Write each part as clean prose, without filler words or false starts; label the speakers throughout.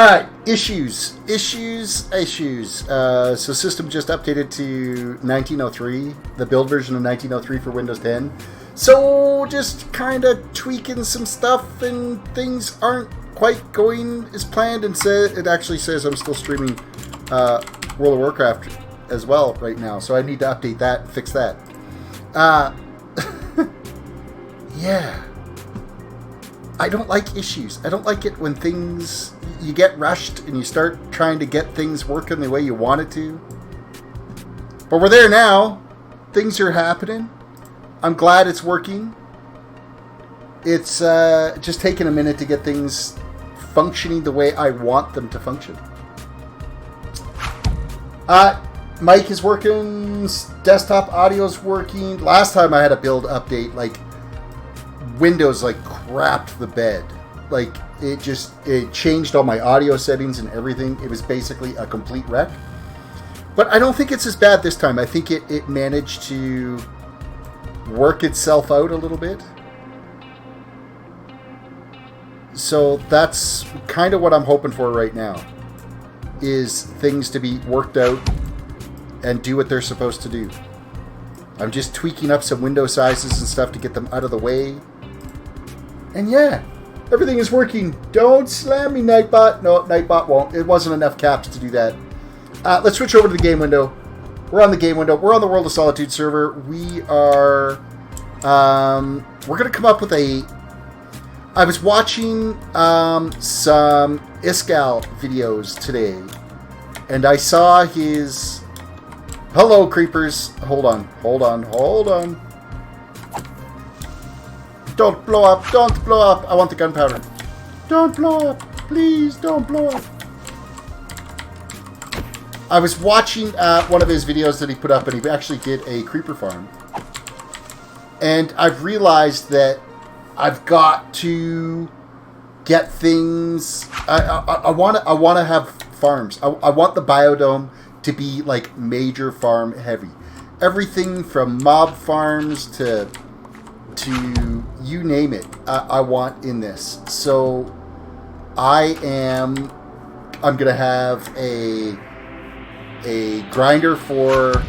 Speaker 1: Alright, issues. So system just updated to 1903, the build version of 1903 for Windows 10. So just kind of tweaking some stuff, and things aren't quite going as planned. And it actually says I'm still streaming World of Warcraft as well right now. So I need to update that and fix that. Yeah. I don't like issues. I don't like it when you get rushed and you start trying to get things working the way you want it to. But we're there now. Things are happening. I'm glad it's working. It's just taking a minute to get things functioning the way I want them to function. Mic is working. Desktop audio is working. Last time I had a build update, like Windows crapped the bed. It changed all my audio settings and everything. It was basically a complete wreck. But I don't think it's as bad this time. I think it managed to work itself out a little bit. So that's kind of what I'm hoping for right now, is things to be worked out and do what they're supposed to do. I'm just tweaking up some window sizes and stuff to get them out of the way. And yeah, everything is working. Don't slam me, Nightbot. No, Nightbot won't. It wasn't enough caps to do that. Let's switch over to the game window. We're on the game window. We're on the World of Solitude server. We are... we're going to come up with a... I was watching some Iskal videos today, and I saw his... Hello, creepers. Hold on. Don't blow up. Don't blow up. I want the gunpowder. Don't blow up. Please don't blow up. I was watching one of his videos that he put up, and he actually did a creeper farm. And I've realized that I've got to get things... I want to have farms. I want the biodome to be major farm heavy. Everything from mob farms to you name it, I want in this. So I'm gonna have a grinder for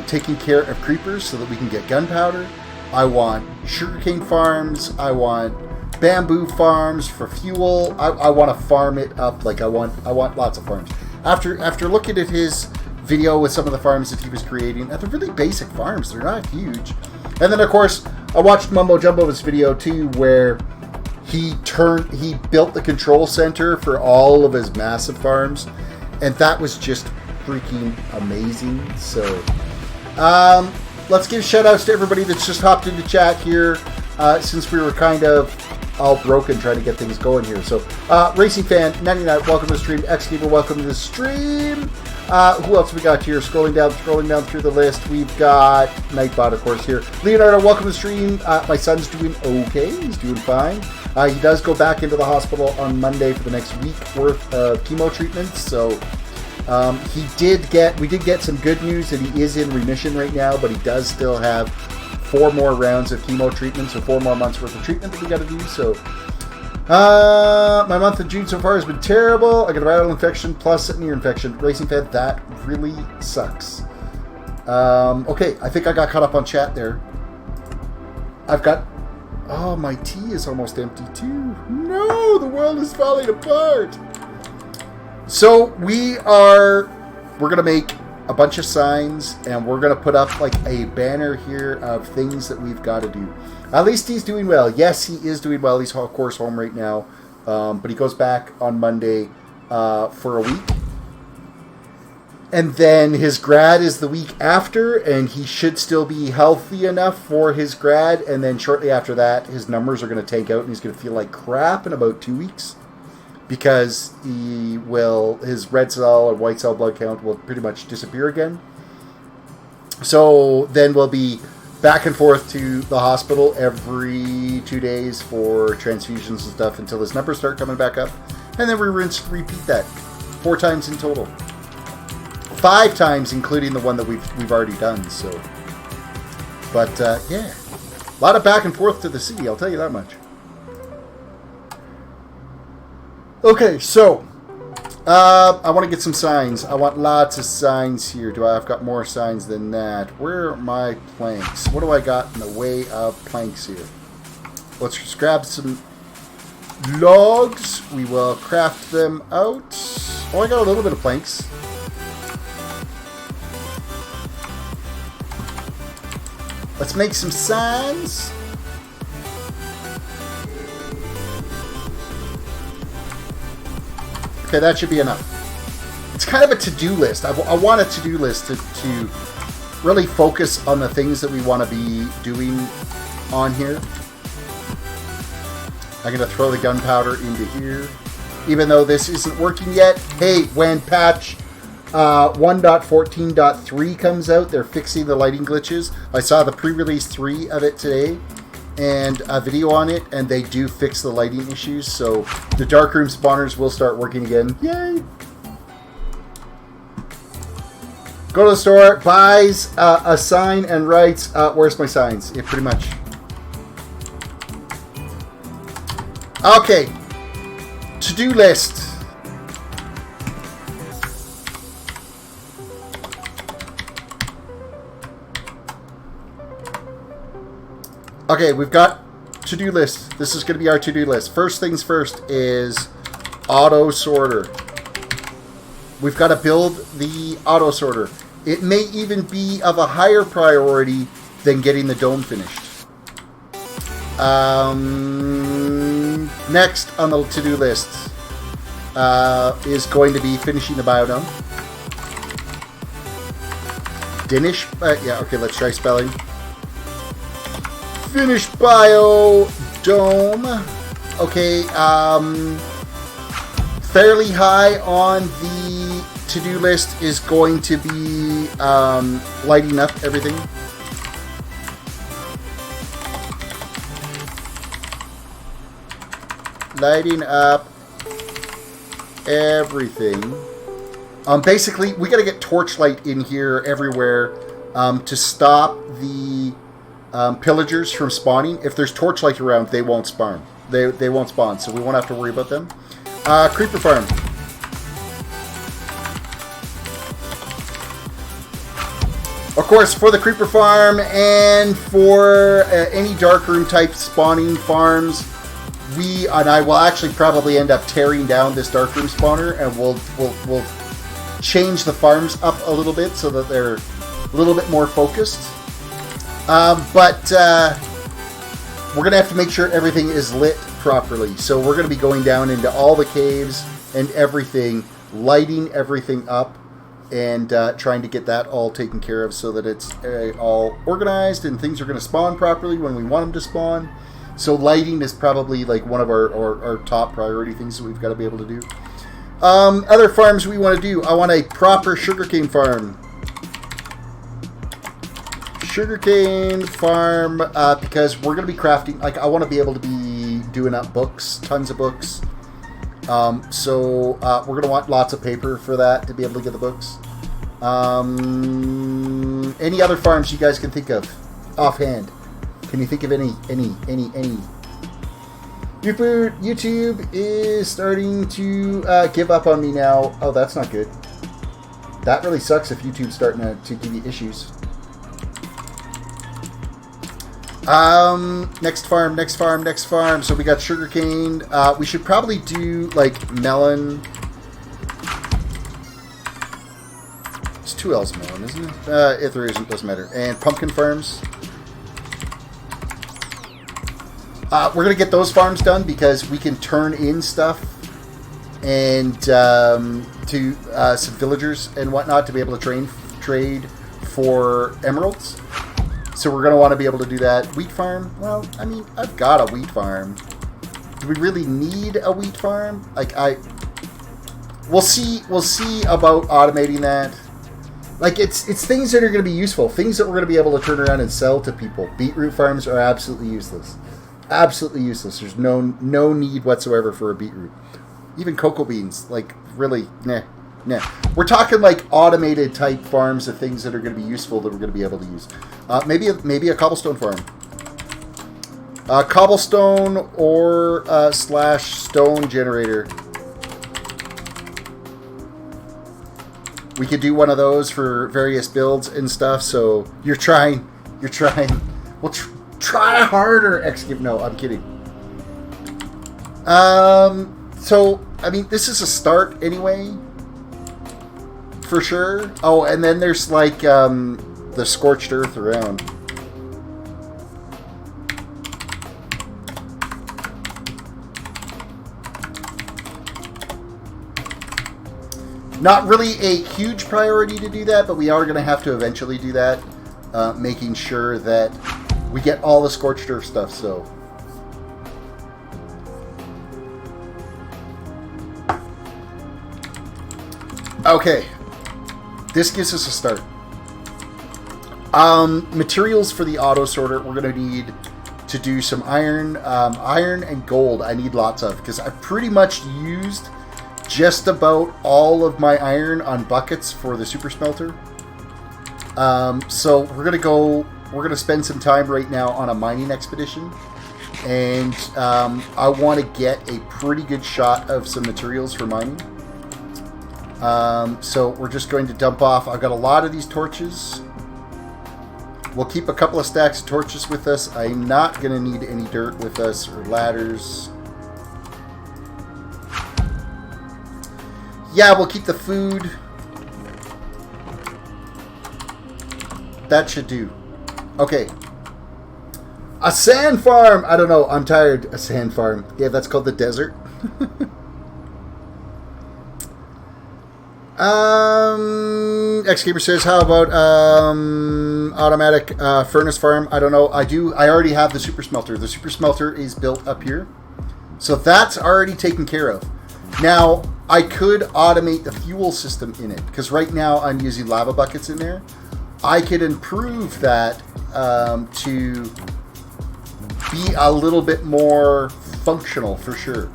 Speaker 1: taking care of creepers so that we can get gunpowder. I want sugarcane farms. I want bamboo farms for fuel. I want to farm it up. I want lots of farms. After looking at his video with some of the farms that he was creating, they're really basic farms. They're not huge. And then, of course, I watched Mumbo Jumbo's video, too, where he built the control center for all of his massive farms. And that was just freaking amazing. So, let's give shout-outs to everybody that's just hopped into chat here, since we were kind of all broken trying to get things going here. So, Racing Fan 99, welcome to the stream. X-Gamer, welcome to the stream. Who else we got here? Scrolling down through the list. We've got Nightbot, of course, here. Leonardo, welcome to the stream. My son's doing okay. He's doing fine. He does go back into the hospital on Monday for the next week worth of chemo treatments. So we did get some good news that he is in remission right now, but he does still have 4 more rounds of chemo treatments, or 4 more months worth of treatment that we got to do. So my month of June so far has been terrible. I got a viral infection plus an ear infection. Racing Fan, that really sucks. Okay, I think I got caught up on chat there. Oh, my tea is almost empty too. No, the world is falling apart. So we're going to make a bunch of signs, and we're going to put up a banner here of things that we've got to do. At least he's doing well. Yes, he is doing well. He's, of course, home right now. But he goes back on Monday for a week. And then his grad is the week after, and he should still be healthy enough for his grad. And then shortly after that, his numbers are going to tank out, and he's going to feel like crap in about 2 weeks. Because his red cell or white cell blood count will pretty much disappear again. So then we'll be back and forth to the hospital every 2 days for transfusions and stuff until his numbers start coming back up. And then we repeat that 4 times in total. 5 times including the one that we've already done. So, but yeah, a lot of back and forth to the city, I'll tell you that much. Okay, so I want to get some signs. I want lots of signs here. I've got more signs than that. Where are my planks? What do I got in the way of planks here? Let's just grab some logs. We will craft them out. Oh, I got a little bit of planks. Let's make some signs. Okay, that should be enough. It's kind of a to-do list. I want a to-do list to really focus on the things that we want to be doing on here. I'm going to throw the gunpowder into here. Even though this isn't working yet. Hey, when patch 1.14.3 comes out, they're fixing the lighting glitches. I saw the pre-release 3 of it today. And a video on it, and they do fix the lighting issues, so the darkroom spawners will start working again. Yay! Go to the store, buys a sign, and writes, where's my signs? Yeah, pretty much. Okay. To-do list. Okay, we've got to-do list. This is going to be our to-do list. First things first is auto sorter. We've got to build the auto sorter. It may even be of a higher priority than getting the dome finished. Next on the to-do list is going to be finishing the biodome. Finish? Yeah, okay, let's try spelling. Finish biodome. Okay, fairly high on the to-do list is going to be lighting up everything. Lighting up everything. Basically, we got to get torchlight in here everywhere to stop the pillagers from spawning. If there's torchlight around, they won't spawn. They won't spawn, so we won't have to worry about them. Creeper farm. Of course, for the creeper farm and for any darkroom type spawning farms, I will actually probably end up tearing down this darkroom spawner, and we'll change the farms up a little bit so that they're a little bit more focused. But we're going to have to make sure everything is lit properly. So we're going to be going down into all the caves and everything, lighting everything up, and trying to get that all taken care of so that it's all organized and things are going to spawn properly when we want them to spawn. So lighting is probably like one of our top priority things that we've got to be able to do. Other farms we want to do. I want a proper sugarcane farm. Sugarcane farm, because we're going to be crafting, like, I want to be able to be doing up books, tons of books. So we're going to want lots of paper for that to be able to get the books. Any other farms you guys can think of offhand? Can you think of any? YouTube is starting to give up on me now. Oh, that's not good. That really sucks if YouTube's starting to give you issues. Next farm. So we got sugarcane. We should probably do like melon. It's 2 L's melon, isn't it? If there isn't, doesn't matter. And pumpkin farms. We're gonna get those farms done because we can turn in stuff and to some villagers and whatnot to be able to trade for emeralds. So we're going to want to be able to do that. Wheat farm? Well, I mean, I've got a wheat farm. Do we really need a wheat farm? We'll see about automating that. Like, it's things that are going to be useful. Things that we're going to be able to turn around and sell to people. Beetroot farms are absolutely useless. Absolutely useless. There's no need whatsoever for a beetroot. Even cocoa beans, like, really, nah. We're talking like automated type farms of things that are going to be useful that we're going to be able to use. Maybe a cobblestone farm. Cobblestone or /stone generator. we could do one of those for various builds and stuff. So you're trying. Well, try harder, Excavate. No, I'm kidding. So, I mean, this is a start anyway. For sure. Oh, and then there's like the scorched earth around. Not really a huge priority to do that, but we are going to have to eventually do that. Making sure that we get all the scorched earth stuff, so... Okay. This gives us a start. Materials for the auto sorter, we're going to need to do some iron. Iron and gold I need lots of, because I've pretty much used just about all of my iron on buckets for the super smelter. So we're going to spend some time right now on a mining expedition. And I want to get a pretty good shot of some materials for mining. So we're just going to dump off. I've got a lot of these torches. We'll keep a couple of stacks of torches with us. I'm not going to need any dirt with us or ladders. Yeah, we'll keep the food. That should do. Okay. A sand farm! I don't know. I'm tired. A sand farm. Yeah, that's called the desert. Xgamer says, how about automatic furnace farm? I don't know. I already have the super smelter. The super smelter is built up here. So that's already taken care of. Now, I could automate the fuel system in it, because right now I'm using lava buckets in there. I could improve that to be a little bit more functional, for sure,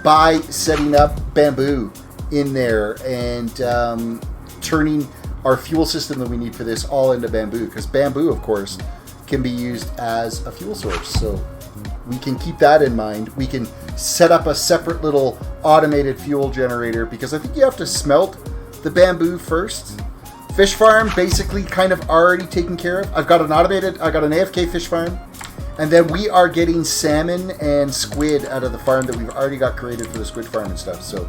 Speaker 1: by setting up bamboo in there and turning our fuel system that we need for this all into bamboo, because bamboo, of course, can be used as a fuel source. So we can keep that in mind. We can set up a separate little automated fuel generator, because I think you have to smelt the bamboo first. Fish farm, basically kind of already taken care of. I got an AFK fish farm, and then we are getting salmon and squid out of the farm that we've already got created for the squid farm and stuff. So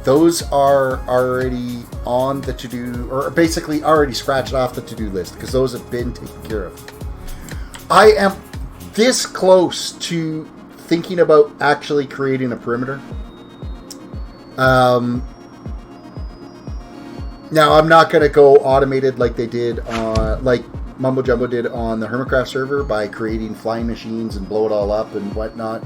Speaker 1: those are already on the to-do, or basically already scratched off the to-do list, because those have been taken care of. I am this close to thinking about actually creating a perimeter. Now, I'm not going to go automated like they did on, like Mumbo Jumbo did on the Hermitcraft server by creating flying machines and blow it all up and whatnot.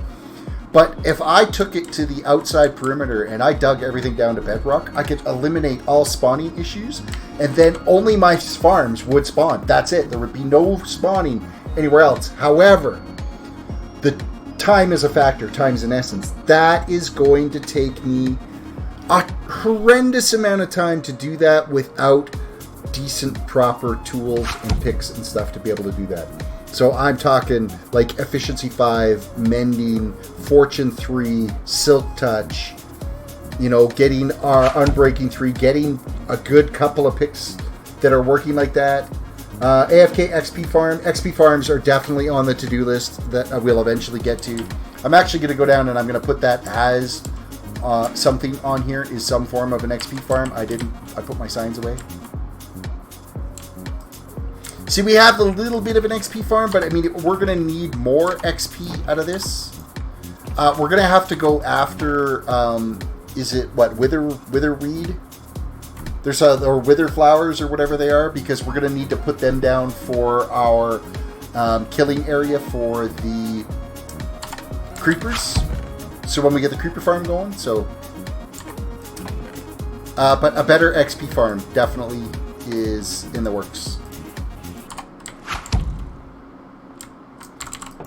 Speaker 1: But if I took it to the outside perimeter and I dug everything down to bedrock, I could eliminate all spawning issues, and then only my farms would spawn. That's it. There would be no spawning anywhere else. However, the time is a factor. Time is an essence. That is going to take me a horrendous amount of time to do that without decent, proper tools and picks and stuff to be able to do that. So I'm talking like Efficiency 5, Mending, Fortune 3, Silk Touch, you know, getting our Unbreaking 3, getting a good couple of picks that are working like that. AFK XP Farm. XP Farms are definitely on the to-do list that I will eventually get to. I'm actually going to go down and I'm going to put that as something on here, is some form of an XP farm. I put my signs away. See, we have a little bit of an XP farm, but I mean, we're going to need more XP out of this. We're going to have to go after, is it, what, witherweed? There's or wither flowers or whatever they are, because we're going to need to put them down for our killing area for the creepers. So when we get the creeper farm going, so... but a better XP farm definitely is in the works.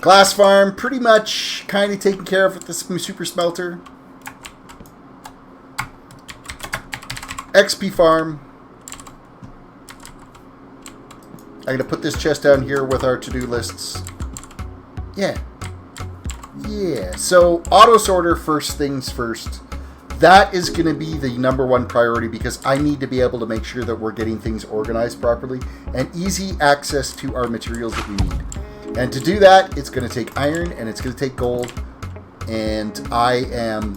Speaker 1: Glass farm, pretty much kind of taken care of with the super smelter. XP farm. I'm going to put this chest down here with our to-do lists. Yeah. Yeah, so auto sorter, first things first. that is going to be the #1 priority, because I need to be able to make sure that we're getting things organized properly and easy access to our materials that we need. And to do that, it's going to take iron and it's going to take gold. And I am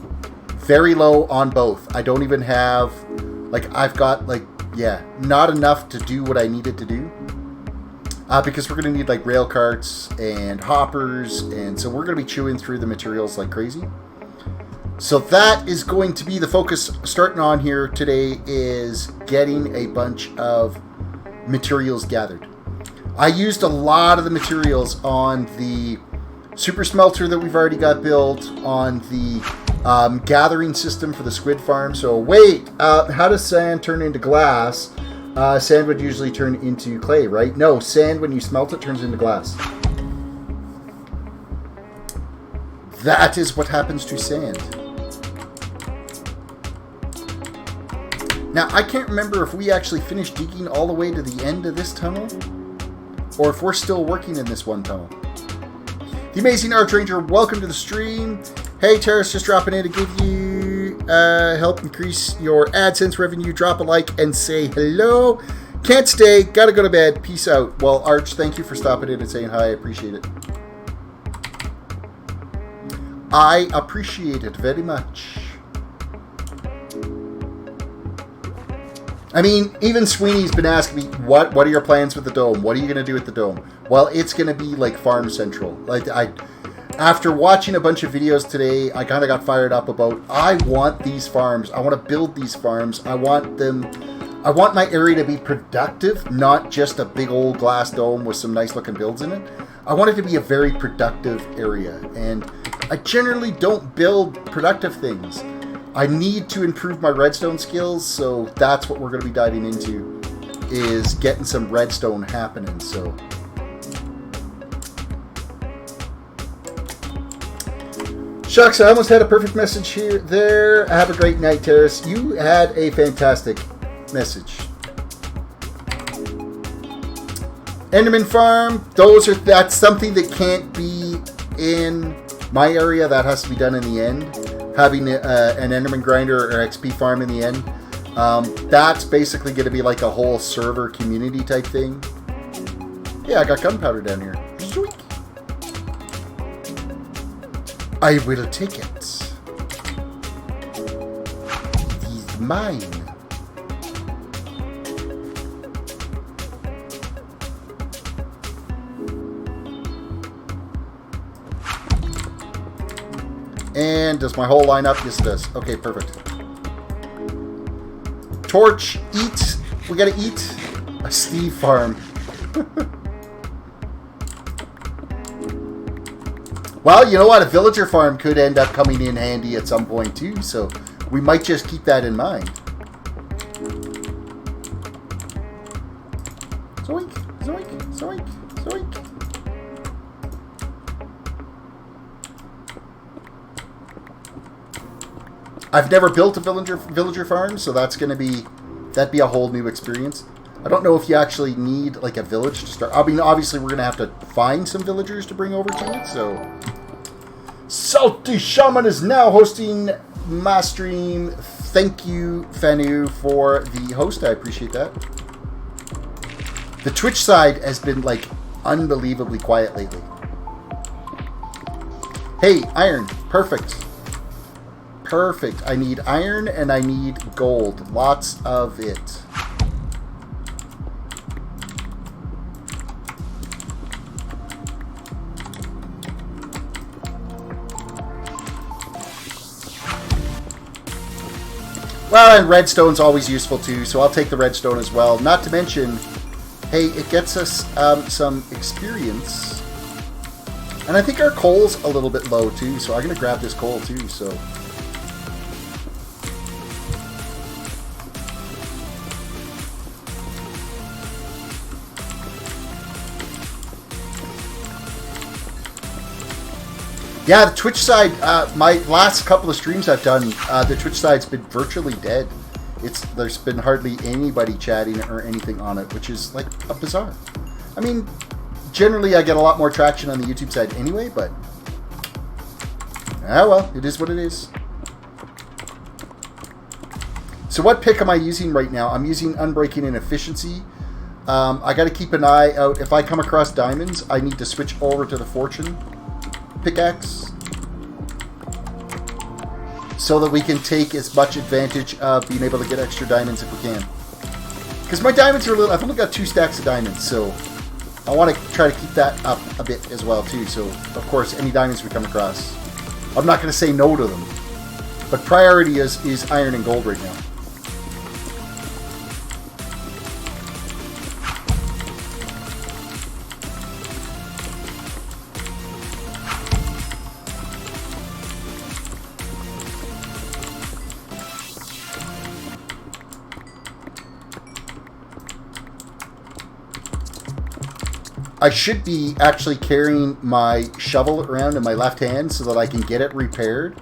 Speaker 1: very low on both. I don't even have, like, I've got, like, yeah, not enough to do what I needed to do. Because we're going to need, like, rail carts and hoppers. And so we're going to be chewing through the materials like crazy. So that is going to be the focus starting on here today, is getting a bunch of materials gathered. I used a lot of the materials on the super smelter that we've already got built, on the gathering system for the squid farm. So wait, how does sand turn into glass? Sand would usually turn into clay, right? No, sand, when you smelt it, turns into glass. That is what happens to sand. Now, I can't remember if we actually finished digging all the way to the end of this tunnel, or if we're still working in this one tunnel. The Amazing Archranger, welcome to the stream. Hey, Terrace, just dropping in to give you help increase your AdSense revenue. Drop a like and say hello. Can't stay, gotta go to bed. Peace out. Well, Arch, thank you for stopping in and saying hi. I appreciate it. I appreciate it very much. I mean, even Sweeney's been asking me, what are your plans with the dome? What are you going to do with the dome? Well, it's going to be like Farm Central. Like, after watching a bunch of videos today, I kind of got fired up about, I want these farms. I want to build these farms. I want my area to be productive, not just a big old glass dome with some nice looking builds in it. I want it to be a very productive area. And I generally don't build productive things. I need to improve my redstone skills, so that's what we're going to be diving into, is getting some redstone happening. So shucks, I almost had a perfect message here. There. Have a great night, Terrace. You had a fantastic message. Enderman Farm. That's something that can't be in my area. That has to be done in the end. Having an Enderman grinder or XP farm in the end. That's basically going to be like a whole server community type thing. Yeah, I got gunpowder down here. I will take it. He's mine. And does my hole line up? Yes, it does. Okay, perfect. Torch, eat. We gotta eat. A Steve farm. Well, you know what? A villager farm could end up coming in handy at some point too, so we might just keep that in mind. Zoink, zoink, zoink, zoink. I've never built a villager farm, so that'd be a whole new experience. I don't know if you actually need like a village to start. I mean, obviously we're gonna have to find some villagers to bring over to it. So, Salty Shaman is now hosting my stream. Thank you, Fanu, for the host. I appreciate that. The Twitch side has been like unbelievably quiet lately. Hey, iron, perfect. Perfect. I need iron and I need gold. Lots of it. Well, and redstone's always useful too, so I'll take the redstone as well. Not to mention, hey, it gets us some experience. And I think our coal's a little bit low too, so I'm going to grab this coal too, so... Yeah, the Twitch side, my last couple of streams I've done, the Twitch side's been virtually dead. There's been hardly anybody chatting or anything on it, which is like a bizarre. I mean, generally I get a lot more traction on the YouTube side anyway, but... Ah well, it is what it is. So what pick am I using right now? I'm using Unbreaking and Efficiency. I got to keep an eye out. If I come across diamonds, I need to switch over to the Fortune pickaxe so that we can take as much advantage of being able to get extra diamonds if we can. Because my diamonds are a little... I've only got 2 stacks of diamonds, so I want to try to keep that up a bit as well, too. So, of course, any diamonds we come across, I'm not going to say no to them. But priority is iron and gold right now. I should be actually carrying my shovel around in my left hand so that I can get it repaired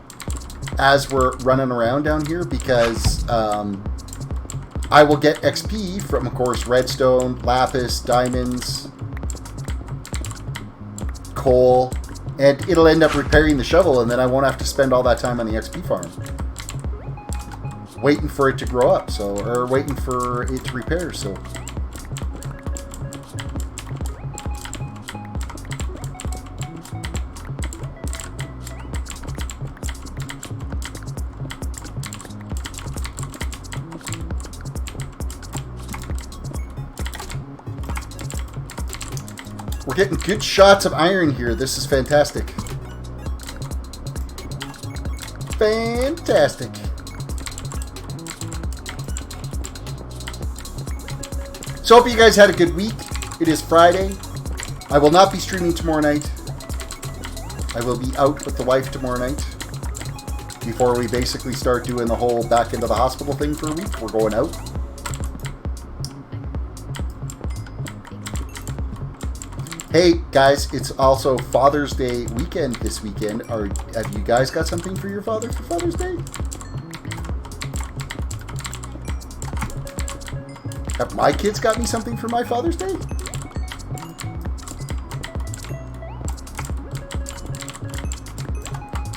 Speaker 1: as we're running around down here, because I will get XP from, of course, redstone, lapis, diamonds, coal, and it'll end up repairing the shovel, and then I won't have to spend all that time on the XP farm waiting for it to grow up, or waiting for it to repair. So we're getting good shots of iron here. This is fantastic. Fantastic. So hope you guys had a good week. It is Friday. I will not be streaming tomorrow night. I will be out with the wife tomorrow night before we basically start doing the whole back into the hospital thing for a week. We're going out. Hey guys, it's also Father's Day weekend this weekend. Have you guys got something for your father for Father's Day? Have my kids got me something for my Father's Day?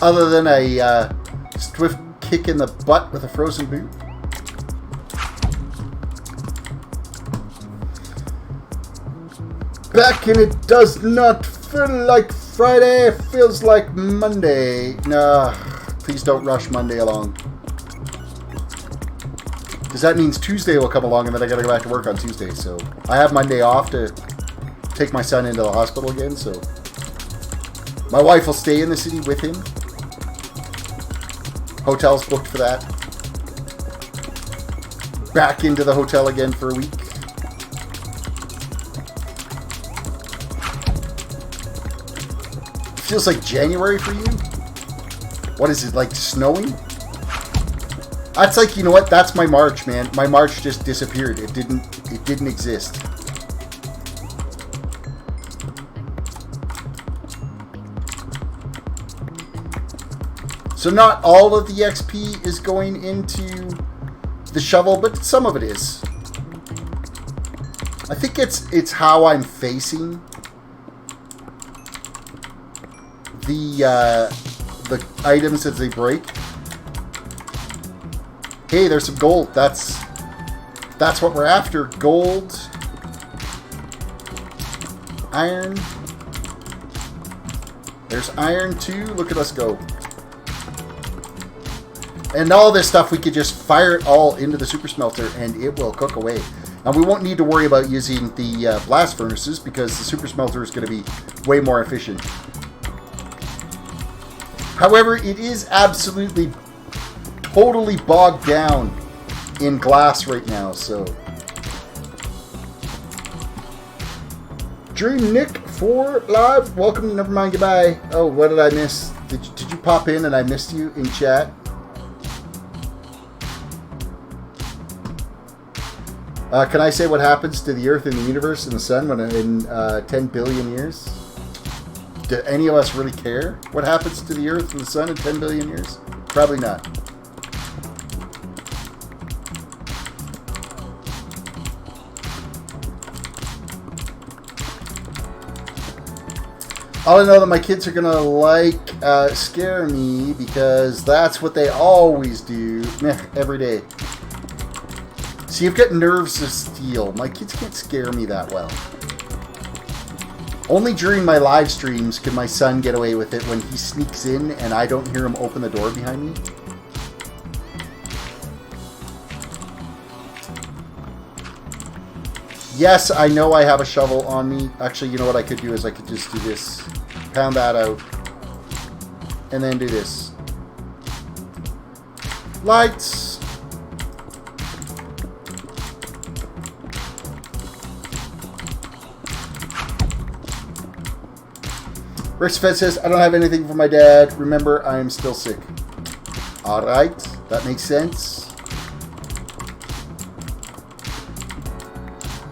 Speaker 1: Other than a swift kick in the butt with a frozen boot? Back and it does not feel like Friday, it feels like Monday. Nah, please don't rush Monday along. Because that means Tuesday will come along and then I gotta go back to work on Tuesday. So I have Monday off to take my son into the hospital again. So my wife will stay in the city with him. Hotel's booked for that. Back into the hotel again for a week. Feels like January for you? What is it, like snowing? That's like, you know what? That's my March, man. My March just disappeared. It didn't exist. So not all of the XP is going into the shovel, but some of it is. I think it's how I'm facing the items as they break. Hey, there's some gold. That's what we're after. Gold, iron. There's iron too. Look at us go. And all this stuff, we could just fire it all into the super smelter and it will cook away. Now we won't need to worry about using the blast furnaces because the super smelter is going to be way more efficient. However, it is absolutely, totally bogged down in glass right now, so. Dream Nick 4 live. Welcome to Nevermind Goodbye. Oh, what did I miss? Did you pop in and I missed you in chat? Can I say what happens to the Earth and the universe and the sun when in 10 billion years? Do any of us really care what happens to the Earth and the sun in 10 billion years? Probably not. All I know that my kids are going to scare me because that's what they always do every day. See, I've got nerves of steel. My kids can't scare me that well. Only during my live streams can my son get away with it when he sneaks in and I don't hear him open the door behind me. Yes, I know I have a shovel on me. Actually, you know what I could do is I could just do this. Pound that out. And then do this. Lights. Rick's Fed says, I don't have anything for my dad. Remember, I am still sick. Alright, that makes sense.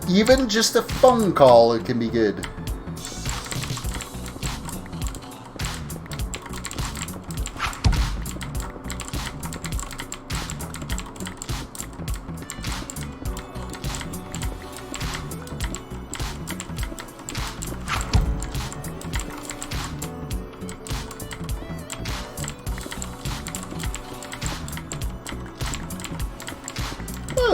Speaker 1: Even just a phone call, it can be good.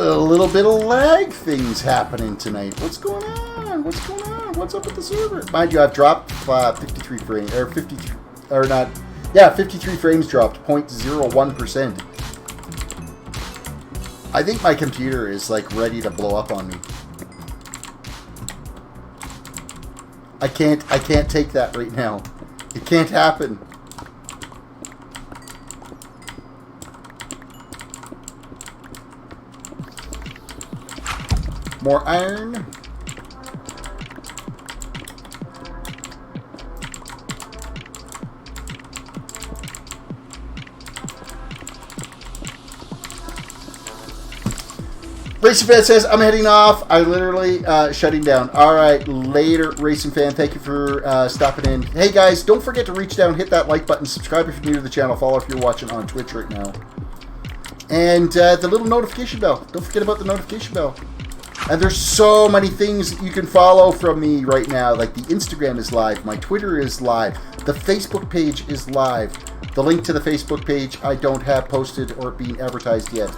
Speaker 1: A little bit of lag things happening tonight. What's going on? What's going on? What's up with the server? Mind you, I've dropped 53 frames, or 53, or not, yeah, 53 frames dropped, 0.01%. I think my computer is like ready to blow up on me. I can't take that right now. It can't happen. More iron. Racing Fan says, I'm heading off. I literally shutting down. All right, later, Racing Fan. Thank you for stopping in. Hey, guys, don't forget to reach down, hit that like button, subscribe if you're new to the channel, follow if you're watching on Twitch right now. And the little notification bell. Don't forget about the notification bell. And there's so many things that you can follow from me right now. Like the Instagram is live. My Twitter is live. The Facebook page is live. The link to the Facebook page I don't have posted or being advertised yet.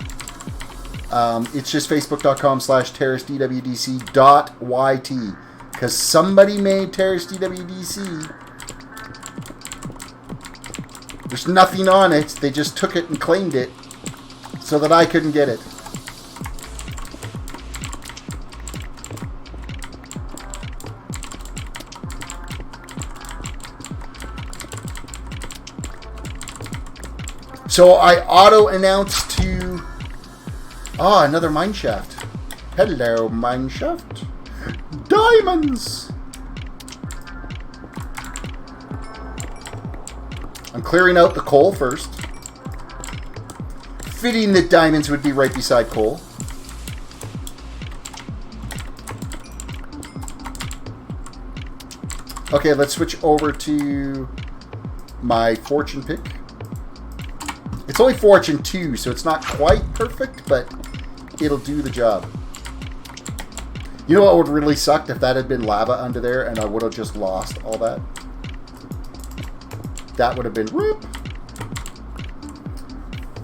Speaker 1: It's just facebook.com/terracedwdc.yt. Because somebody made terracedwdc. There's nothing on it. They just took it and claimed it so that I couldn't get it. So I auto-announced to... Ah, another mine shaft. Hello, mine shaft. Diamonds! I'm clearing out the coal first. Fitting that diamonds would be right beside coal. Okay, let's switch over to my fortune pick. It's only fortune 2, so it's not quite perfect, but it'll do the job. You know what would really suck if that had been lava under there and I would have just lost all that? That would have been rip.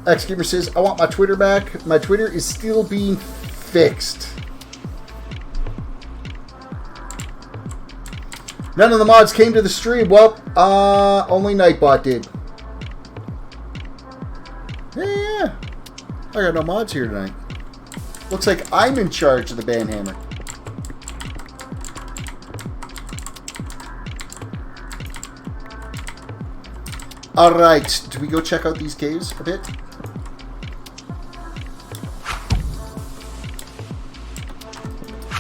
Speaker 1: X-Gamer says, I want my Twitter back. My Twitter is still being fixed. None of the mods came to the stream. Well, only Nightbot did. Yeah. I got no mods here tonight. Looks like I'm in charge of the banhammer. Alright, do we go check out these caves a bit?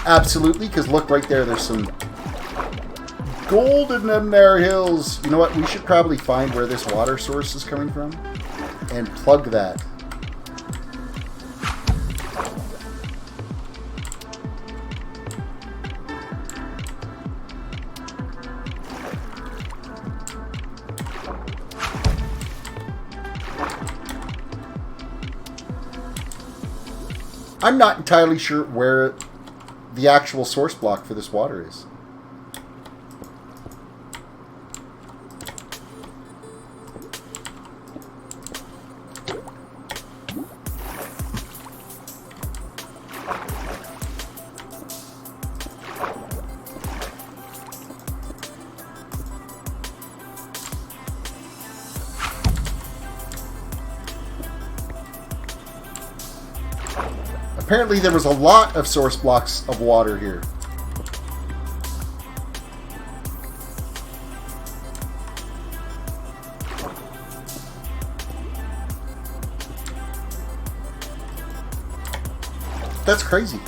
Speaker 1: Absolutely, because look right there, there's some gold in them there hills. You know what, we should probably find where this water source is coming from and plug that. I'm not entirely sure where the actual source block for this water is. Apparently there was a lot of source blocks of water here. That's crazy.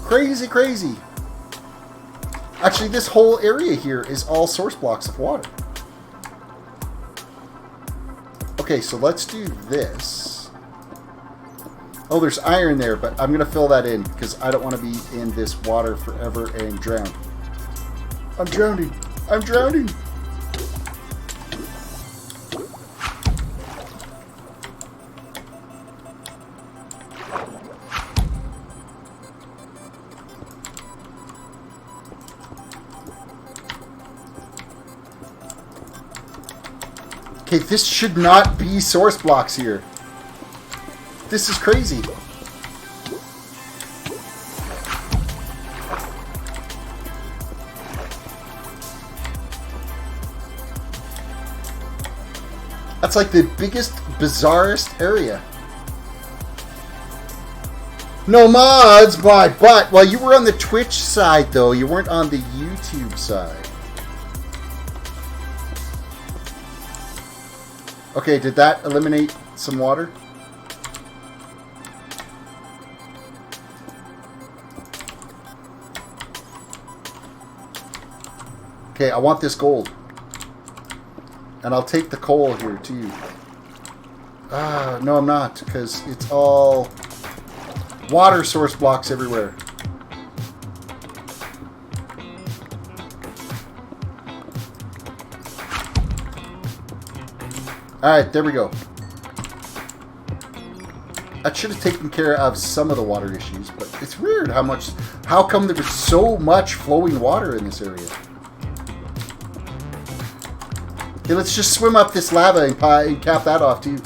Speaker 1: Crazy, crazy. Actually, this whole area here is all source blocks of water. Okay, so let's do this. Oh, there's iron there, but I'm going to fill that in because I don't want to be in this water forever and drown. I'm drowning. I'm drowning. Okay, this should not be source blocks here. This is crazy. That's like the biggest, bizarrest area. No mods, my butt. Well, you were on the Twitch side, though. You weren't on the YouTube side. Okay, did that eliminate some water? Okay, I want this gold. And I'll take the coal here, too. Ah, no, I'm not, because it's all water source blocks everywhere. Alright, there we go. That should have taken care of some of the water issues, but it's weird how come there was so much flowing water in this area. Okay, let's just swim up this lava and cap that off too.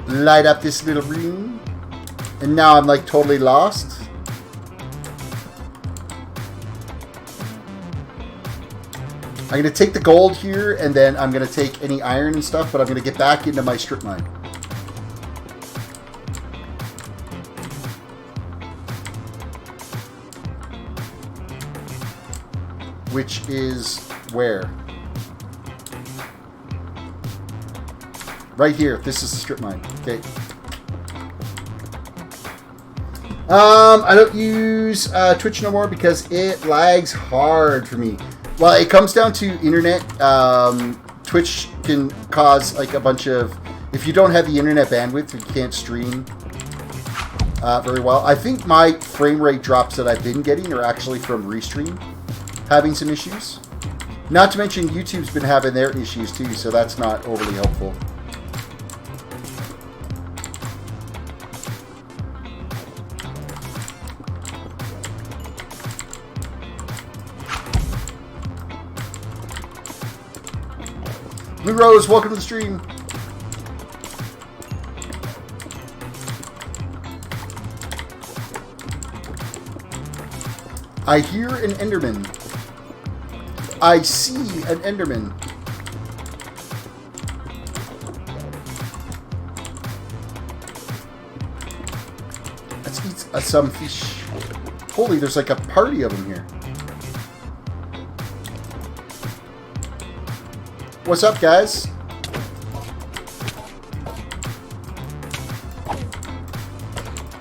Speaker 1: Light up this little room. And now I'm like totally lost. I'm going to take the gold here, and then I'm going to take any iron and stuff, but I'm going to get back into my strip mine. Which is where? Right here. This is the strip mine. Okay. I don't use Twitch no more because it lags hard for me. Well, it comes down to internet. Twitch can cause like a bunch of... If you don't have the internet bandwidth, you can't stream very well. I think my frame rate drops that I've been getting are actually from Restream having some issues. Not to mention YouTube's been having their issues too, so that's not overly helpful. Blue Rose, welcome to the stream. I hear an Enderman. I see an Enderman. Let's eat some fish. Holy, there's like a party of them here. What's up, guys?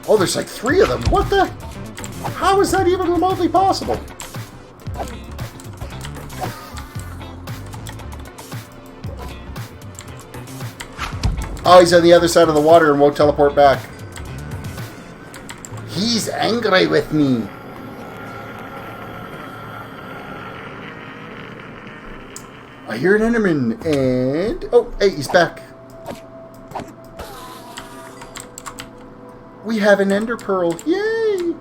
Speaker 1: Oh, there's like 3 of them. What the? How is that even remotely possible? Oh, he's on the other side of the water and won't teleport back. He's angry with me. I hear an Enderman, and... Oh, hey, he's back. We have an Ender Pearl. Yay!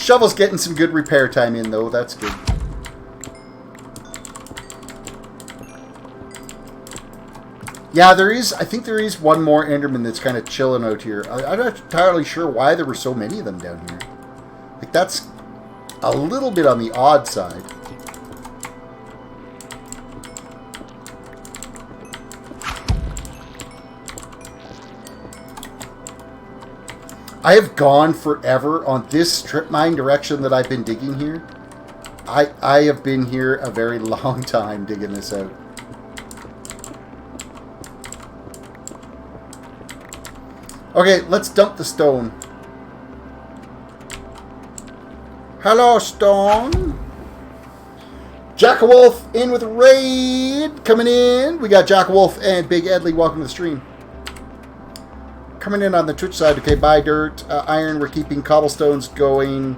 Speaker 1: Shovel's getting some good repair time in, though. That's good. Yeah, there is. I think there is one more Enderman that's kind of chilling out here. I'm not entirely sure why there were so many of them down here. Like, that's a little bit on the odd side. I have gone forever on this strip mine direction that I've been digging here. I have been here a very long time digging this out. Okay, let's dump the stone. Hello, stone. Jack-a-Wolf in with a raid. Coming in. We got Jack-a-Wolf and Big Edley. Welcome to the stream. Coming in on the Twitch side. Okay, buy dirt. Iron, we're keeping cobblestones going.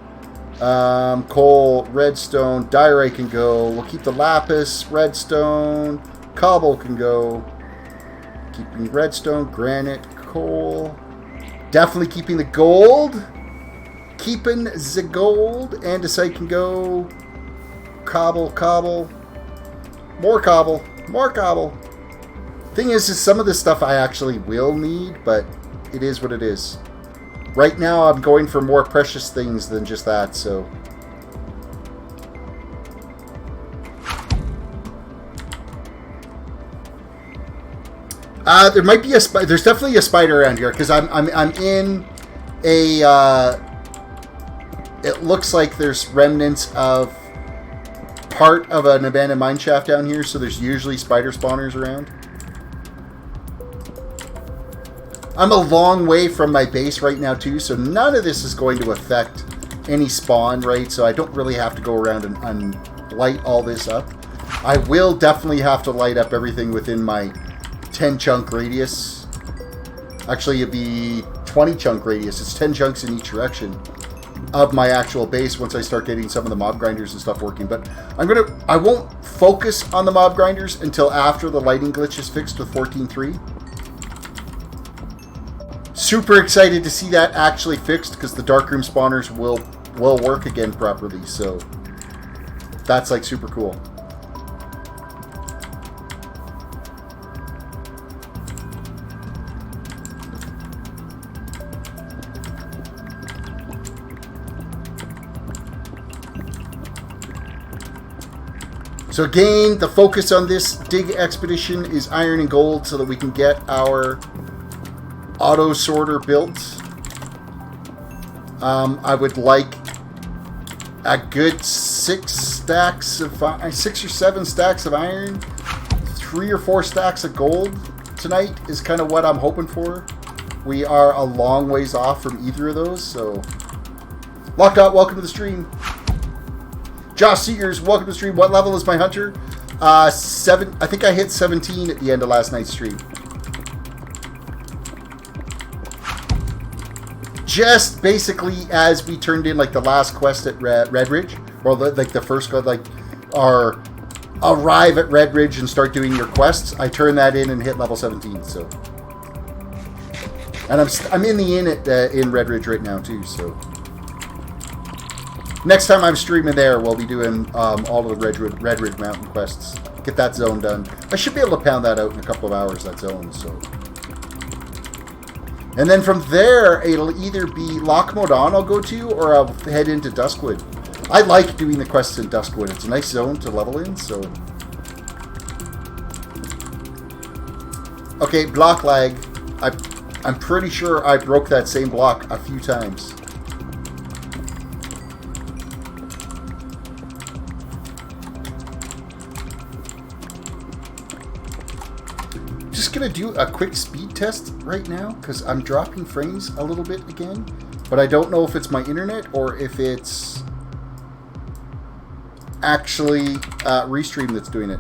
Speaker 1: Coal, redstone. Diorite can go. We'll keep the lapis, redstone. Cobble can go. Keeping redstone, granite, coal. Definitely keeping the gold. Keeping the gold. Andesite can go. Cobble, cobble. More cobble. More cobble. Thing is some of this stuff I actually will need, but it is what it is. Right now I'm going for more precious things than just that, so... there might be a there's definitely a spider around here because I'm in a it looks like there's remnants of part of an abandoned mine shaft down here, so there's usually spider spawners around. I'm a long way from my base right now too, so none of this is going to affect any spawn, right? So I don't really have to go around and light all this up. I will definitely have to light up everything within my 10 chunk radius. Actually, it'd be 20 chunk radius. It's 10 chunks in each direction of my actual base once I start getting some of the mob grinders and stuff working. But I won't focus on the mob grinders until after the lighting glitch is fixed with 14.3. Super excited to see that actually fixed because the darkroom spawners will work again properly. So that's like super cool. So again, the focus on this dig expedition is iron and gold so that we can get our auto sorter built. I would like a good 6 or 7 stacks of iron, 3 or 4 stacks of gold tonight is kind of what I'm hoping for. We are a long ways off from either of those, so Lockout, welcome to the stream. Josh Seegers, welcome to the stream. What level is my hunter? 7. I think I hit 17 at the end of last night's stream. Just basically as we turned in like the last quest at Red Ridge, or like the first quest, like our arrive at Red Ridge and start doing your quests. I turned that in and hit level 17. So, and I'm in the inn at in Red Ridge right now too. So. Next time I'm streaming there, we'll be doing all of the Red Ridge Mountain quests. Get that zone done. I should be able to pound that out in a couple of hours, that zone. So, and then from there, it'll either be Loch Modan I'll go to, or I'll head into Duskwood. I like doing the quests in Duskwood. It's a nice zone to level in, so... Okay, block lag. I'm pretty sure I broke that same block a few times. Gonna do a quick speed test right now because I'm dropping frames a little bit again, but I don't know if it's my internet or if it's actually Restream that's doing it.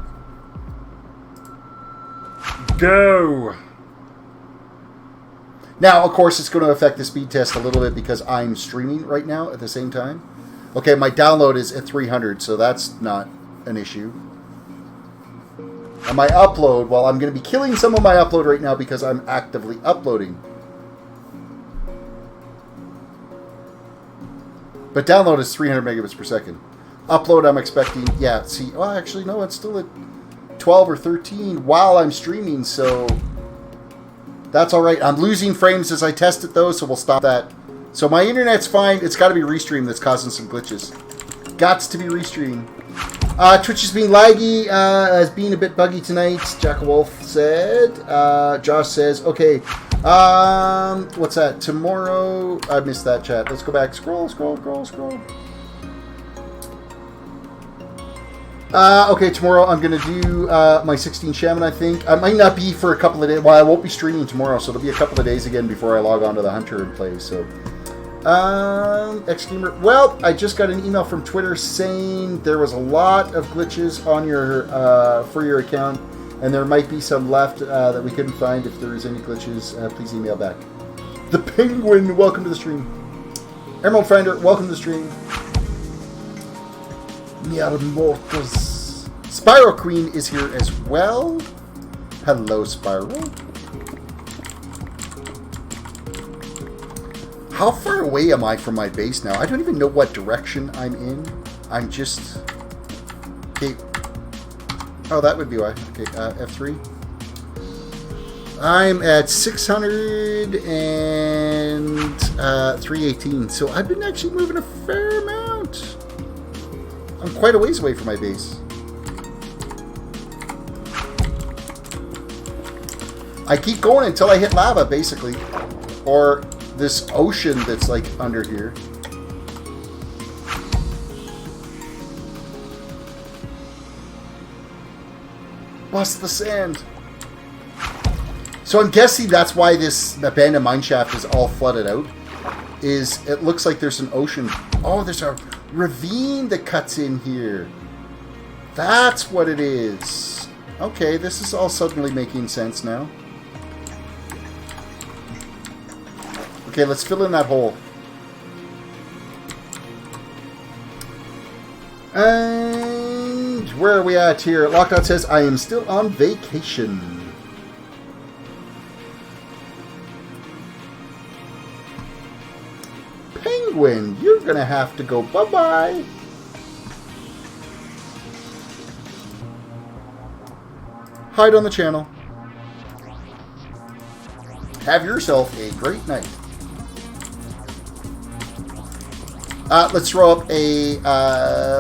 Speaker 1: Go! Now, of course, it's going to affect the speed test a little bit because I'm streaming right now at the same time. Okay, my download is at 300, so that's not an issue. And my upload, well, I'm going to be killing some of my upload right now because I'm actively uploading. But download is 300 megabits per second. Upload, I'm expecting, yeah, see, oh, actually, no, it's still at 12 or 13 while I'm streaming, so that's all right. I'm losing frames as I test it, though, so we'll stop that. So my internet's fine. It's got to be restream that's causing some glitches. Gots to be restream. Twitch is being laggy, as being a bit buggy tonight, Jack Wolf said. Josh says, okay, what's that? Tomorrow, I missed that chat. Let's go back. Scroll. Okay, tomorrow I'm going to do my 16 Shaman, I think. I might not be for a couple of days. Well, I won't be streaming tomorrow, so it'll be a couple of days again before I log on to the Hunter and play, so... X-Gamer. Well, I just got an email from Twitter saying there was a lot of glitches on your for your account, and there might be some left that we couldn't find. If there is any glitches, please email back. The Penguin, welcome to the stream. Emerald Finder, welcome to the stream. Miarmortos. Spyro Queen is here as well. Hello, Spyro. How far away am I from my base now? I don't even know what direction I'm in. I'm just... Okay. Oh, that would be why. Okay, F3. I'm at 600 and 318. So I've been actually moving a fair amount. I'm quite a ways away from my base. I keep going until I hit lava, basically. Or... this ocean that's like under here. Bust the sand. So I'm guessing that's why this abandoned mineshaft is all flooded out. Is it looks like there's an ocean. Oh, there's a ravine that cuts in here. That's what it is. Okay, this is all suddenly making sense now. Okay, let's fill in that hole. And where are we at here? Lockout says, I am still on vacation. Penguin, you're going to have to go bye-bye. Hide on the channel. Have yourself a great night. Let's throw up a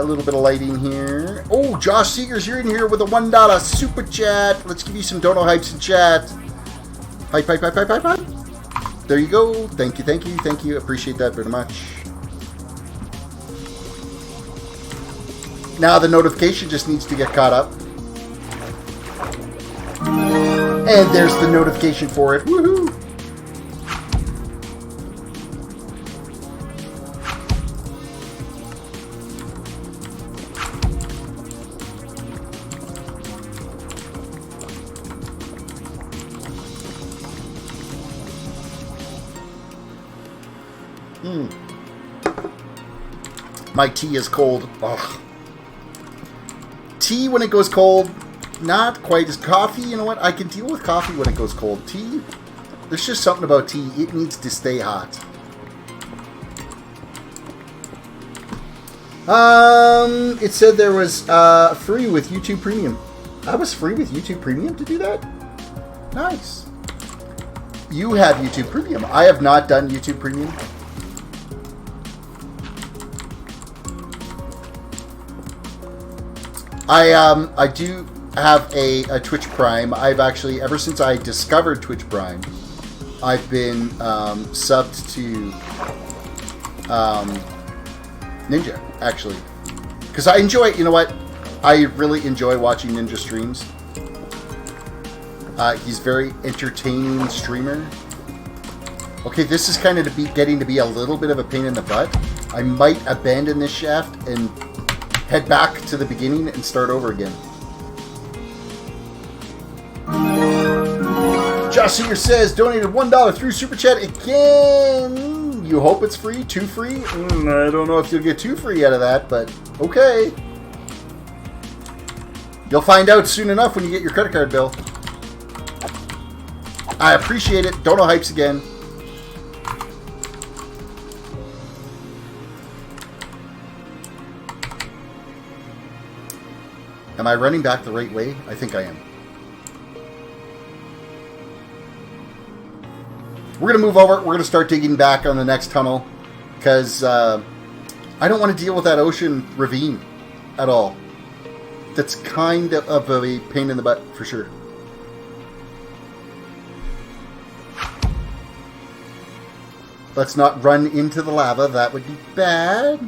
Speaker 1: little bit of lighting here. Oh, Josh Seegers, you're in here with a $1 super chat. Let's give you some dono hypes in chat. Hype. There you go. Thank you. Appreciate that very much. Now the notification just needs to get caught up. And there's the notification for it. Woohoo! My tea is cold. Ugh. Tea when it goes cold, not quite as coffee. You know what? I can deal with coffee when it goes cold. Tea, there's just something about tea. It needs to stay hot. It said there was free with YouTube Premium. I was free with YouTube Premium to do that? Nice. You have YouTube Premium. I have not done YouTube Premium. I do have a Twitch Prime. I've actually, ever since I discovered Twitch Prime, I've been subbed to Ninja, actually. Because I enjoy, you know what? I really enjoy watching Ninja streams. He's a very entertaining streamer. Okay, this is kind of getting to be a little bit of a pain in the butt. I might abandon this shaft and head back to the beginning and start over again. Josh Seeger says, donated $1 through Super Chat again. You hope it's free? 2 free? I don't know if you'll get 2 free out of that, but okay. You'll find out soon enough when you get your credit card bill. I appreciate it. Dono hypes again. Am I running back the right way? I think I am. We're going to move over. We're going to start digging back on the next tunnel. Because I don't want to deal with that ocean ravine at all. That's kind of a pain in the butt, for sure. Let's not run into the lava. That would be bad.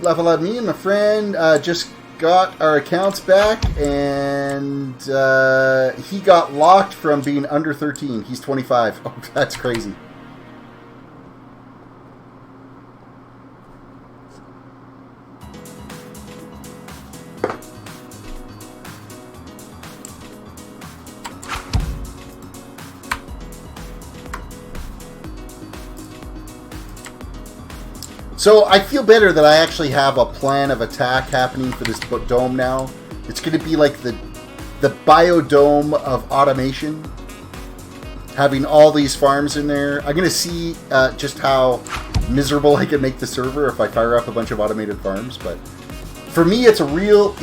Speaker 1: Level up. Me and my friend just got our accounts back, and he got locked from being under 13. He's 25. Oh, that's crazy. So I feel better that I actually have a plan of attack happening for this dome now. It's going to be like the biodome of automation, having all these farms in there. I'm going to see just how miserable I can make the server if I fire up a bunch of automated farms. But for me, it's a real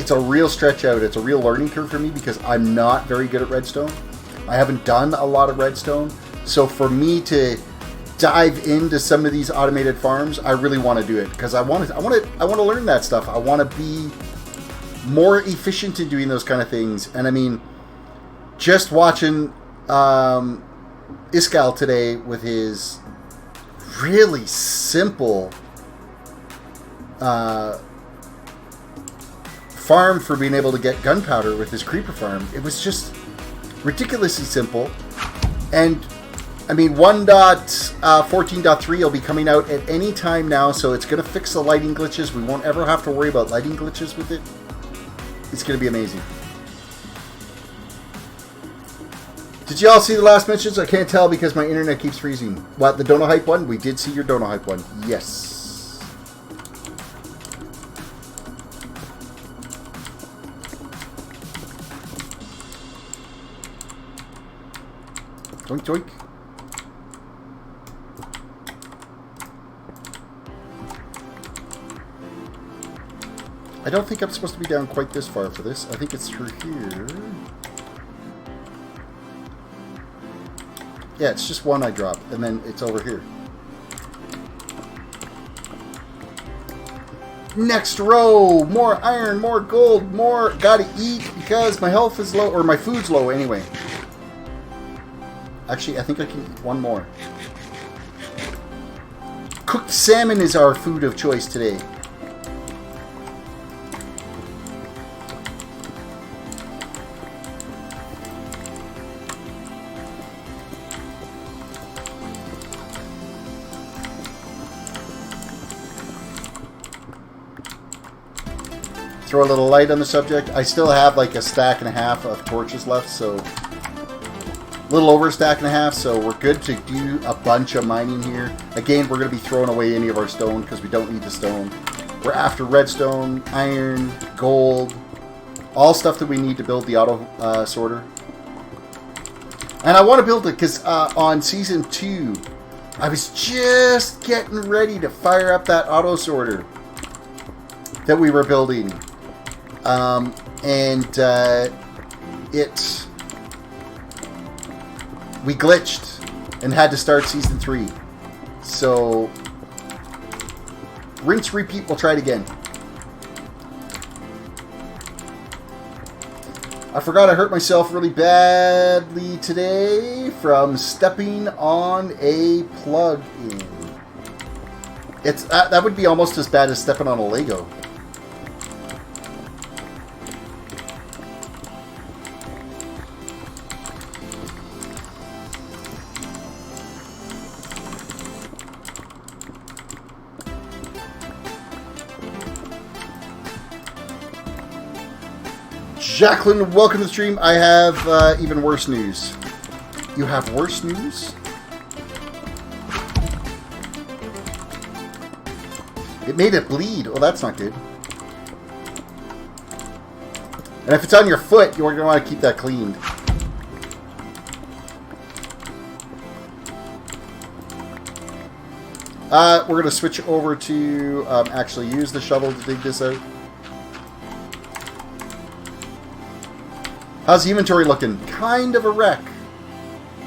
Speaker 1: stretch out. It's a real learning curve for me because I'm not very good at redstone. I haven't done a lot of redstone, so for me to dive into some of these automated farms, I really want to do it because I want to learn that stuff. I want to be more efficient in doing those kind of things. And I mean, just watching Iskal today with his really simple farm for being able to get gunpowder with his creeper farm, it was just ridiculously simple. And I mean, 1.14.3 will be coming out at any time now, so it's going to fix the lighting glitches. We won't ever have to worry about lighting glitches with it. It's going to be amazing. Did you all see the last mentions? I can't tell because my internet keeps freezing. What, the Dono Hype one? We did see your Dono Hype one. Yes. Doink, doink. I don't think I'm supposed to be down quite this far for this. I think it's through here. Yeah, it's just one I drop, and then it's over here. Next row! More iron, more gold, more gotta eat because my health is low, or my food's low anyway. Actually, I think I can eat one more. Cooked salmon is our food of choice today. Throw a little light on the subject. I still have like a stack and a half of torches left, so a little over a stack and a half, so we're good to do a bunch of mining here. Again, we're going to be throwing away any of our stone because we don't need the stone. We're after redstone, iron, gold, all stuff that we need to build the auto sorter. And I want to build it because on Season 2, I was just getting ready to fire up that auto sorter that we were building. We glitched and had to start Season 3. So, rinse, repeat, we'll try it again. I forgot I hurt myself really badly today from stepping on a plug-in. That would be almost as bad as stepping on a Lego. Jacqueline, welcome to the stream. I have even worse news. You have worse news? It made it bleed. Oh, that's not good. And if it's on your foot, you're going to want to keep that cleaned. We're going to switch over to actually use the shovel to dig this out. How's the inventory looking? Kind of a wreck.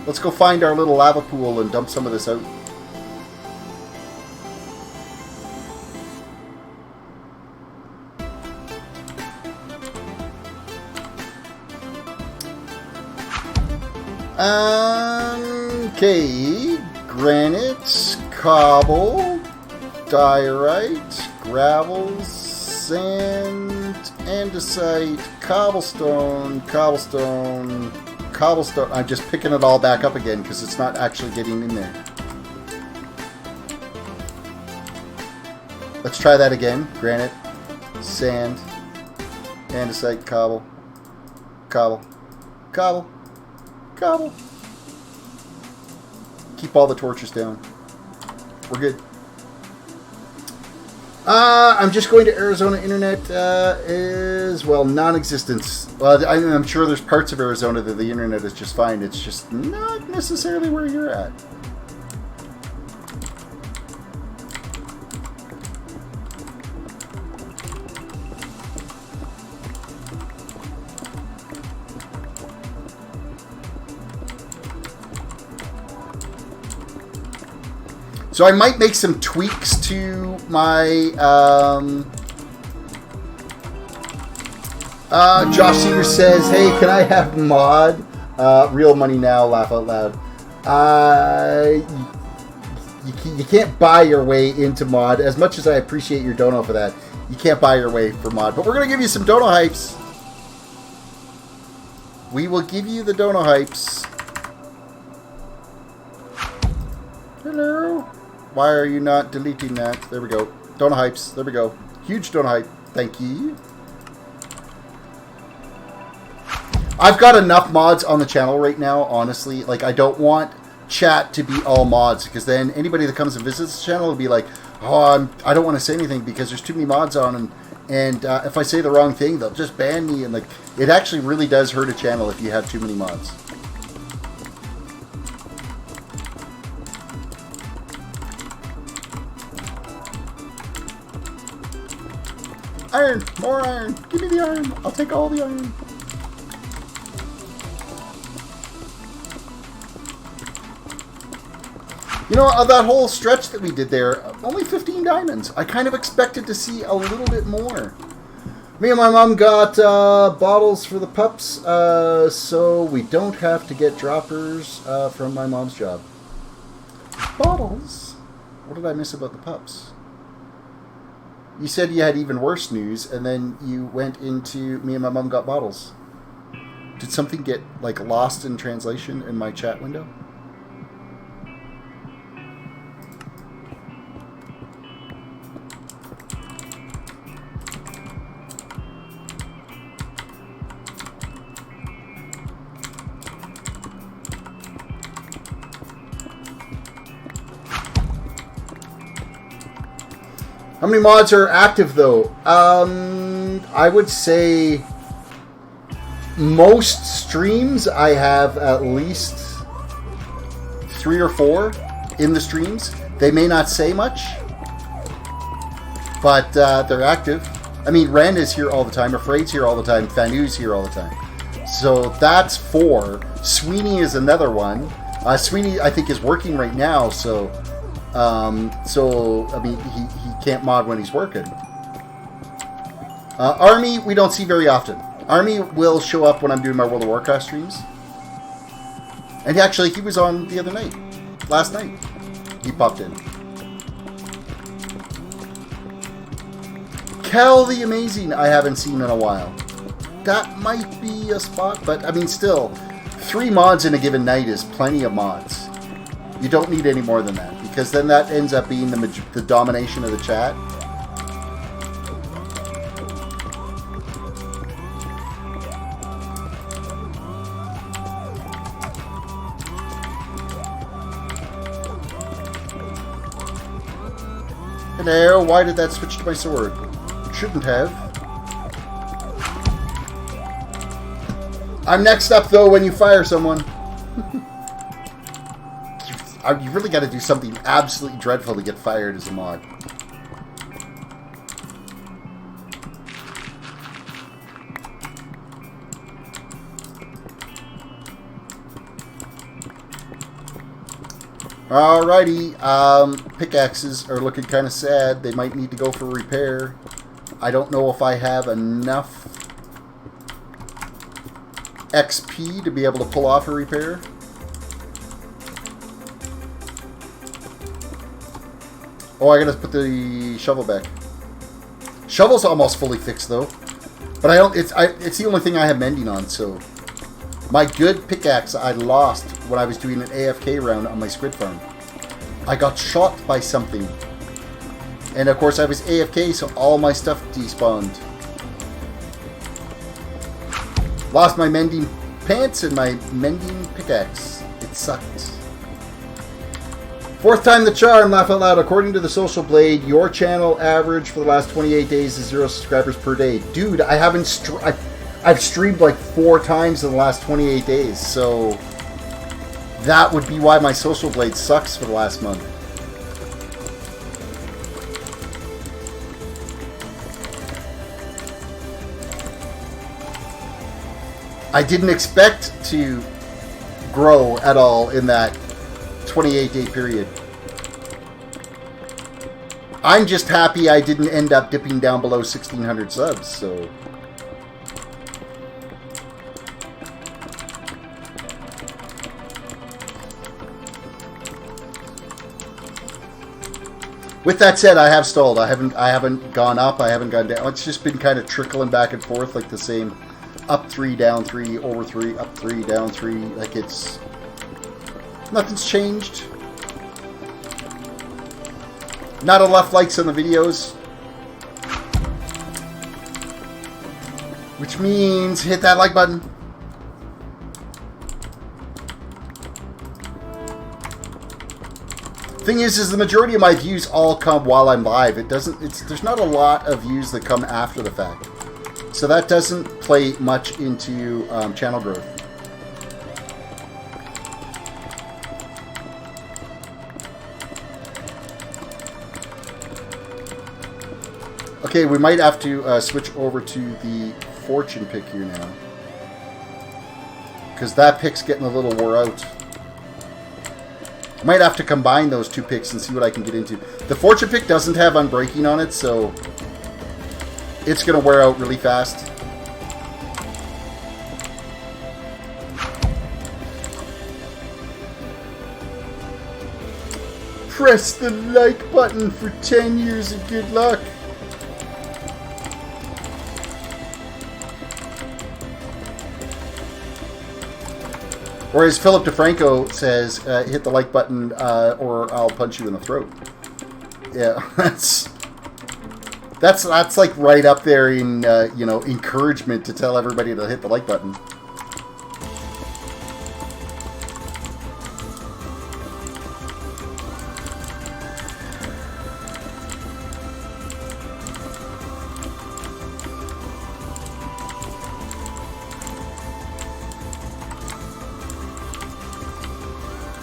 Speaker 1: Let's go find our little lava pool and dump some of this out. Okay, granite, cobble, diorite, gravel, sand, andesite, cobblestone, cobblestone, cobblestone. I'm just picking it all back up again because it's not actually getting in there. Let's try that again. Granite, sand, andesite, cobble, cobble, cobble, cobble. Keep all the torches down. We're good. I'm just going to Arizona internet is, well, non-existent. Well, I'm sure there's parts of Arizona that the internet is just fine. It's just not necessarily where you're at. So I might make some tweaks to my Josh Seeger says, hey, can I have mod? Real money now, laugh out loud. You can't buy your way into mod. As much as I appreciate your dono for that, you can't buy your way for mod. But we're going to give you some dono hypes. We will give you the dono hypes. Hello. Why are you not deleting that? There we go. Dono hypes. There we go. Huge dono hype. Thank you. I've got enough mods on the channel right now, honestly. Like, I don't want chat to be all mods, because then anybody that comes and visits the channel will be like, oh, I don't want to say anything because there's too many mods on, and if I say the wrong thing, they'll just ban me. And like, it actually really does hurt a channel if you have too many mods. Iron! More iron! Give me the iron! I'll take all the iron. You know, that whole stretch that we did there, only 15 diamonds. I kind of expected to see a little bit more. Me and my mom got bottles for the pups, so we don't have to get droppers from my mom's job. Bottles? What did I miss about the pups? You said you had even worse news, and then you went into me and my mom got bottles. Did something get, like, lost in translation in my chat window? How many mods are active, though? I would say most streams I have at least 3 or 4 in the streams. They may not say much, but they're active. I mean, Ren is here all the time. Afraid's here all the time. Fanu's here all the time. So that's 4. Sweeney is another one. Sweeney, I think, is working right now, so I mean, he can't mod when he's working. Army, we don't see very often. Army will show up when I'm doing my World of Warcraft streams. And actually, he was on the other night. Last night. He popped in. Cal the Amazing, I haven't seen in a while. That might be a spot, but I mean, still, 3 mods in a given night is plenty of mods. You don't need any more than that, because then that ends up being the domination of the chat. Hello, why did that switch to my sword? It shouldn't have. I'm next up, though, when you fire someone. You really got to do something absolutely dreadful to get fired as a mod. Alrighty, pickaxes are looking kind of sad. They might need to go for repair. I don't know if I have enough XP to be able to pull off a repair. Oh, I gotta put the shovel back. Shovel's almost fully fixed though, but I don't. It's the only thing I have mending on. So my good pickaxe I lost when I was doing an AFK round on my squid farm. I got shot by something, and of course I was AFK, so all my stuff despawned. Lost my mending pants and my mending pickaxe. It sucked. Fourth time the charm, laugh out loud. According to the Social Blade, your channel average for the last 28 days is 0 subscribers per day. Dude, I haven't I've streamed like 4 times in the last 28 days, so that would be why my Social Blade sucks for the last month. I didn't expect to grow at all in that 28-day period. I'm just happy I didn't end up dipping down below 1,600 subs, so... With that said, I have stalled. I haven't gone up, I haven't gone down. It's just been kind of trickling back and forth like the same up 3, down 3, over 3, up 3, down 3. Like it's... Nothing's changed. Not enough likes on the videos. Which means hit that like button. Thing is the majority of my views all come while I'm live. There's not a lot of views that come after the fact. So that doesn't play much into channel growth. Okay, we might have to switch over to the fortune pick here now. Because that pick's getting a little wore out. I might have to combine those 2 picks and see what I can get into. The fortune pick doesn't have unbreaking on it, so it's going to wear out really fast. Press the like button for 10 years of good luck. Or as Philip DeFranco says, hit the like button or I'll punch you in the throat. Yeah, that's like right up there in you know, encouragement to tell everybody to hit the like button.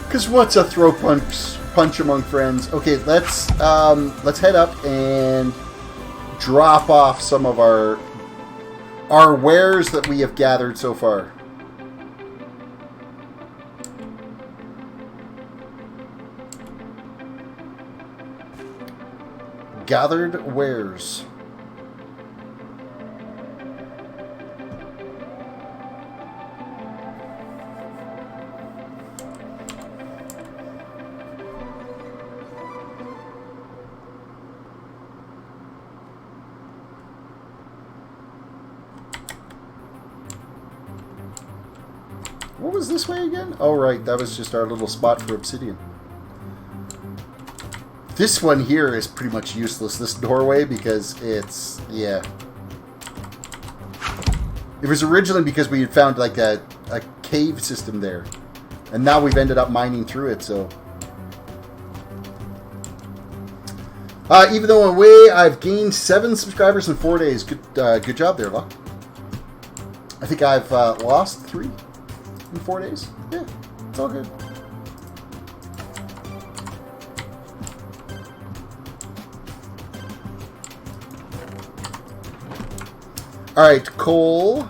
Speaker 1: Because what's a throw punch among friends? Okay, let's head up and drop off some of our wares that we have gathered so far. Gathered wares. What was this way again? Oh, right. That was just our little spot for obsidian. This one here is pretty much useless, this doorway, because it's... yeah. It was originally because we had found, like, a cave system there. And now we've ended up mining through it, so... even though in a way I've gained 7 subscribers in 4 days. Good job there, Luck. I think I've lost 3. In 4 days? Yeah, it's all good. Alright, coal.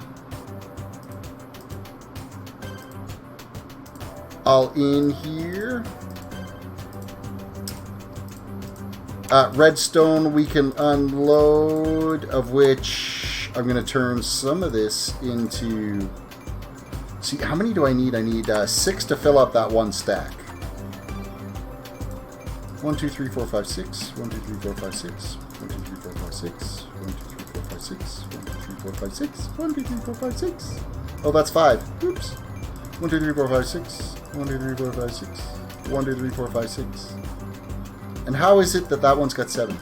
Speaker 1: All in here. Redstone we can unload, of which I'm going to turn some of this into... See, how many do I need? I need 6 to fill up that one stack. 1, 2, 3, 4, 5, 6. 1, 2, 3, 4, 5, 6. 1, 2, 3, 4, 5, 6. 1, 2, 3, 4, 5, 6. 1, 2, 3, 4, 5, 6. 1, 2, 3, 4, 5, 6. Oh, that's 5. Oops. 1, 2, 3, 4, 5, 6. 1, 2, 3, 4, 5, 6. 1, 2, 3, 4, 5, 6. And how is it that that one's got 7?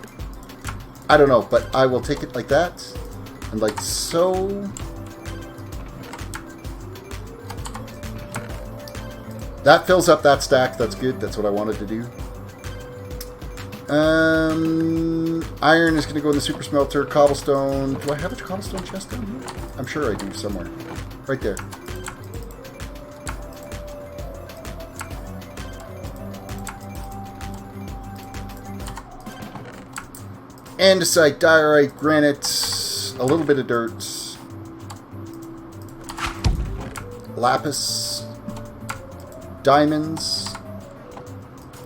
Speaker 1: I don't know, but I will take it like that. And like so. That fills up that stack. That's good. That's what I wanted to do. Iron is going to go in the super smelter. Cobblestone. Do I have a cobblestone chest down here? I'm sure I do somewhere. Right there. Andesite, diorite, granite, a little bit of dirt, lapis, diamonds.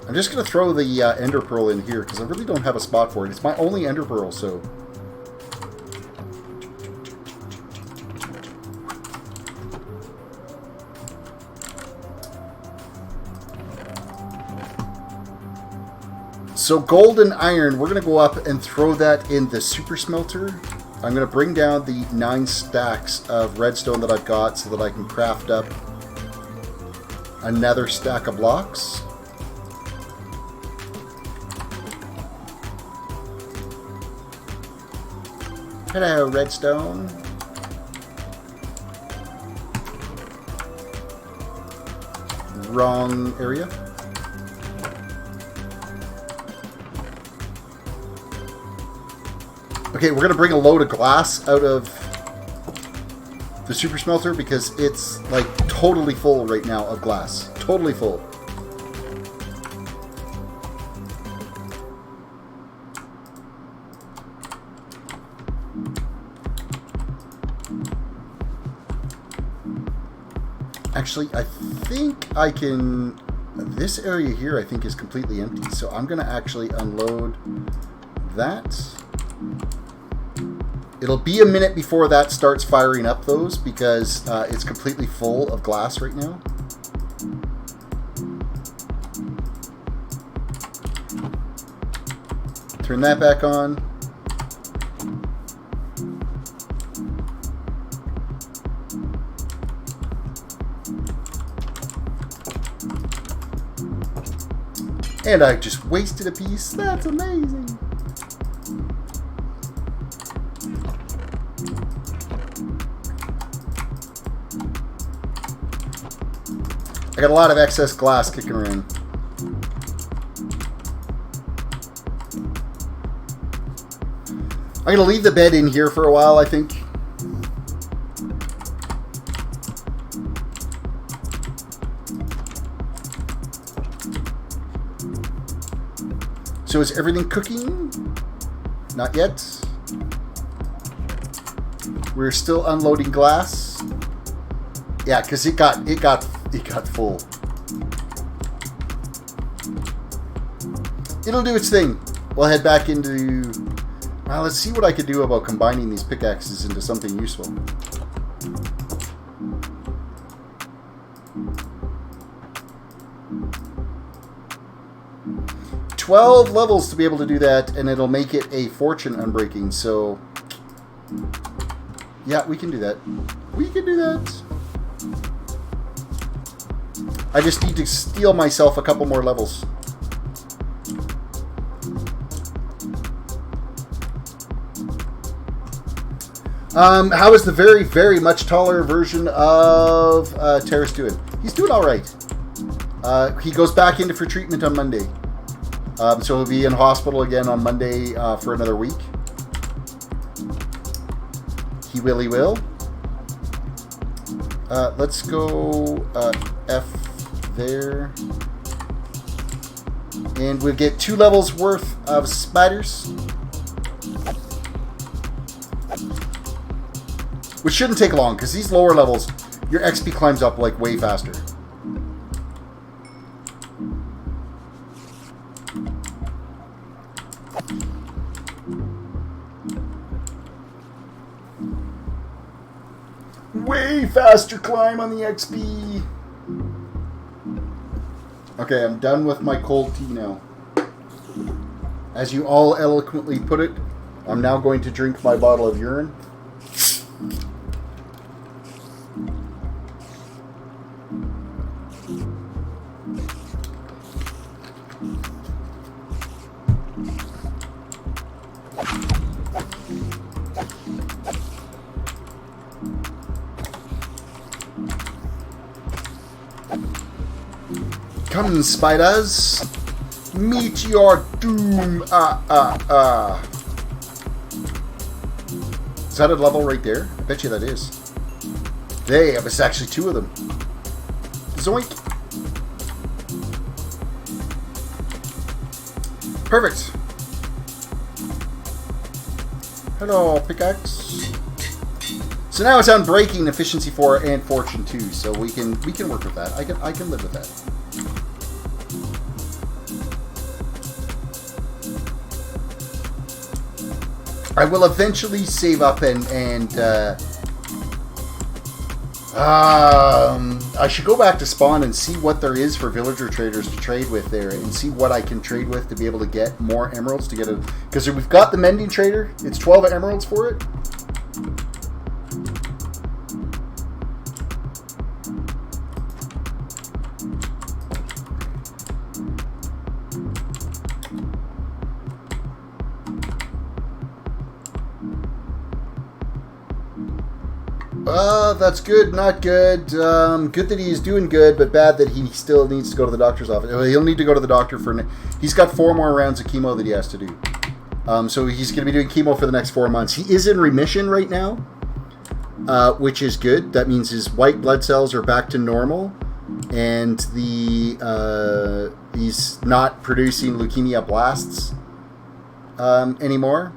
Speaker 1: I'm just going to throw the ender pearl in here because I really don't have a spot for it. It's my only ender pearl, so... So gold and iron, we're going to go up and throw that in the super smelter. I'm going to bring down the 9 stacks of redstone that I've got so that I can craft up another stack of blocks. Hello, redstone. Wrong area. Okay, we're going to bring a load of glass out of the super smelter because it's like totally full right now of glass. Totally full. Actually, I think I can... This area here I think is completely empty. So I'm going to actually unload that. It'll be a minute before that starts firing up those because it's completely full of glass right now. Turn that back on. And I just wasted a piece. That's amazing. I got a lot of excess glass kicking around. I'm going to leave the bed in here for a while, I think. So is everything cooking? Not yet. We're still unloading glass. Yeah, because it got full. It'll do its thing. We'll head back into... Well, let's see what I can do about combining these pickaxes into something useful. $12 levels to be able to do that, and it'll make it a fortune unbreaking, so... Yeah, we can do that. We can do that. I just need to steal myself a couple more levels. How is the very, very much taller version of Terrace doing? He's doing all right. He goes back in for treatment on Monday. So he'll be in hospital again on Monday for another week. He will. Let's go F there. And we'll get 2 levels worth of spiders. Which shouldn't take long, because these lower levels, your XP climbs up like way faster. Way faster climb on the XP. Okay, I'm done with my cold tea now. As you all eloquently put it, I'm now going to drink my bottle of urine. Come, spiders, meet your doom. Is that a level right there? I bet you that is. There was actually 2 of them. Zoink. Perfect. Hello, pickaxe. So now it's on breaking, efficiency 4, and fortune 2. So we can work with that. I can live with that. I will eventually save up and I should go back to spawn and see what there is for villager traders to trade with there, and see what I can trade with to be able to get more emeralds to get a, because we've got the mending trader. It's 12 emeralds for it. That's good, not good. Good that he's doing good, but bad that he still needs to go to the doctor's office. He'll need to go to the doctor for... He's got 4 more rounds of chemo that he has to do. So he's going to be doing chemo for the next 4 months. He is in remission right now, which is good. That means his white blood cells are back to normal, and he's not producing leukemia blasts anymore.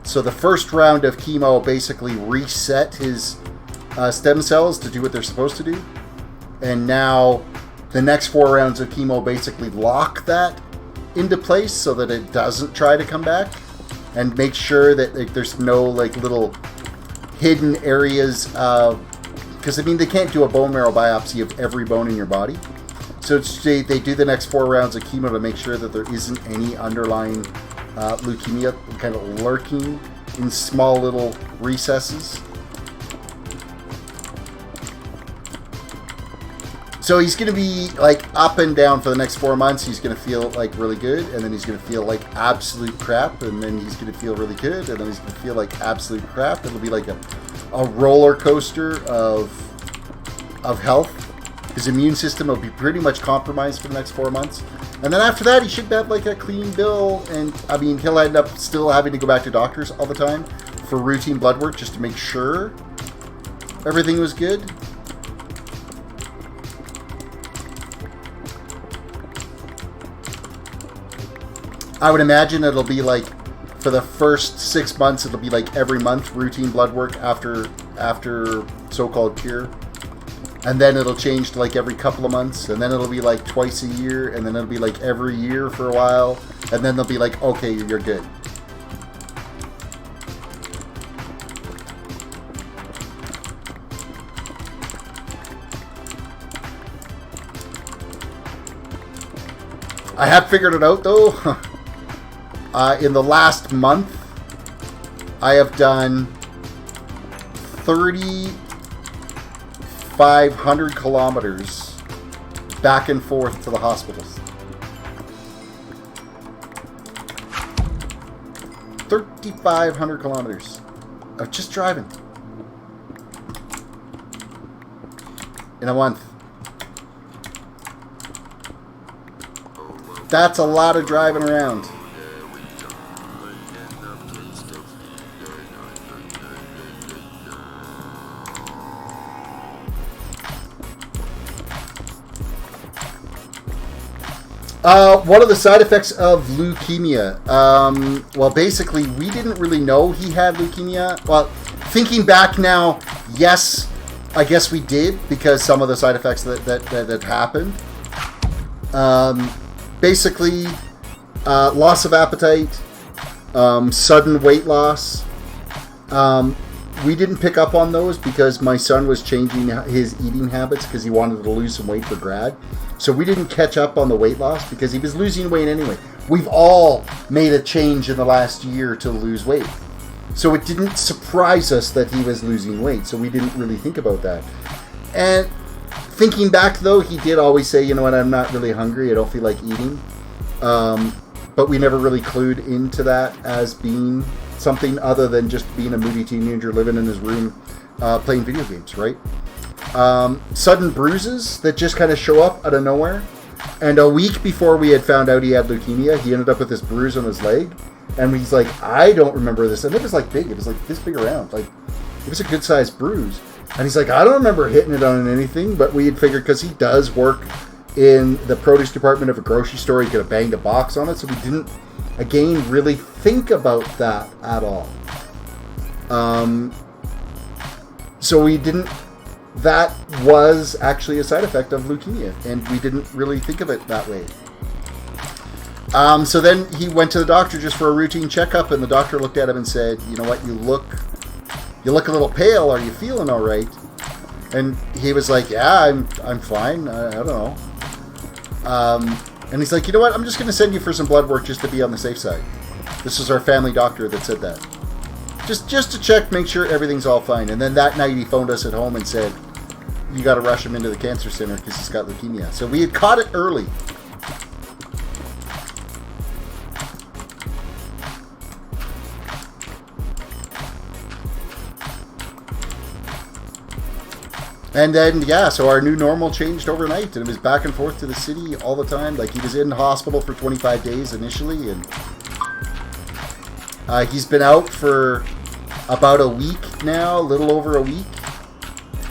Speaker 1: So the first round of chemo basically reset his stem cells to do what they're supposed to do. And now the next 4 rounds of chemo basically lock that into place so that it doesn't try to come back, and make sure that there's no little hidden areas. Because I mean, they can't do a bone marrow biopsy of every bone in your body. So they do the next 4 rounds of chemo to make sure that there isn't any underlying leukemia kind of lurking in small little recesses. So he's going to be up and down for the next 4 months. He's going to feel really good, and then he's going to feel like absolute crap, and then he's going to feel really good, and then he's going to feel like absolute crap. It'll be like a roller coaster of health. His immune system will be pretty much compromised for the next 4 months. And then after that, he should have a clean bill. And I mean, he'll end up still having to go back to doctors all the time for routine blood work just to make sure everything was good. I would imagine it'll be for the first 6 months, it'll be every month routine blood work after so-called cure. And then it'll change to every couple of months, and then it'll be twice a year, and then it'll be every year for a while, and then they'll be okay, you're good. I have figured it out though. In the last month, I have done 3,500 kilometers back and forth to the hospitals. 3,500 kilometers of just driving in a month. That's a lot of driving around. What are the side effects of leukemia? Well, basically, we didn't really know he had leukemia. Well, thinking back now, yes, I guess we did, because some of the side effects that happened. Basically, loss of appetite, sudden weight loss. We didn't pick up on those because my son was changing his eating habits because he wanted to lose some weight for grad. So we didn't catch up on the weight loss because he was losing weight anyway. We've all made a change in the last year to lose weight. So it didn't surprise us that he was losing weight. So we didn't really think about that. And thinking back, though, he did always say, you know what, I'm not really hungry. I don't feel like eating. But we never really clued into that as being something other than just being a moody teenager living in his room playing video games, right? Sudden bruises that just kind of show up out of nowhere. And a week before we had found out he had leukemia, he ended up with this bruise on his leg. And he's like, I don't remember this. And it was like big. It was like this big around. Like, it was a good sized bruise. And he's like, I don't remember hitting it on anything. But we had figured, because he does work in the produce department of a grocery store, he could have banged a box on it. So we didn't, again, really think about that at all. So we didn't, that was actually a side effect of leukemia, and we didn't really think of it that way. So then he went to the doctor just for a routine checkup, and the doctor looked at him and said, you know what, you look a little pale. Are you feeling all right? And he was like, yeah, I'm fine. I don't know. And he's like, you know what? I'm just going to send you for some blood work just to be on the safe side. This is our family doctor that said that. Just to check, make sure everything's all fine. And then that night he phoned us at home and said, you got to rush him into the cancer center because he's got leukemia. So we had caught it early. And then, yeah, so our new normal changed overnight, and it was back and forth to the city all the time. Like, he was in hospital for 25 days initially, and he's been out for about a week now, a little over a week.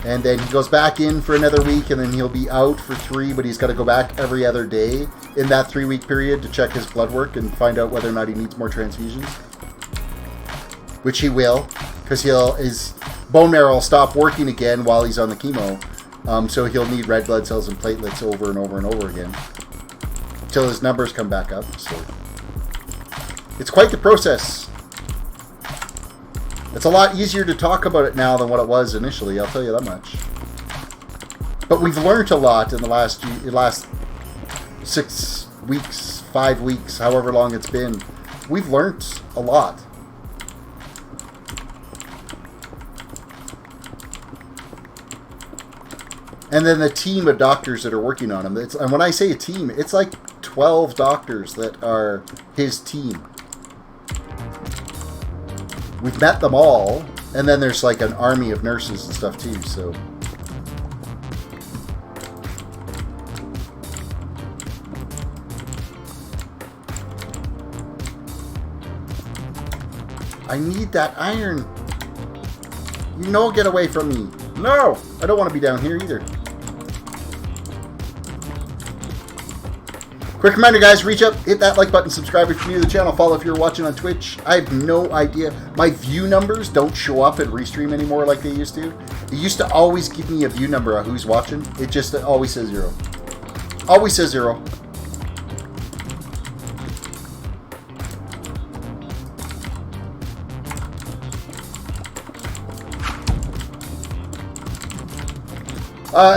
Speaker 1: And then he goes back in for another week, and then he'll be out for 3, but he's got to go back every other day in that 3-week period to check his blood work and find out whether or not he needs more transfusions. Which he will, because his bone marrow will stop working again while he's on the chemo. So he'll need red blood cells and platelets over and over and over again until his numbers come back up. So it's quite the process. It's a lot easier to talk about it now than what it was initially, I'll tell you that much. But we've learned a lot in the last 6 weeks, 5 weeks, however long it's been. We've learned a lot. And then the team of doctors that are working on him. And when I say a team, it's like 12 doctors that are his team. We've met them all. And then there's like an army of nurses and stuff too, so. I need that iron. No, get away from me. No, I don't want to be down here either. Quick reminder, guys, reach up, hit that like button, subscribe if you're new to the channel, follow if you're watching on Twitch. I have no idea. My view numbers don't show up in Restream anymore like they used to. It used to always give me a view number of who's watching. It just always says 0. Always says 0.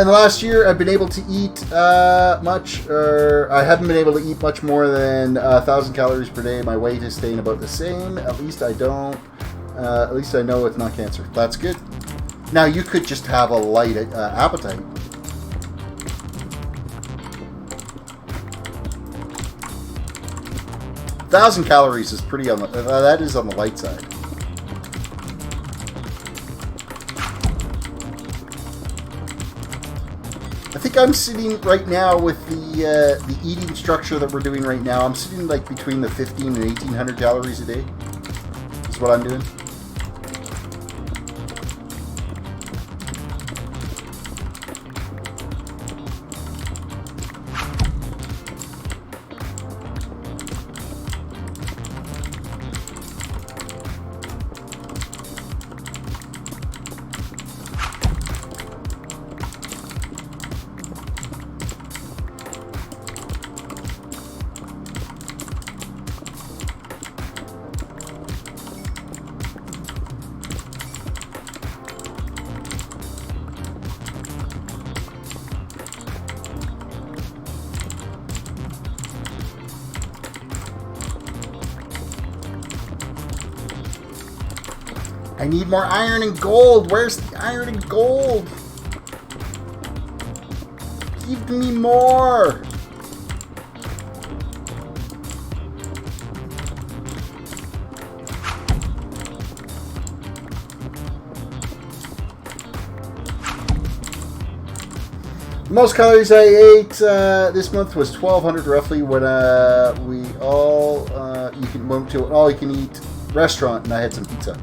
Speaker 1: In the last year, I've been able to eat I haven't been able to eat much more than 1,000 calories per day. My weight is staying about the same. At least I don't. At least I know it's not cancer. That's good. Now, you could just have a light appetite. $1,000 calories is pretty on the that is on the light side. I think I'm sitting right now with the eating structure that we're doing right now. I'm sitting like between the 15 and 1,800 calories a day. Is what I'm doing. I need more iron and gold. Where's the iron and gold? Give me more. The most calories I ate this month was 1,200 roughly when we all went to an all-you-can-eat restaurant and I had some pizza.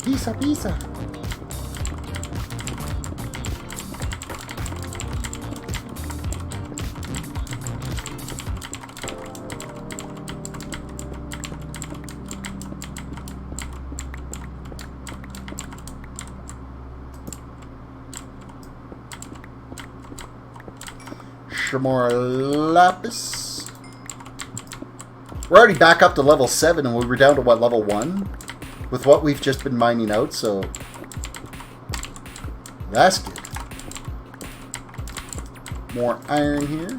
Speaker 1: Pizza. More lapis. We're already back up to level 7 and we were down to what, level 1? With what we've just been mining out, so that's good. More iron here.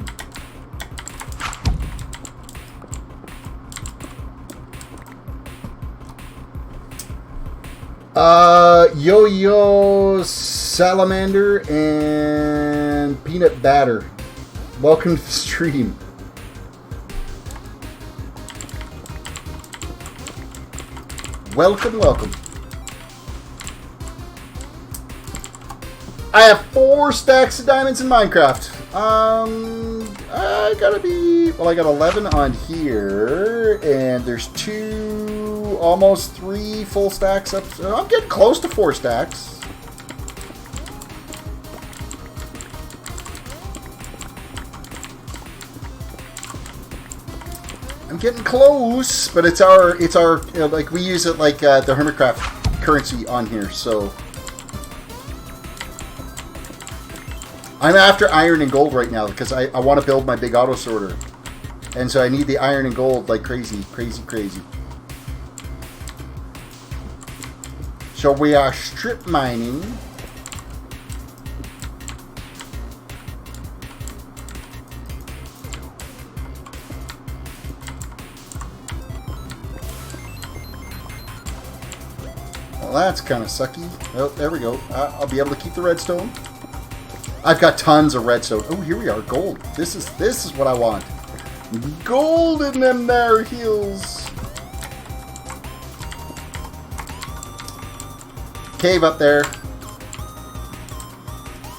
Speaker 1: Yo-Yo Salamander and Peanut Batter. Welcome to the stream. Welcome. I have 4 stacks of diamonds in Minecraft. I got 11 on here, and there's 2, almost 3 full stacks up. So I'm getting close to 4 stacks. I'm getting close, but it's our like we use it like the Hermitcraft currency on here, so I'm after iron and gold right now because I want to build my big auto sorter, and so I need the iron and gold like crazy. So we are strip mining. Well, that's kind of sucky. Oh, there we go. I'll be able to keep the redstone. I've got tons of redstone. Oh, here we are. Gold. This is what I want. Gold in them there hills. Cave up there.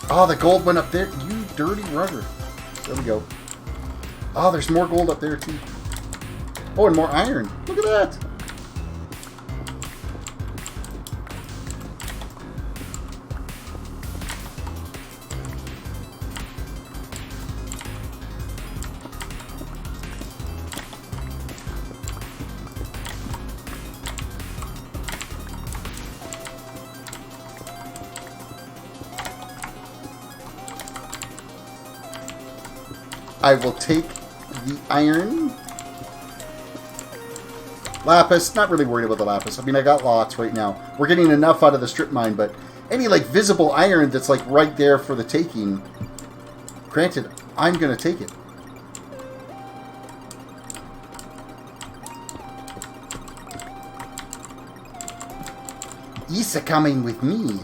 Speaker 1: Oh, the gold went up there. You dirty rugger. There we go. Oh, there's more gold up there too. Oh, and more iron. Look at that. I will take the iron. Lapis, not really worried about the lapis. I mean, I got lots right now. We're getting enough out of the strip mine, but any like visible iron that's like right there for the taking, granted, I'm going to take it. Issa coming with me.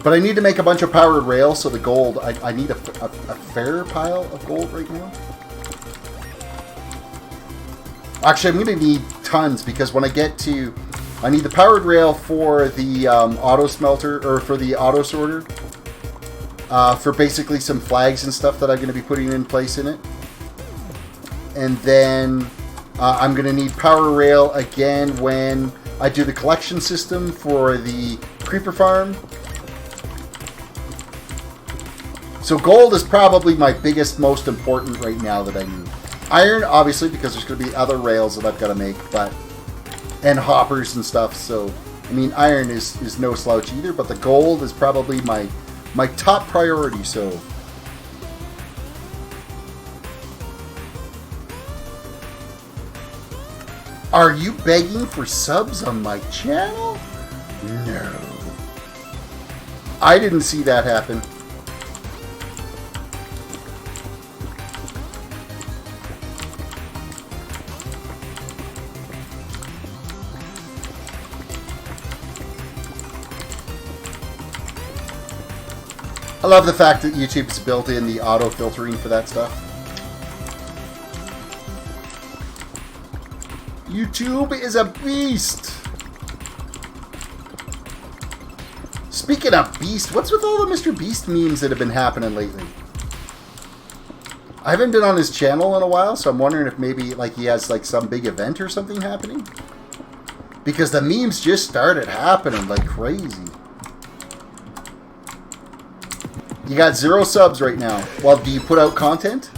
Speaker 1: But I need to make a bunch of powered rails, so the gold, I need a fair pile of gold right now. Actually, I'm going to need tons, because when I get to... I need the powered rail for the auto smelter, or for the auto sorter. For basically some flags and stuff that I'm going to be putting in place in it. And then I'm going to need power rail again when I do the collection system for the creeper farm. So gold is probably my biggest, most important right now that I need. Iron, obviously, because there's going to be other rails that I've got to make, and hoppers and stuff. So, I mean, iron is no slouch either, but the gold is probably my top priority. So, are you begging for subs on my channel? No. I didn't see that happen. I love the fact that YouTube's built in the auto filtering for that stuff. YouTube is a beast. Speaking of beast, what's with all the Mr. Beast memes that have been happening lately? I haven't been on his channel in a while, so I'm wondering if maybe like he has like some big event or something happening. Because the memes just started happening like crazy. You got 0 subs right now. Well, do you put out content?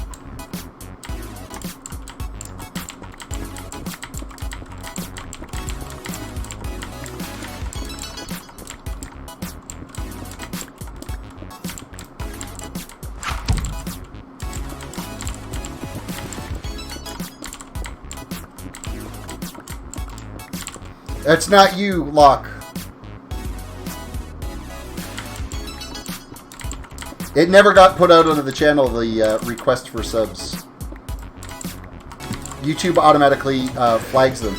Speaker 1: That's not you, Locke. It never got put out onto the channel, the request for subs. YouTube automatically flags them.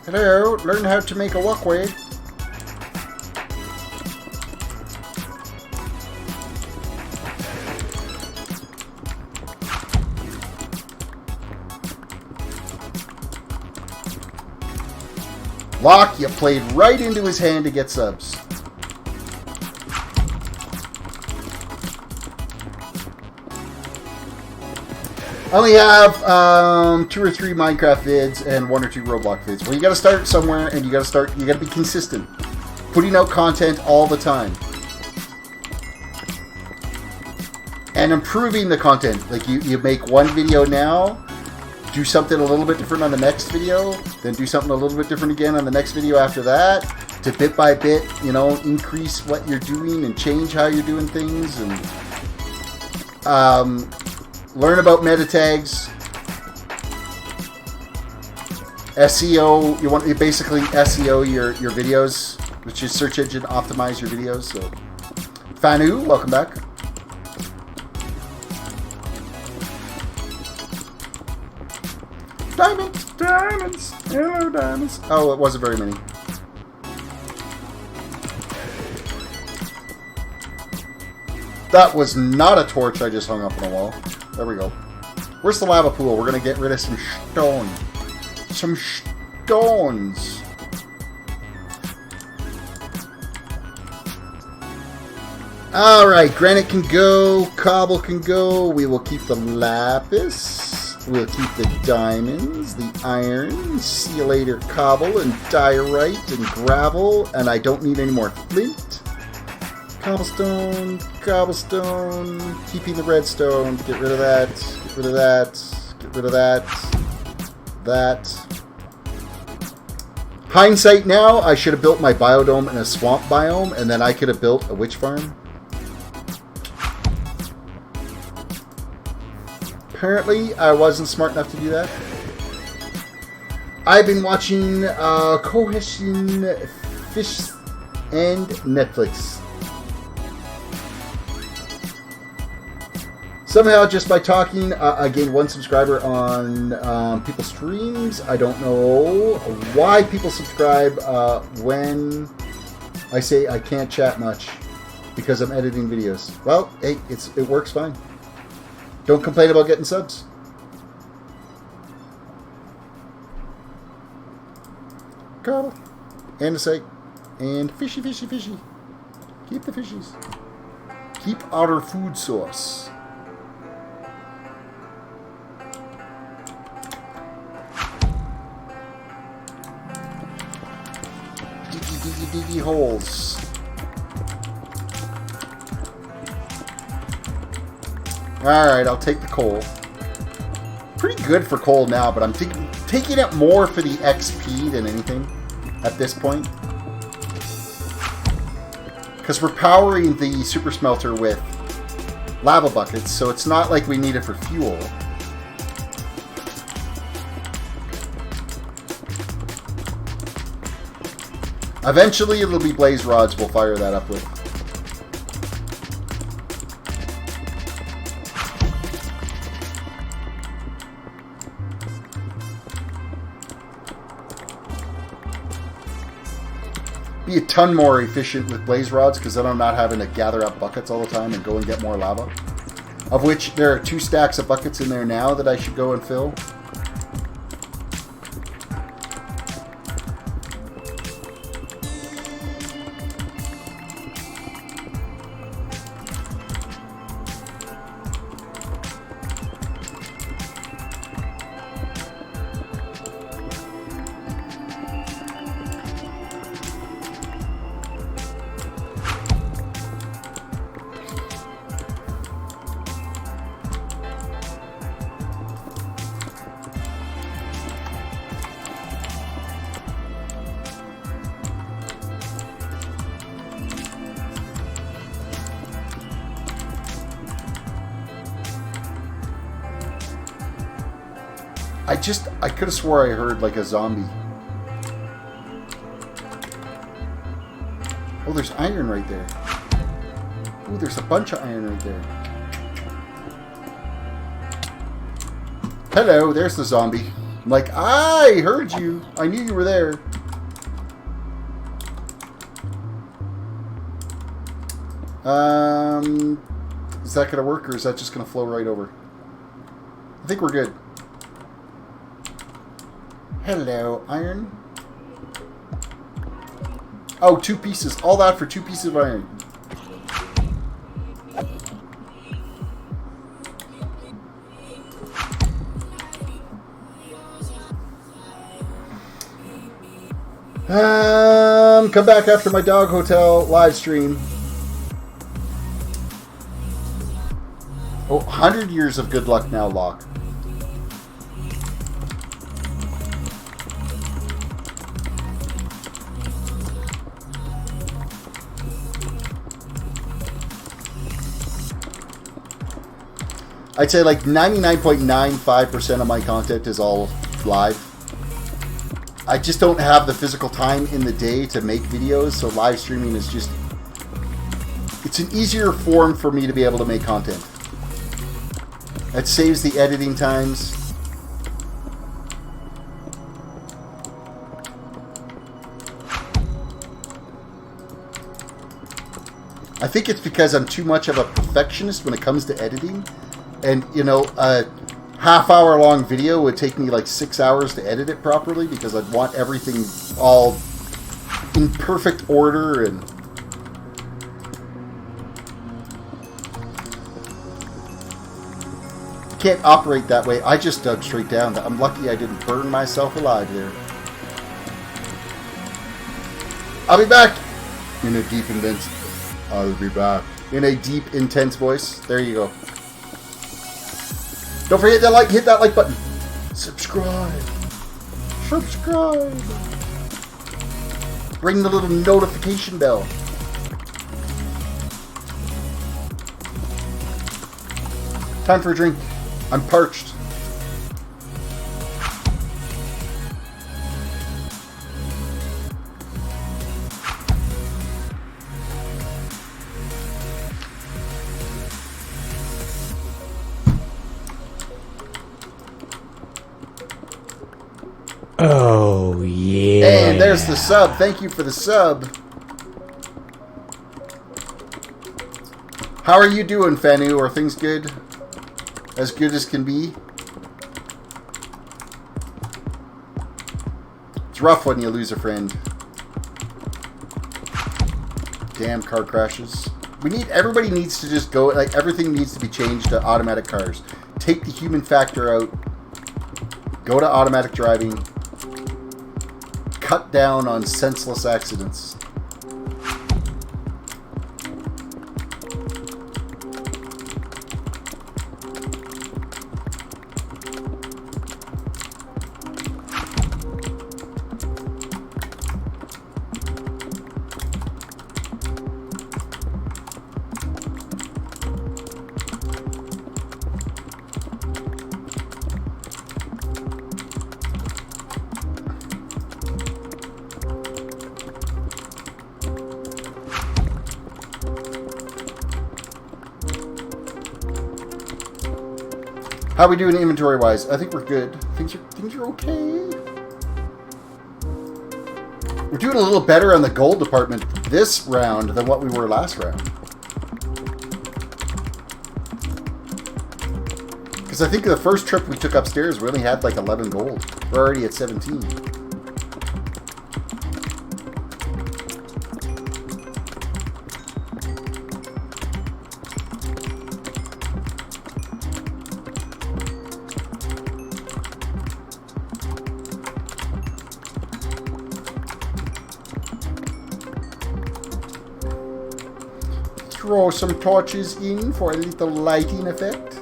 Speaker 1: Hello, learn how to make a walkway. Locke, you played right into his hand to get subs. I only have 2 or 3 Minecraft vids and 1 or 2 Roblox vids. Well, you got to start somewhere, and you got to be consistent, putting out content all the time, and improving the content. Like you make one video now, do something a little bit different on the next video, then do something a little bit different again on the next video after that, to bit by bit, you know, increase what you're doing and change how you're doing things, and learn about meta tags, SEO. You basically SEO your videos, which is search engine optimize your videos. So, Fanu, welcome back. Diamonds, diamonds, hello diamonds. Oh, it wasn't very many. That was not a torch I just hung up on a wall. There we go. Where's the lava pool? We're going to get rid of some stone. Some stones. Alright, granite can go. Cobble can go. We will keep the lapis. We'll keep the diamonds, the iron. See you later, cobble and diorite and gravel. And I don't need any more flint. Cobblestone, cobblestone, keeping the redstone, get rid of that, get rid of that, get rid of that, that. Hindsight now, I should have built my biodome in a swamp biome, and then I could have built a witch farm. Apparently, I wasn't smart enough to do that. I've been watching Cohesion Fish and Netflix. Somehow, just by talking, I gained 1 subscriber on people's streams. I don't know why people subscribe when I say I can't chat much because I'm editing videos. Well, hey, it works fine. Don't complain about getting subs. Cobble. Andesite. And fishy, fishy, fishy. Keep the fishies. Keep our food source. Diggy holes. Alright, I'll take the coal. Pretty good for coal now, but I'm taking it more for the XP than anything at this point. Because we're powering the super smelter with lava buckets, so it's not like we need it for fuel. Eventually, it'll be blaze rods we'll fire that up with. Be a ton more efficient with blaze rods because then I'm not having to gather up buckets all the time and go and get more lava. Of which there are 2 stacks of buckets in there now that I should go and fill. I could have swore I heard like a zombie. Oh, there's iron right there. Oh, there's a bunch of iron right there. Hello, there's the zombie. I'm like, I heard you. I knew you were there. Is that going to work or is that just going to flow right over? I think we're good. Hello, iron. Oh, 2 pieces. All that for 2 pieces of iron. Come back after my dog hotel live stream. Oh, 100 years of good luck now, Locke. I'd say like 99.95% of my content is all live. I just don't have the physical time in the day to make videos, so live streaming is just... It's an easier form for me to be able to make content. It saves the editing times. I think it's because I'm too much of a perfectionist when it comes to editing. And, you know, a half-hour-long video would take me like 6 hours to edit it properly because I'd want everything all in perfect order and... Can't operate that way. I just dug straight down. I'm lucky I didn't burn myself alive there. I'll be back! In a deep, intense... I'll be back. In a deep, intense voice. There you go. Don't forget to hit that like button. Subscribe. Subscribe. Ring the little notification bell. Time for a drink. I'm parched.
Speaker 2: Oh, yeah.
Speaker 1: And there's the sub. Thank you for the sub. How are you doing, Fanu? Are things good? As good as can be? It's rough when you lose a friend. Damn car crashes. Everybody needs to just go, like, everything needs to be changed to automatic cars. Take the human factor out. Go to automatic driving. Cut down on senseless accidents. How are we doing inventory-wise? I think we're good. Things are okay. We're doing a little better on the gold department this round than what we were last round. Because I think the first trip we took upstairs, we only had like 11 gold. We're already at 17. Throw some torches in for a little lighting effect.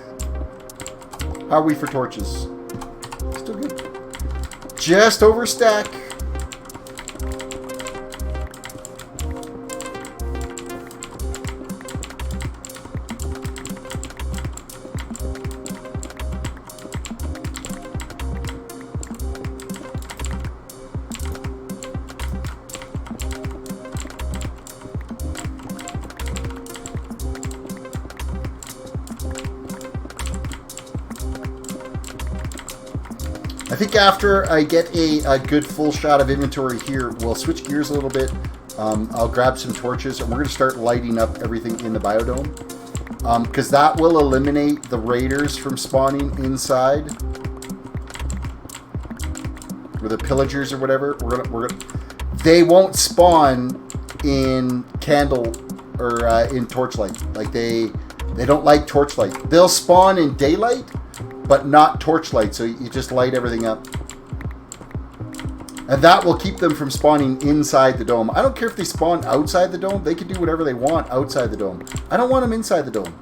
Speaker 1: How are we for torches? Still good. Just over stack. I think after I get a good full shot of inventory here, we'll switch gears a little bit. I'll grab some torches, and we're going to start lighting up everything in the biodome. Because that will eliminate the raiders from spawning inside. Or the pillagers or whatever. They won't spawn in candle or in torchlight. Like they don't like torchlight. They'll spawn in daylight, but not torchlight, so you just light everything up. And that will keep them from spawning inside the dome. I don't care if they spawn outside the dome. They can do whatever they want outside the dome. I don't want them inside the dome.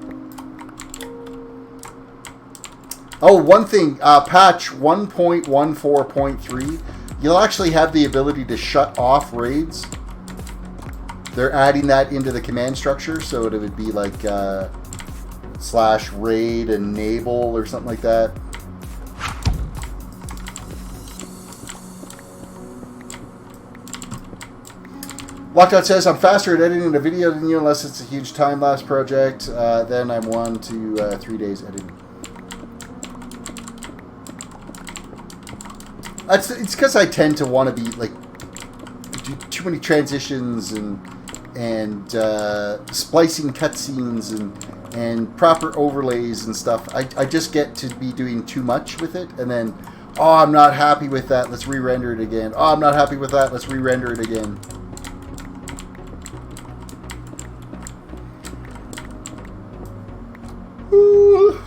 Speaker 1: Oh, one thing. Patch 1.14.3. You'll actually have the ability to shut off raids. They're adding that into the command structure, so it would be like... /raid enable or something like that. Lockout says, I'm faster at editing a video than you unless it's a huge time-lapse project. Then I'm 1 to 3 days editing. It's because I tend to want to be like do too many transitions and splicing cutscenes and proper overlays and stuff. I just get to be doing too much with it, and then, oh, I'm not happy with that, let's re-render it again. Oh, I'm not happy with that, let's re-render it again. Ooh.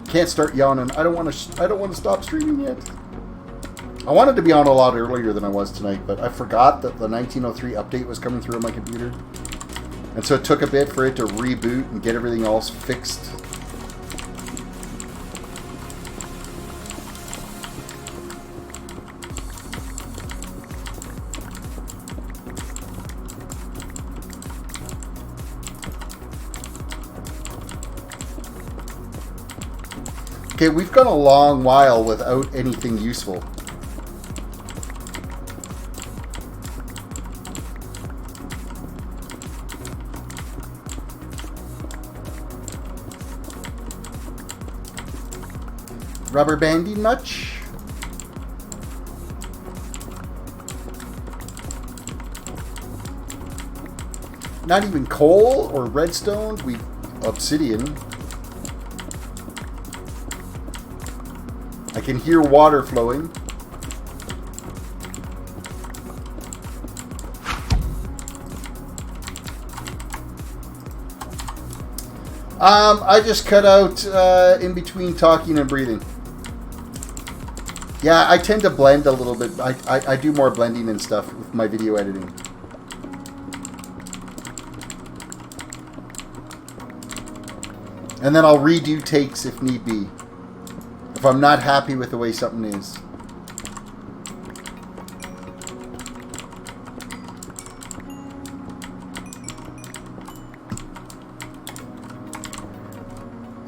Speaker 1: Can't start yawning. I don't want to stop streaming yet. I wanted to be on a lot earlier than I was tonight, but I forgot that the 1903 update was coming through on my computer. And so it took a bit for it to reboot and get everything else fixed. Okay, we've gone a long while without anything useful. Rubber banding much? Not even coal or redstone. We obsidian. I can hear water flowing. I just cut out in between talking and breathing. Yeah, I tend to blend a little bit. I do more blending and stuff with my video editing. And then I'll redo takes if need be. If I'm not happy with the way something is.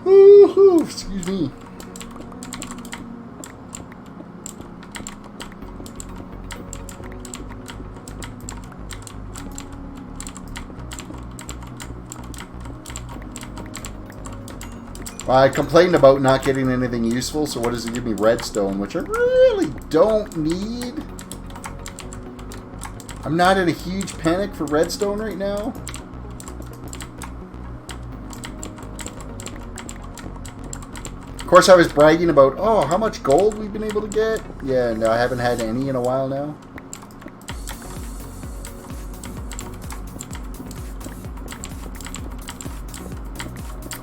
Speaker 1: Woohoo! Excuse me. I complained about not getting anything useful, so what does it give me? Redstone, which I really don't need. I'm not in a huge panic for redstone right now. Of course, I was bragging about, oh, how much gold we've been able to get. Yeah, no, I haven't had any in a while now.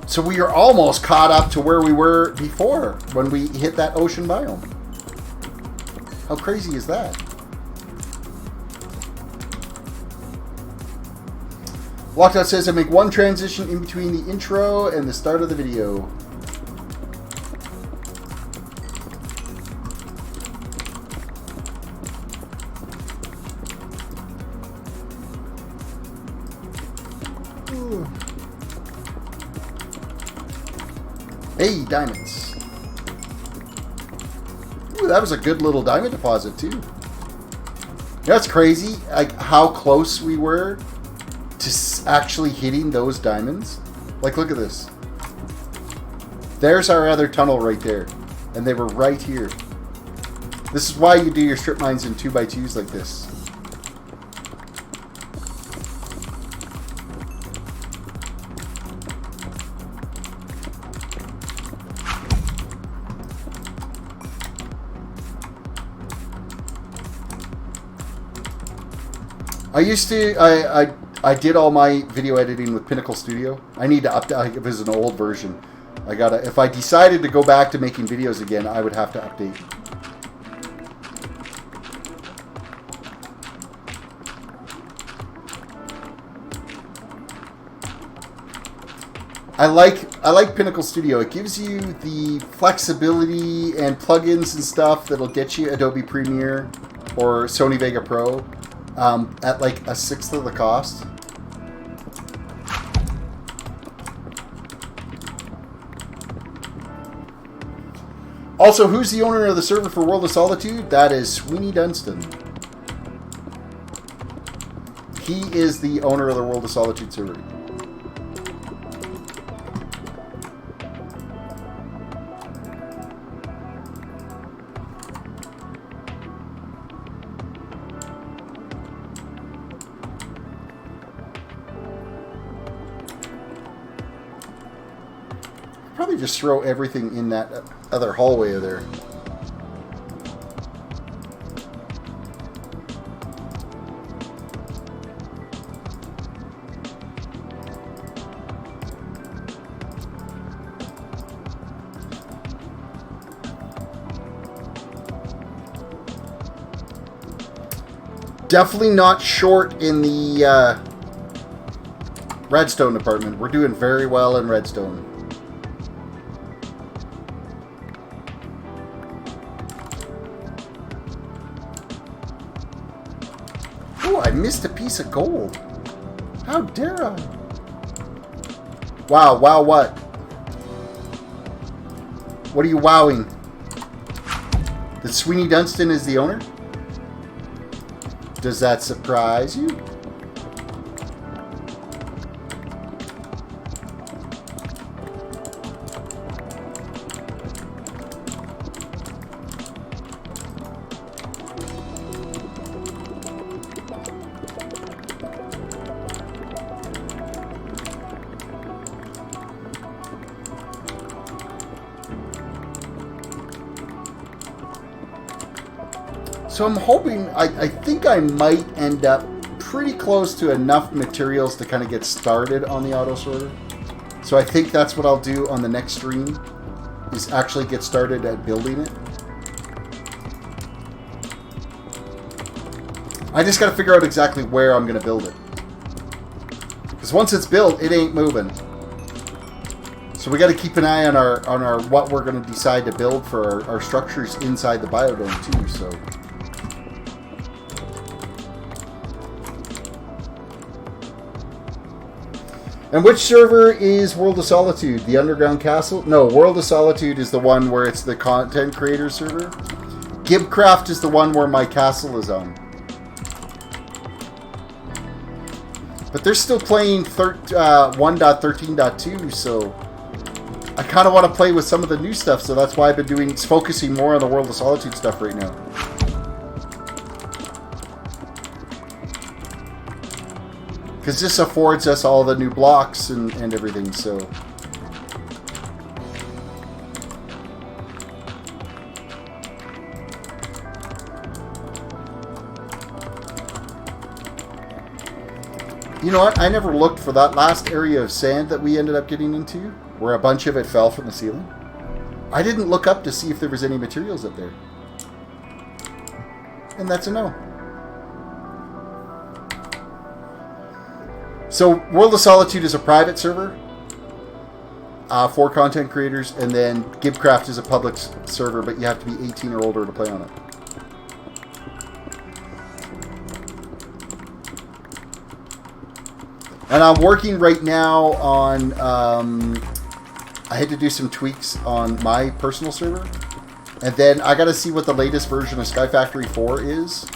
Speaker 1: So we are almost caught up to where we were before when we hit that ocean biome. How crazy is that? Lockout says I make one transition in between the intro and the start of the video. Ooh. Hey, diamonds. Ooh, that was a good little diamond deposit, too. That's crazy, like how close we were to actually hitting those diamonds. Like, look at this. There's our other tunnel right there. And they were right here. This is why you do your strip mines in 2x2s like this. I used to, I did all my video editing with Pinnacle Studio. I need to update. It was an old version. I gotta, if I decided to go back to making videos again, I would have to update. I like Pinnacle Studio. It gives you the flexibility and plugins and stuff that'll get you Adobe Premiere or Sony Vega Pro. At like a sixth of the cost. Also, who's the owner of the server for World of Solitude? That is Sweeney Dunstan. He is the owner of the World of Solitude server. Probably just throw everything in that other hallway there. Definitely not short in the redstone department. We're doing very well in redstone. Oh, I missed a piece of gold. How dare I? Wow, wow, what? What are you wowing? That Sweeney Dunstan is the owner? Does that surprise you? So I'm hoping, I think I might end up pretty close to enough materials to kind of get started on the auto sorter. So I think that's what I'll do on the next stream, is actually get started at building it. I just got to figure out exactly where I'm going to build it. Because once it's built, it ain't moving. So we got to keep an eye on our what we're going to decide to build for our structures inside the biodome too. So. And which server is World of Solitude? The Underground Castle? No, World of Solitude is the one where it's the content creator server. Gibcraft is the one where my castle is on. But they're still playing 1.13.2, so I kind of want to play with some of the new stuff, so that's why I've been focusing more on the World of Solitude stuff right now. Because this affords us all the new blocks and everything, so... You know what? I never looked for that last area of sand that we ended up getting into, where a bunch of it fell from the ceiling. I didn't look up to see if there was any materials up there. And that's a no. So, World of Solitude is a private server for content creators, and then Gibcraft is a public server, but you have to be 18 or older to play on it. And I'm working right now on, I had to do some tweaks on my personal server. And then I got to see what the latest version of Sky Factory 4 is.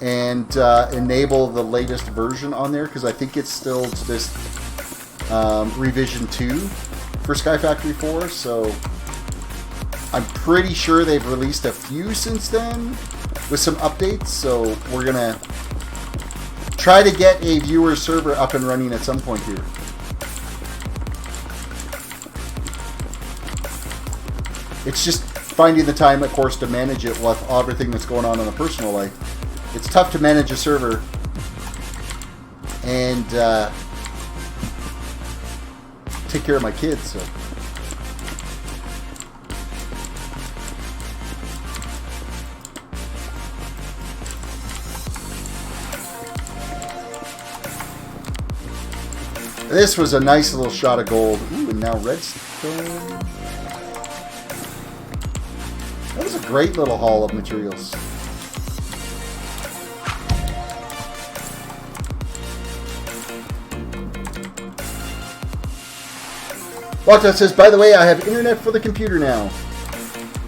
Speaker 1: And enable the latest version on there. Because I think it's still this revision 2 for Sky Factory 4. So I'm pretty sure they've released a few since then with some updates. So we're going to try to get a viewer server up and running at some point here. It's just finding the time, of course, to manage it with everything that's going on in the personal life. It's tough to manage a server and take care of my kids, so... This was a nice little shot of gold. Ooh, and now redstone. That was a great little haul of materials. Lockdown says, by the way, I have internet for the computer now.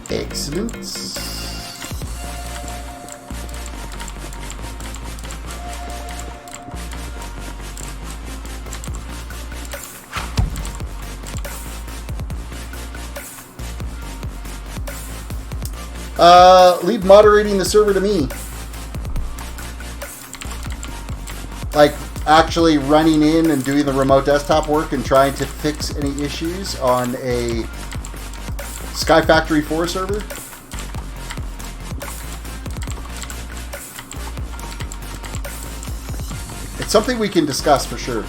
Speaker 1: Excellent. Leave moderating the server to me. Like, actually running in and doing the remote desktop work and trying to fix any issues on a Sky Factory 4 server. It's something we can discuss for sure.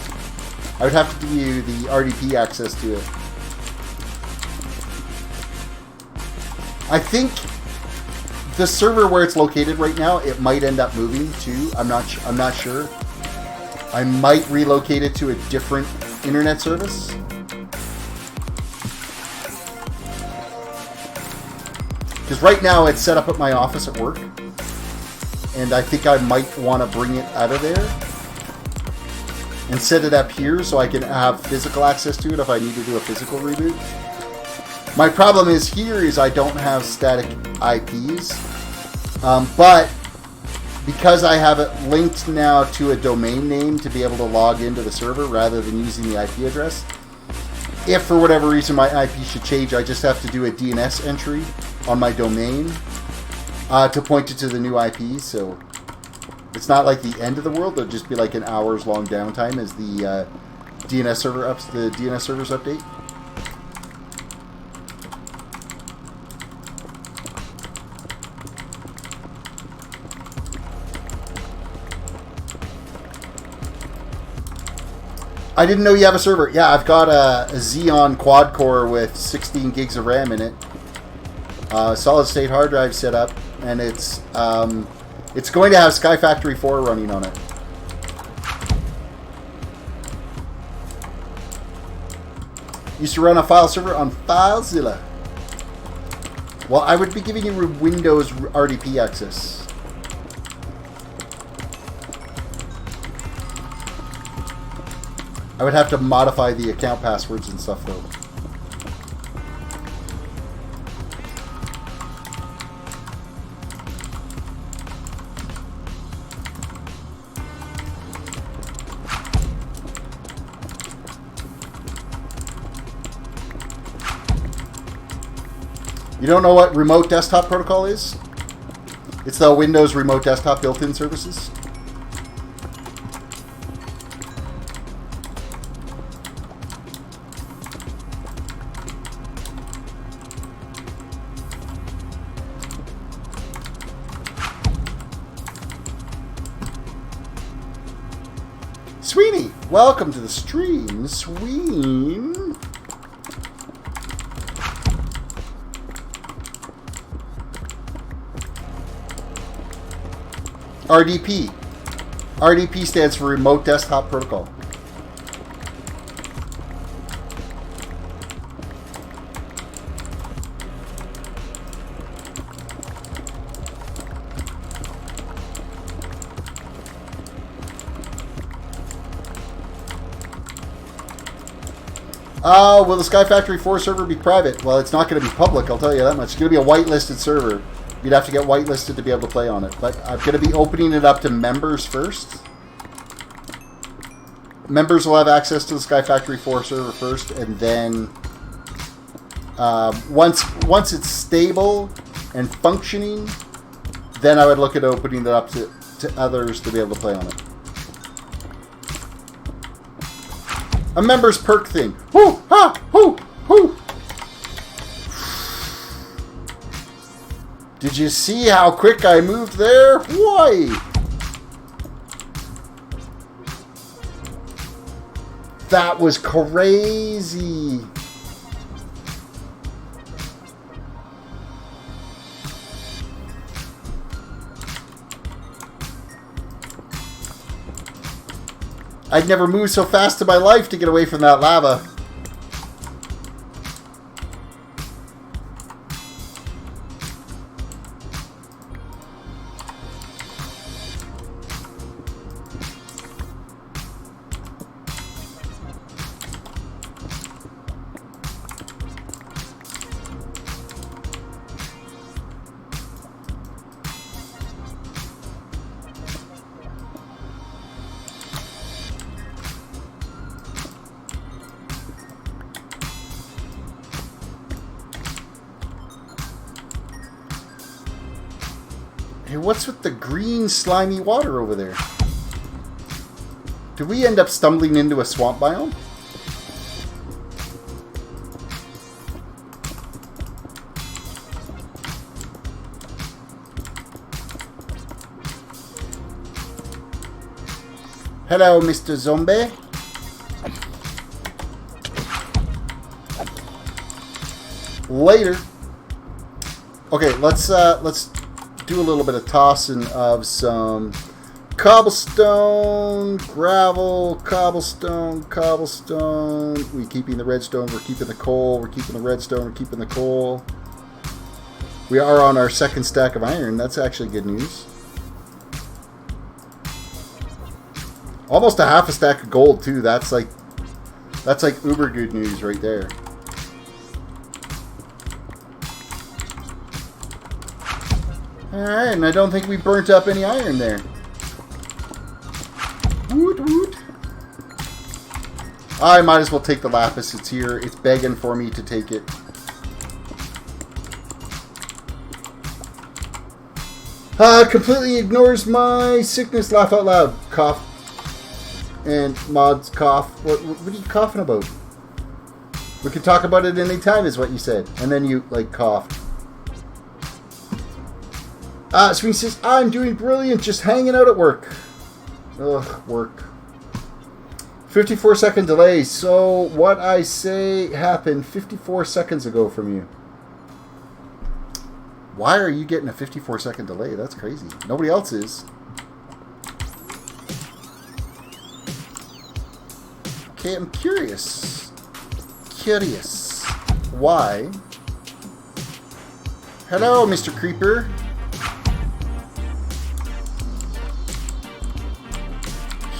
Speaker 1: I would have to give you the RDP access to it. I think the server where it's located right now, it might end up moving too. I'm not sure. I might relocate it to a different internet service. Because right now it's set up at my office at work. And I think I might want to bring it out of there and set it up here so I can have physical access to it if I need to do a physical reboot. My problem is here is I don't have static IPs, but because I have it linked now to a domain name to be able to log into the server rather than using the IP address, if for whatever reason my IP should change, I just have to do a DNS entry on my domain to point it to the new IP, so it's not like the end of the world. It'll just be like an hours long downtime as the DNS servers update. I didn't know you have a server. Yeah, I've got a Xeon quad core with 16 gigs of RAM in it. Solid state hard drive set up, and it's going to have Sky Factory 4 running on it. Used to run a file server on FileZilla. Well, I would be giving you Windows RDP access. I would have to modify the account passwords and stuff, though. You don't know what remote desktop protocol is? It's the Windows remote desktop built-in services. Sweeney, welcome to the stream, Sween. RDP. RDP stands for Remote Desktop Protocol. Will the Sky Factory 4 server be private? Well, it's not going to be public, I'll tell you that much. It's going to be a whitelisted server. You'd have to get whitelisted to be able to play on it. But I'm going to be opening it up to members first. Members will have access to the Sky Factory 4 server first, and then once it's stable and functioning, then I would look at opening it up to others to be able to play on it. A members perk thing. Whoo! Ha! Whoo! Whoo! Did you see how quick I moved there? Why? That was crazy. I'd never moved so fast in my life to get away from that lava. Hey, what's with the green slimy water over there? Did we end up stumbling into a swamp biome? Hello, Mr. Zombie. Later. Okay, let's do a little bit of tossing of some cobblestone, gravel, cobblestone, cobblestone. We're keeping the redstone, we're keeping the coal, we're keeping the redstone, we're keeping the coal. We are on our second stack of iron. That's actually good news. Almost a half a stack of gold too. That's like uber good news right there. Alright, and I don't think we burnt up any iron there. Woot woot. I might as well take the lapis. It's here. It's begging for me to take it. Completely ignores my sickness. Laugh out loud. Cough. And mods cough. What are you coughing about? We can talk about it anytime is what you said. And then you, like, coughed. Swing says, I'm doing brilliant, just hanging out at work. Ugh, work. 54-second delay. So, what I say happened 54 seconds ago from you. Why are you getting a 54-second delay? That's crazy. Nobody else is. Okay, I'm curious. Curious. Why? Hello, Mr. Creeper.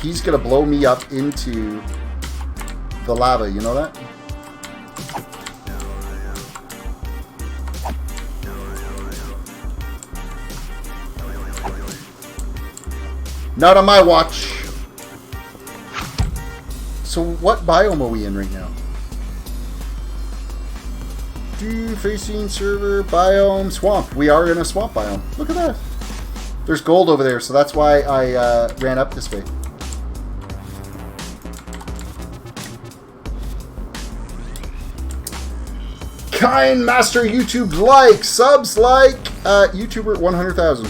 Speaker 1: He's gonna blow me up into the lava, you know that? Not on my watch. So what biome are we in right now? Facing server, biome, swamp. We are in a swamp biome. Look at that. There's gold over there, so that's why I ran up this way. Kind Master YouTube like, subs like, YouTuber 100,000.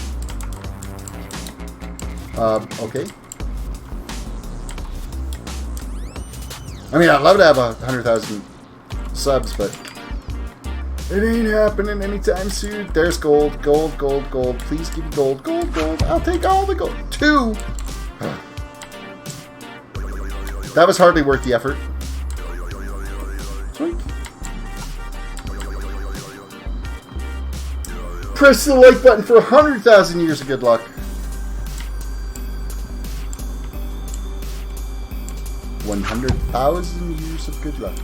Speaker 1: Okay. I mean, I'd love to have 100,000 subs, but it ain't happening anytime soon. There's gold, gold, gold, gold. Please give me gold, gold, gold. I'll take all the gold. 2. That was hardly worth the effort. Sweet. Press the like button for 100,000 years of good luck. 100,000 years of good luck.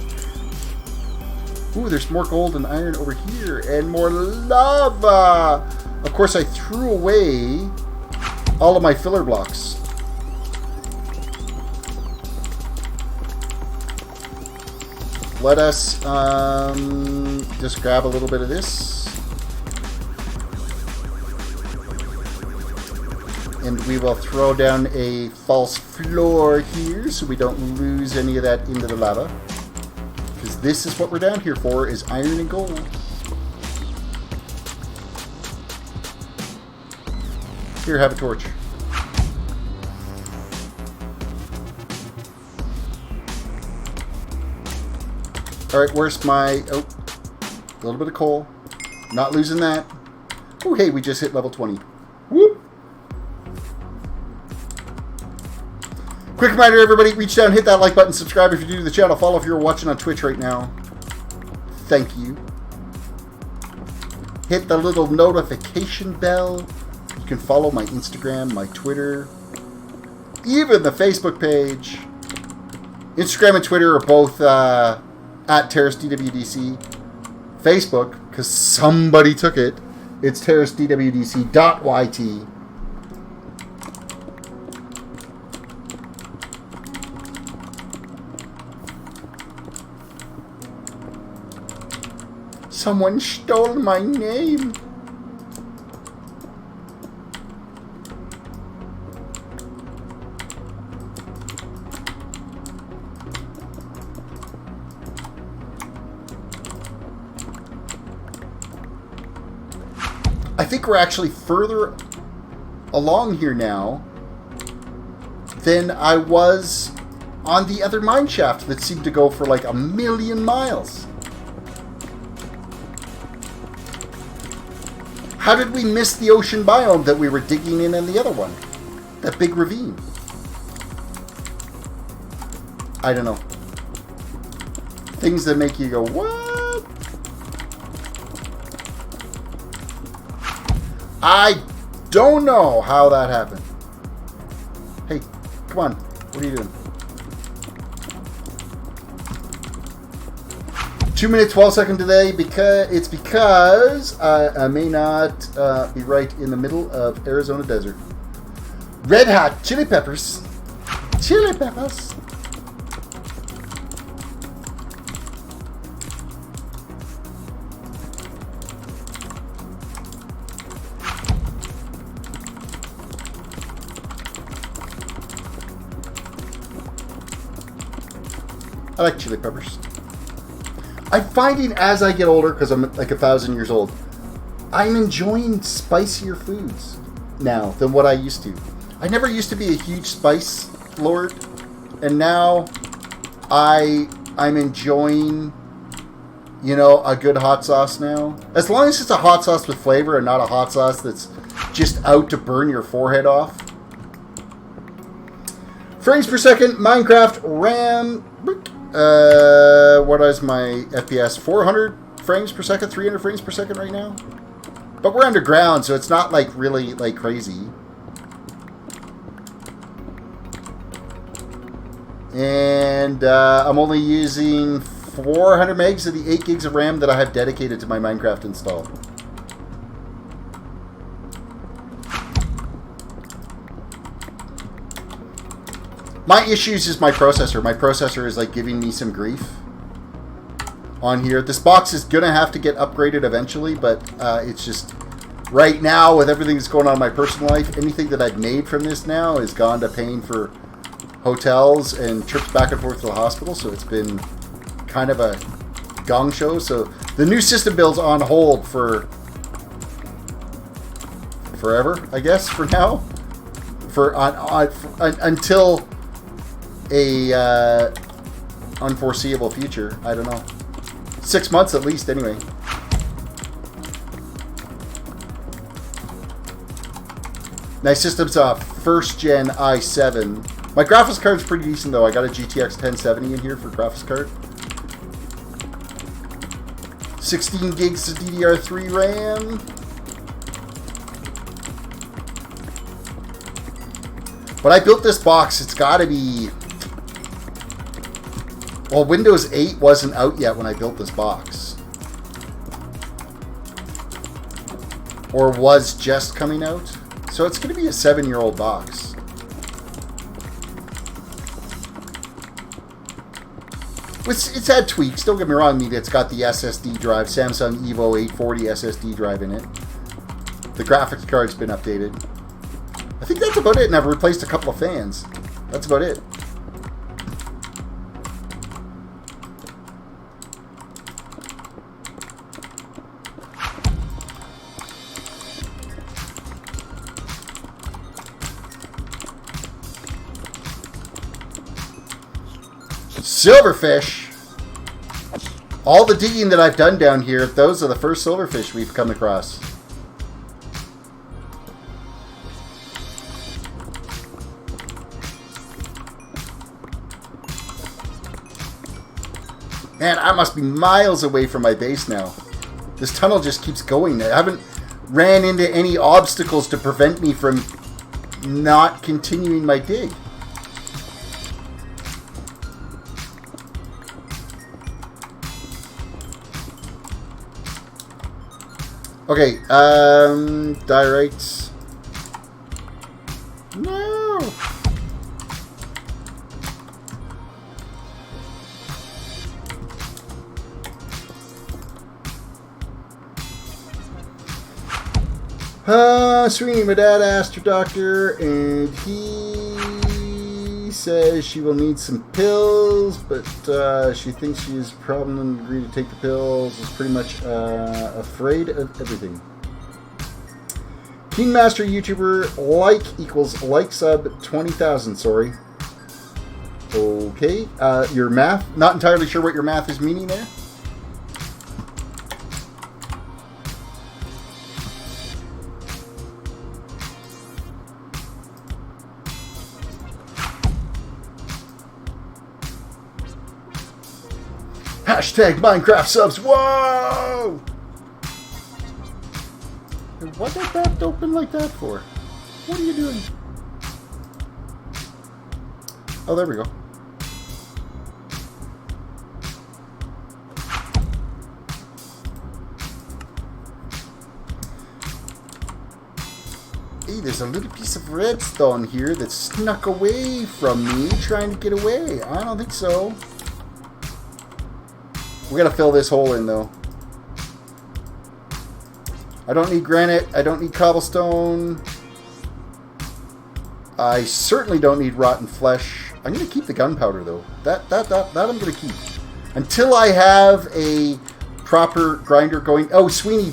Speaker 1: Ooh, there's more gold and iron over here, and more lava. Of course, I threw away all of my filler blocks. Let us just grab a little bit of this. And we will throw down a false floor here so we don't lose any of that into the lava. Because this is what we're down here for, is iron and gold. Here, have a torch. Alright, where's my... Oh, a little bit of coal. Not losing that. Oh, hey, we just hit level 20. Whoop! Quick reminder, everybody, reach down, hit that like button, subscribe if you're new to the channel, follow if you're watching on Twitch right now. Thank you. Hit the little notification bell. You can follow my Instagram, my Twitter, even the Facebook page. Instagram and Twitter are both at TerraceDWDC. Facebook, because somebody took it, it's TerraceDWDC.YT. Someone stole my name. I think we're actually further along here now than I was on the other mine shaft that seemed to go for like 1,000,000 miles. How did we miss the ocean biome that we were digging in the other one? That big ravine. I don't know. Things that make you go, what? I don't know how that happened. Hey, come on. What are you doing? 2 minute 12-second delay because I may not be right in the middle of Arizona desert. Red hot chili peppers. Chili peppers. I like chili peppers. I'm finding as I get older, because I'm like 1,000 years old, I'm enjoying spicier foods now than what I used to. I never used to be a huge spice lord, and now I'm enjoying, you know, a good hot sauce now. As long as it's a hot sauce with flavor and not a hot sauce that's just out to burn your forehead off. Frames per second, Minecraft, RAM. What is my FPS? 400 frames per second, 300 frames per second right now. But we're underground, so it's not like really like crazy. And I'm only using 400 megs of the 8 gigs of RAM that I have dedicated to my Minecraft install. My issues is my processor. My processor is like giving me some grief on here. This box is going to have to get upgraded eventually, but it's just right now with everything that's going on in my personal life, anything that I've made from this now has gone to paying for hotels and trips back and forth to the hospital, so it's been kind of a gong show. So the new system build's on hold for forever, I guess, for now, until a unforeseeable future. I don't know, 6 months at least, anyway. My system's a first gen i7. My graphics card's pretty decent though. I got a GTX 1070 in here for graphics card. 16 gigs of DDR3 RAM. When I built this box, it's got to be... Well, Windows 8 wasn't out yet when I built this box. Or was just coming out. So it's going to be a 7-year-old box. It's had tweaks. Don't get me wrong. I mean, it's got the SSD drive, Samsung Evo 840 SSD drive in it. The graphics card's been updated. I think that's about it, and I've replaced a couple of fans. That's about it. Silverfish! All the digging that I've done down here, those are the first silverfish we've come across. Man, I must be miles away from my base now. This tunnel just keeps going. I haven't ran into any obstacles to prevent me from not continuing my dig. Okay, diorites. No! Sweeney, my dad asked her doctor, and he says she will need some pills, but she thinks she's probably agree to take the pills. Is pretty much afraid of everything. Keen Master YouTuber like equals like sub 20,000. Sorry. Okay, your math. Not entirely sure what your math is meaning there. Hashtag Minecraft subs. Whoa! What did that open like that for? What are you doing? Oh, there we go. Hey, there's a little piece of redstone here that snuck away from me trying to get away. I don't think so. We're going to fill this hole in, though. I don't need granite. I don't need cobblestone. I certainly don't need rotten flesh. I'm going to keep the gunpowder, though. That I'm going to keep. Until I have a proper grinder going. Oh, Sweeney,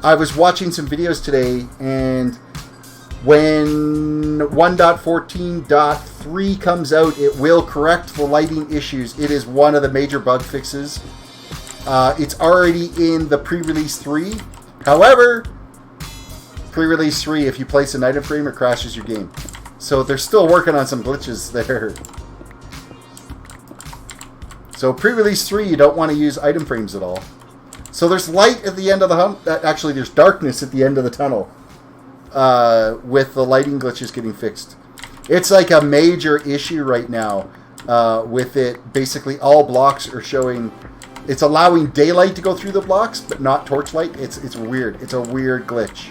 Speaker 1: I was watching some videos today, and when 1.14.3 comes out, it will correct the lighting issues. It is one of the major bug fixes. It's already in the pre-release 3. However, pre-release 3, if you place an item frame, it crashes your game. So they're still working on some glitches there. So pre-release 3, you don't want to use item frames at all. So there's light at the end of the hump. Actually, there's darkness at the end of the tunnel. With the lighting glitches getting fixed. It's like a major issue right now with it. Basically, all blocks are showing... It's allowing daylight to go through the blocks, but not torchlight. It's weird. It's a weird glitch.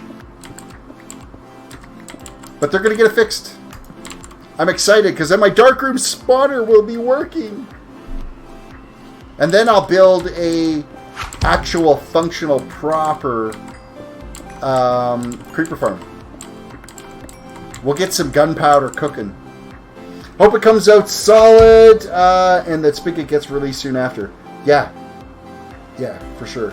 Speaker 1: But they're going to get it fixed. I'm excited, because then my darkroom spawner will be working. And then I'll build a actual functional proper creeper farm. We'll get some gunpowder cooking. Hope it comes out solid and that Spigot gets released soon after. Yeah. Yeah, for sure.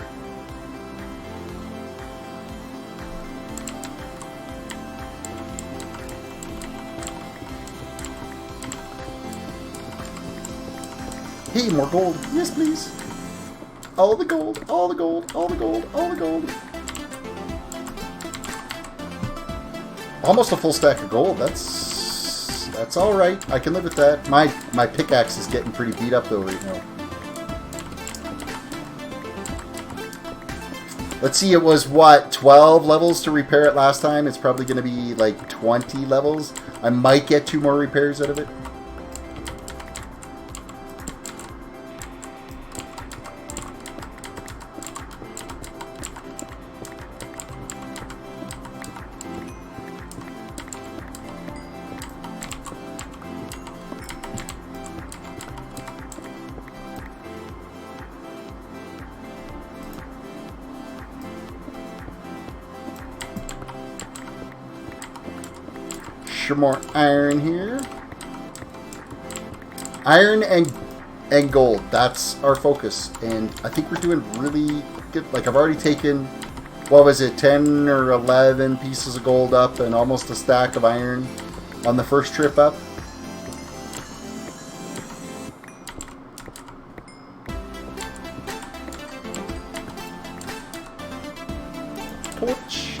Speaker 1: Hey, more gold. Yes, please. All the gold, all the gold, all the gold, all the gold. Almost a full stack of gold. That's all right. I can live with that. My pickaxe is getting pretty beat up though right now. Let's see, it was what, 12 levels to repair it last time? It's probably going to be like 20 levels. I might get 2 more repairs out of it. More iron here. Iron and gold. That's our focus. And I think we're doing really good. Like, I've already taken, what was it, 10 or 11 pieces of gold up and almost a stack of iron on the first trip up. Torch.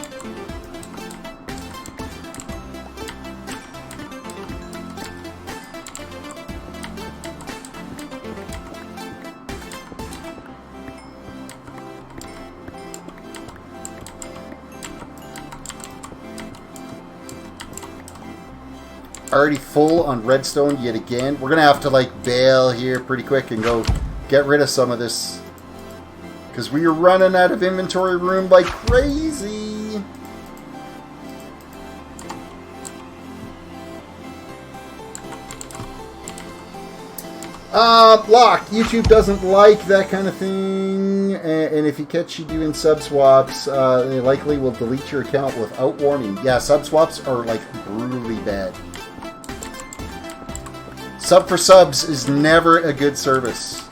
Speaker 1: Already full on redstone yet again. We're gonna have to like bail here pretty quick and go get rid of some of this because we are running out of inventory room like crazy. Block. YouTube doesn't like that kind of thing, and if you catch you doing sub swaps, they likely will delete your account without warning. Yeah, sub swaps are like brutally bad. Sub for subs is never a good service.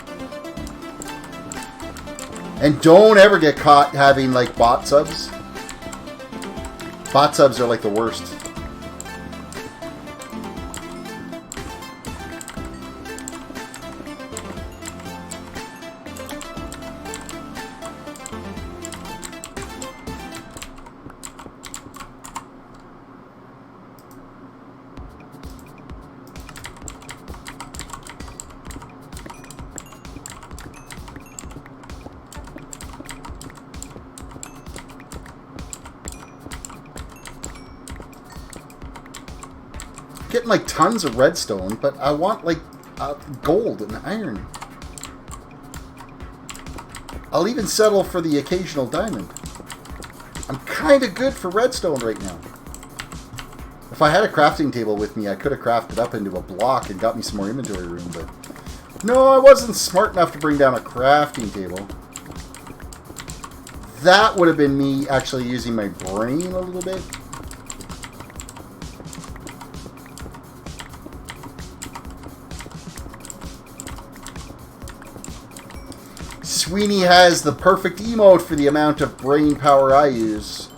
Speaker 1: And don't ever get caught having like bot subs. Bot subs are like the worst. Getting like tons of redstone, but I want like gold and iron. I'll even settle for the occasional diamond. I'm kind of good for redstone right now. If I had a crafting table with me, I could have crafted up into a block and got me some more inventory room, but no, I wasn't smart enough to bring down a crafting table. That would have been me actually using my brain a little bit. Sweeney has the perfect emote for the amount of brain power I use.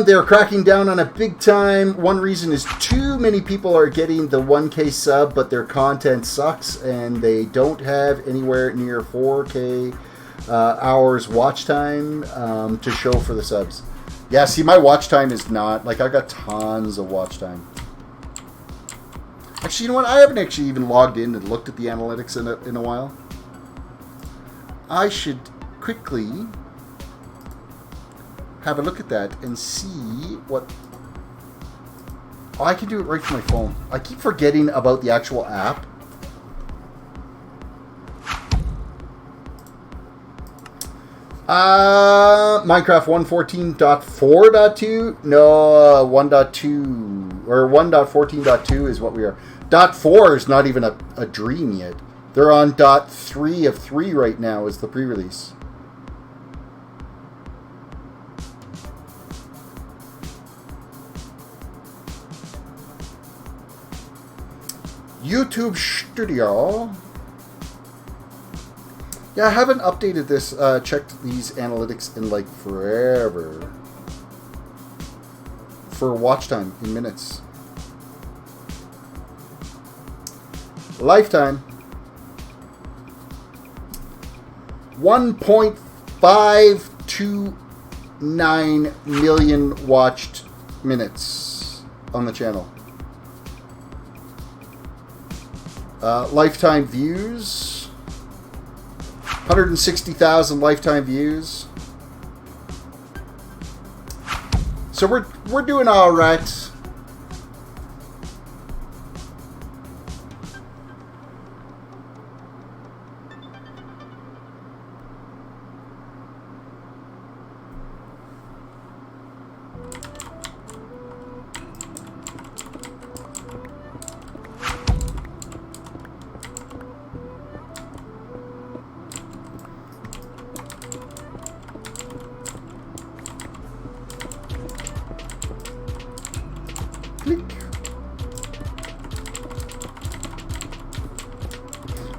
Speaker 1: They're cracking down on it big time. One reason is too many people are getting the 1K sub, but their content sucks, and they don't have anywhere near 4K hours watch time to show for the subs. Yeah, see, my watch time is not, like, I got tons of watch time. Actually, you know what? I haven't actually even logged in and looked at the analytics in a while. I should quickly have a look at that and see what... Oh, I can do it right from my phone. I keep forgetting about the actual app. Minecraft 1.14.4.2? No, 1.2 or 1.14.2 is what we are. .4 is not even a dream yet. They're on .3 of 3 right now is the pre-release. YouTube Studio. Yeah, I haven't updated this, checked these analytics in like forever. For watch time in minutes. Lifetime. 1.529 million watched minutes on the channel. Lifetime views. 160,000 lifetime views. So we're doing all right.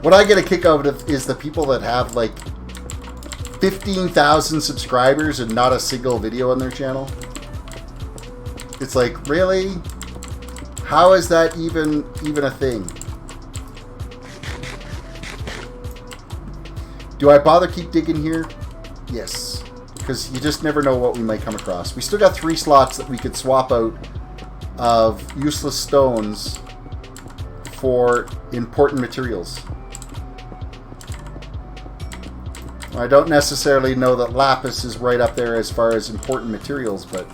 Speaker 1: What I get a kick out of is the people that have like 15,000 subscribers and not a single video on their channel. It's like, really? How is that even a thing? Do I bother keep digging here? Yes. Because you just never know what we might come across. We still got 3 slots that we could swap out of useless stones for important materials. I don't necessarily know that lapis is right up there as far as important materials, but...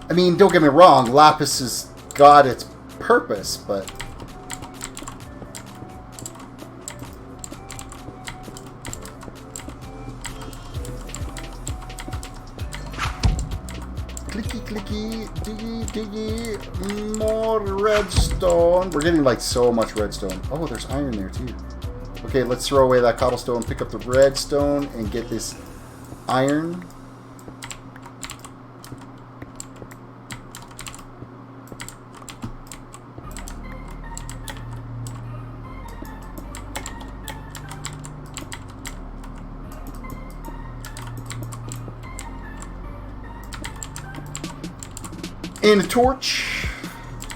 Speaker 1: I mean, don't get me wrong, lapis has got its purpose, but... Clicky, clicky, diggy, diggy, more redstone. We're getting like so much redstone. Oh, there's iron there too. Okay, let's throw away that cobblestone, pick up the redstone, and get this iron. And a torch.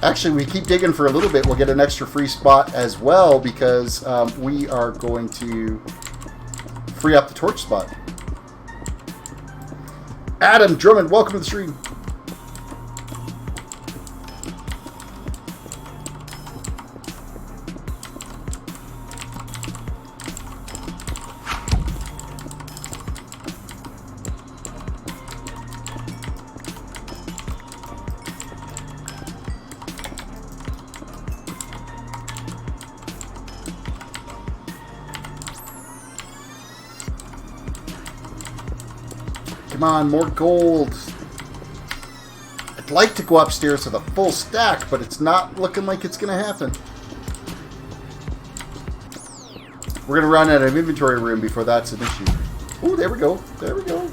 Speaker 1: Actually, we keep digging for a little bit. We'll get an extra free spot as well because we are going to free up the torch spot. Adam Drummond, welcome to the stream. Come on, more gold. I'd like to go upstairs with a full stack, but it's not looking like it's going to happen. We're going to run out of inventory room before that's an issue. Oh, there we go. There we go.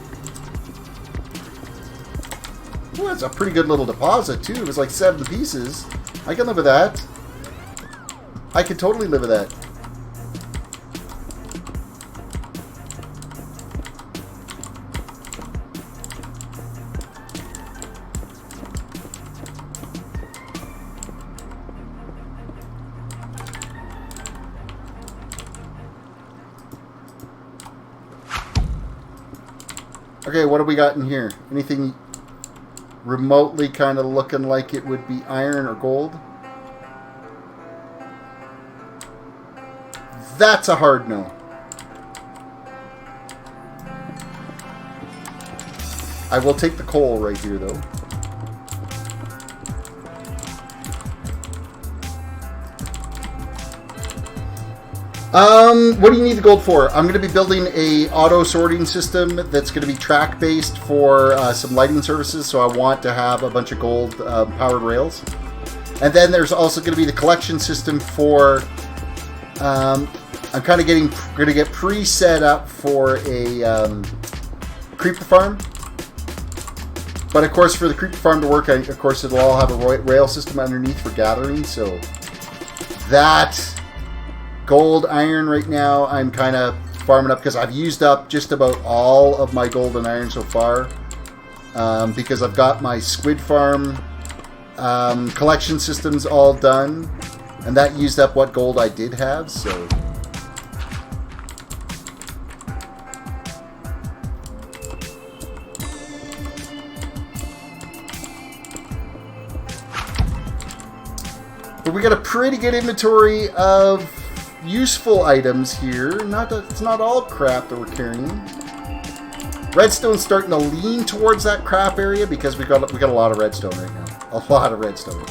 Speaker 1: Oh, that's a pretty good little deposit, too. It was like 7 pieces. I can live with that. I can totally live with that. Okay, what do we got in here? Anything remotely kind of looking like it would be iron or gold? That's a hard no. I will take the coal right here, though. What do you need the gold for? I'm going to be building a auto sorting system that's going to be track based for some lighting services. So I want to have a bunch of gold powered rails, and then there's also going to be the collection system for. I'm kind of going to get pre-set up for a creeper farm. But of course, for the creeper farm to work, of course, it'll all have a rail system underneath for gathering. So that gold iron right now, I'm kind of farming up because I've used up just about all of my gold and iron so far. Because I've got my squid farm collection systems all done, and that used up what gold I did have. So. But we got a pretty good inventory of useful items here. It's not all crap that we're carrying. Redstone's starting to lean towards that crap area because we got a lot of redstone right now. A lot of redstone.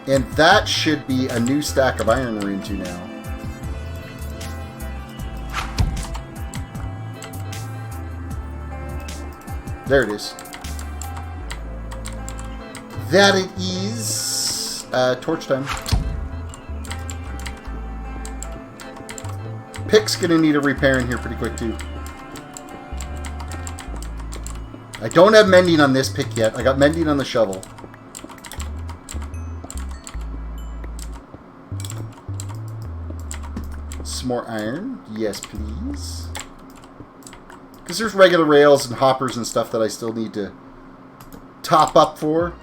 Speaker 1: And that should be a new stack of iron we're into now. There it is. That it is. Torch time. Pick's gonna need a repair in here pretty quick too. I don't have mending on this pick yet. I got mending on the shovel. Some more iron. Yes, please. Because there's regular rails and hoppers and stuff that I still need to top up for.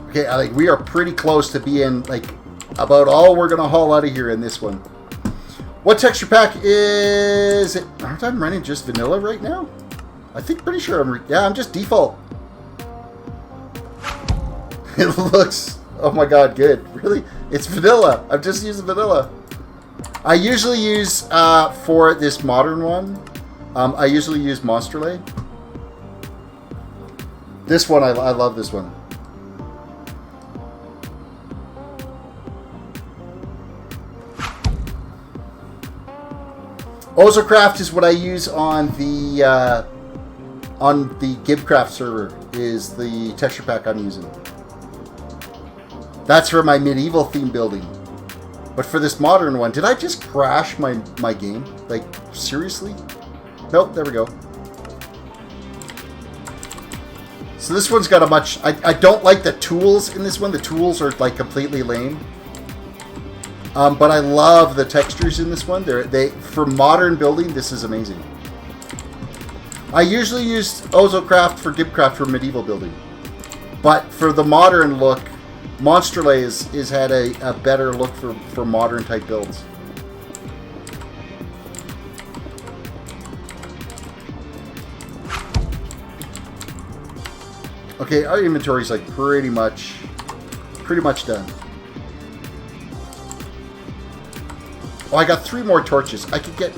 Speaker 1: Okay, I think we are pretty close to being like about all we're gonna haul out of here in this one. What texture pack is it? Aren't I running just vanilla right now? I think pretty sure I'm just default. It looks, oh my god, good. Really? It's vanilla. I'm just using vanilla. I usually use for this modern one. I usually use Monsterlay. This one I love this one. Ozocraft is what I use on the Gibcraft server, is the texture pack I'm using. That's for my medieval theme building. But for this modern one, did I just crash my game? Like, seriously? Nope, there we go. So this one's got a much... I don't like the tools in this one. The tools are like completely lame. But I love the textures in this one. For modern building, this is amazing. I usually use Ozocraft for Gibcraft for medieval building. But for the modern look, Monsterlay has had a better look for modern type builds. Okay, our inventory is like pretty much done. Oh, I got 3 more torches. I could get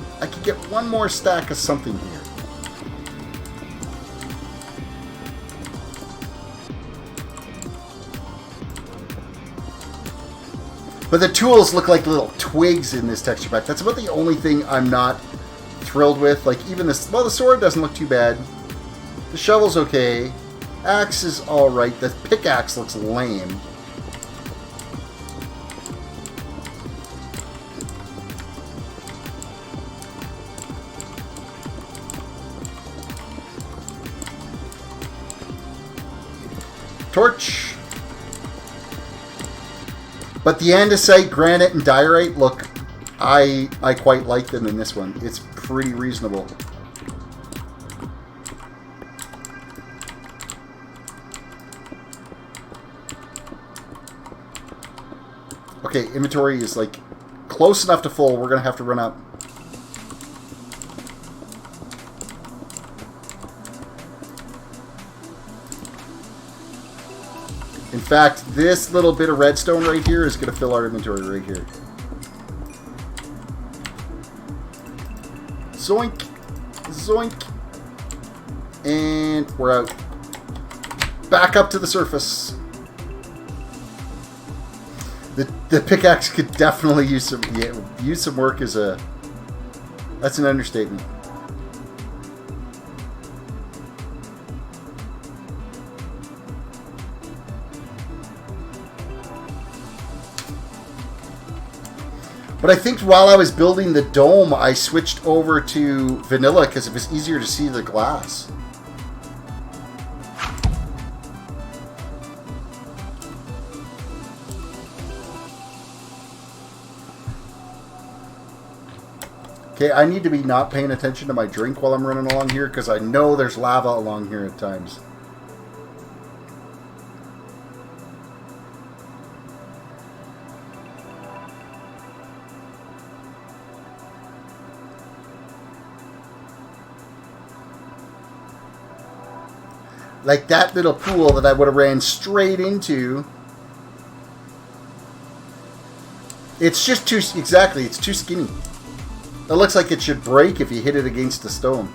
Speaker 1: one more stack of something here. But the tools look like little twigs in this texture pack. That's about the only thing I'm not thrilled with. Like even this, well, the sword doesn't look too bad. The shovel's okay. Axe is all right. The pickaxe looks lame. Torch. But the andesite, granite, and diorite look, I quite like them in this one. It's pretty reasonable. Okay, inventory is like close enough to full. We're gonna have to run up. fact, this little bit of redstone right here is going to fill our inventory right here. Zoink. Zoink. And we're out. Back up to the surface. The pickaxe could definitely use some work as a... That's an understatement. But I think while I was building the dome, I switched over to vanilla because it was easier to see the glass. Okay, I need to be not paying attention to my drink while I'm running along here because I know there's lava along here at times. Like that little pool that I would have ran straight into. It's just too... Exactly, it's too skinny. It looks like it should break if you hit it against a stone.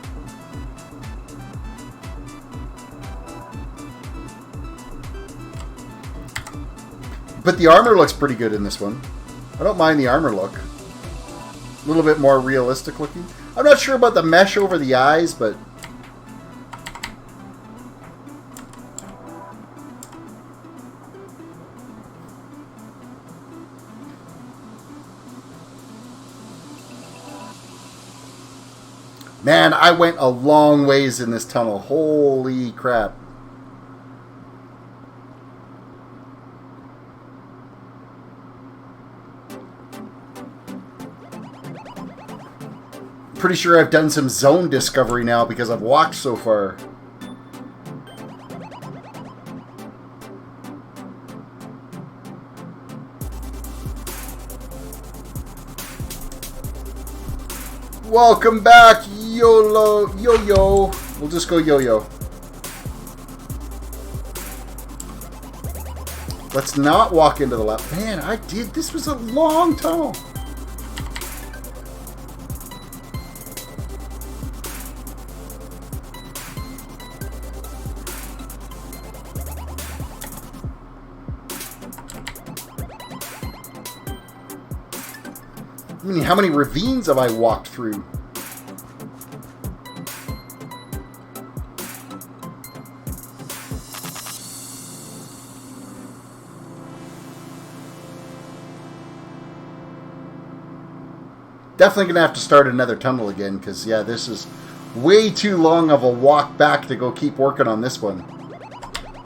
Speaker 1: But the armor looks pretty good in this one. I don't mind the armor look. A little bit more realistic looking. I'm not sure about the mesh over the eyes, but... Man, I went a long ways in this tunnel. Holy crap. Pretty sure I've done some zone discovery now because I've walked so far. Welcome back, YOLO, yo-yo. We'll just go yo-yo. Let's not walk into the left. Man, this was a long tunnel. I mean, how many ravines have I walked through? Definitely going to have to start another tunnel again, because, yeah, this is way too long of a walk back to go keep working on this one.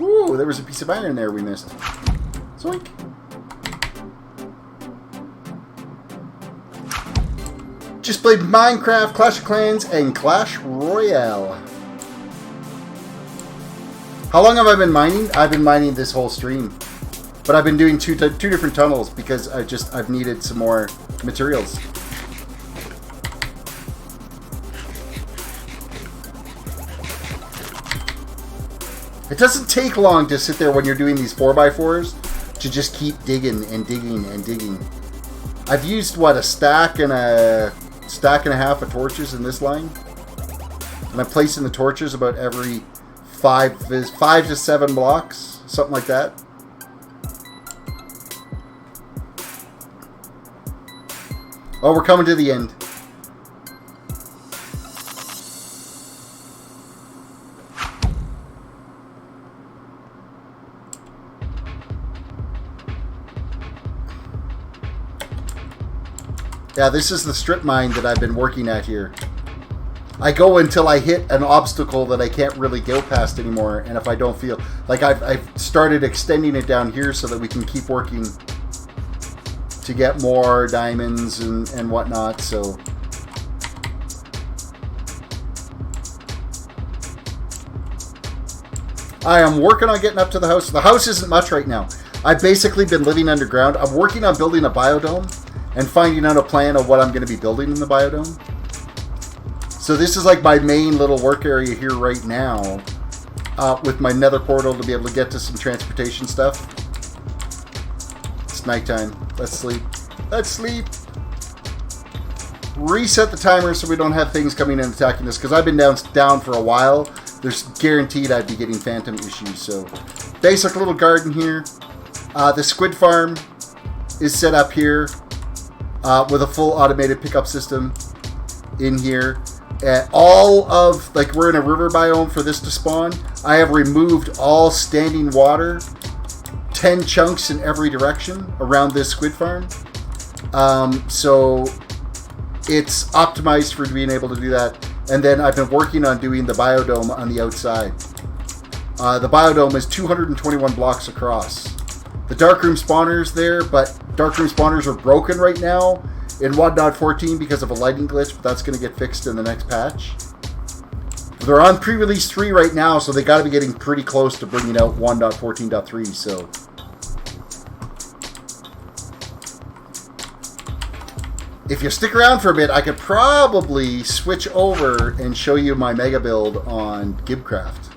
Speaker 1: Ooh, there was a piece of iron there we missed. Zoink. Just played Minecraft, Clash of Clans, and Clash Royale. How long have I been mining? I've been mining this whole stream. But I've been doing two different tunnels because I've needed some more materials. It doesn't take long to sit there when you're doing these 4x4s to just keep digging and digging and digging. I've used, what, a stack and a half of torches in this line. And I'm placing the torches about every 5 to 7 blocks. Something like that. Oh, we're coming to the end. Yeah, this is the strip mine that I've been working at here. I go until I hit an obstacle that I can't really go past anymore, and if I don't feel... Like, I've started extending it down here so that we can keep working to get more diamonds and whatnot, so... I am working on getting up to the house. The house isn't much right now. I've basically been living underground. I'm working on building a biodome and finding out a plan of what I'm going to be building in the biodome. So this is like my main little work area here right now. with my nether portal to be able to get to some transportation stuff. It's nighttime. Let's sleep. Let's sleep. Reset the timer so we don't have things coming in and attacking us, because I've been down for a while. There's guaranteed I'd be getting phantom issues. So basic little garden here. The squid farm is set up here with a full automated pickup system in here. All of, like, we're in a river biome for this to spawn. I have removed all standing water, 10 chunks in every direction around this squid farm. So it's optimized for being able to do that. And then I've been working on doing the biodome on the outside. The biodome is 221 blocks across. The darkroom spawners there, but darkroom spawners are broken right now in 1.14 because of a lighting glitch, but that's going to get fixed in the next patch. They're on pre-release 3 right now, so they got to be getting pretty close to bringing out 1.14.3, so... If you stick around for a bit, I could probably switch over and show you my mega build on Gibcraft.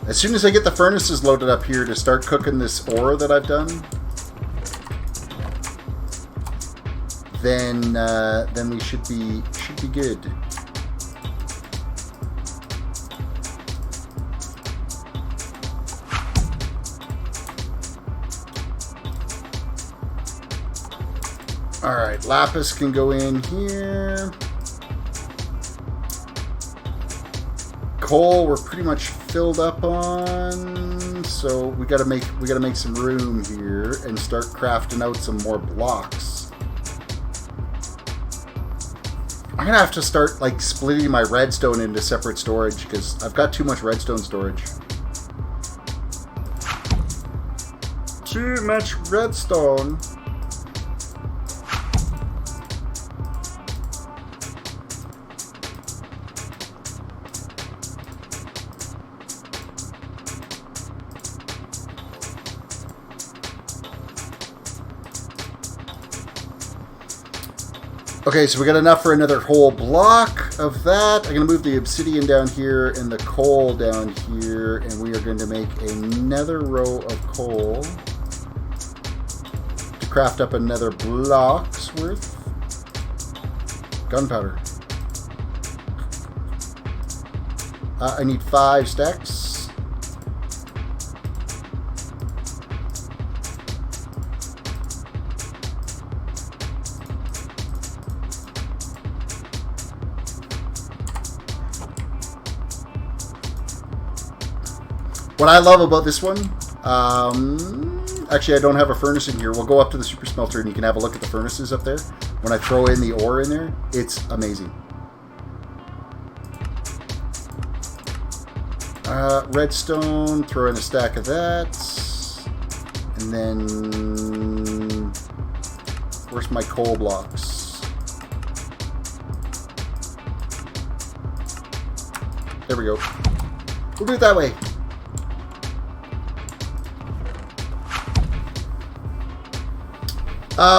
Speaker 1: As soon as I get the furnaces loaded up here to start cooking this ore that I've done, then we should be good. Alright, lapis can go in here. Coal we're pretty much filled up on, so we gotta make some room here and start crafting out some more blocks. I'm gonna have to start, like, splitting my redstone into separate storage because I've got too much redstone storage. Too much redstone. Okay, so we got enough for another whole block of that. I'm going to move the obsidian down here and the coal down here, and we are going to make another row of coal to craft up another block's worth. Gunpowder. I need 5 stacks. What I love about this one, actually I don't have a furnace in here. We'll go up to the super smelter and you can have a look at the furnaces up there. When I throw in the ore in there, it's amazing. Redstone, throw in a stack of that. And then, where's my coal blocks? There we go. We'll do it that way.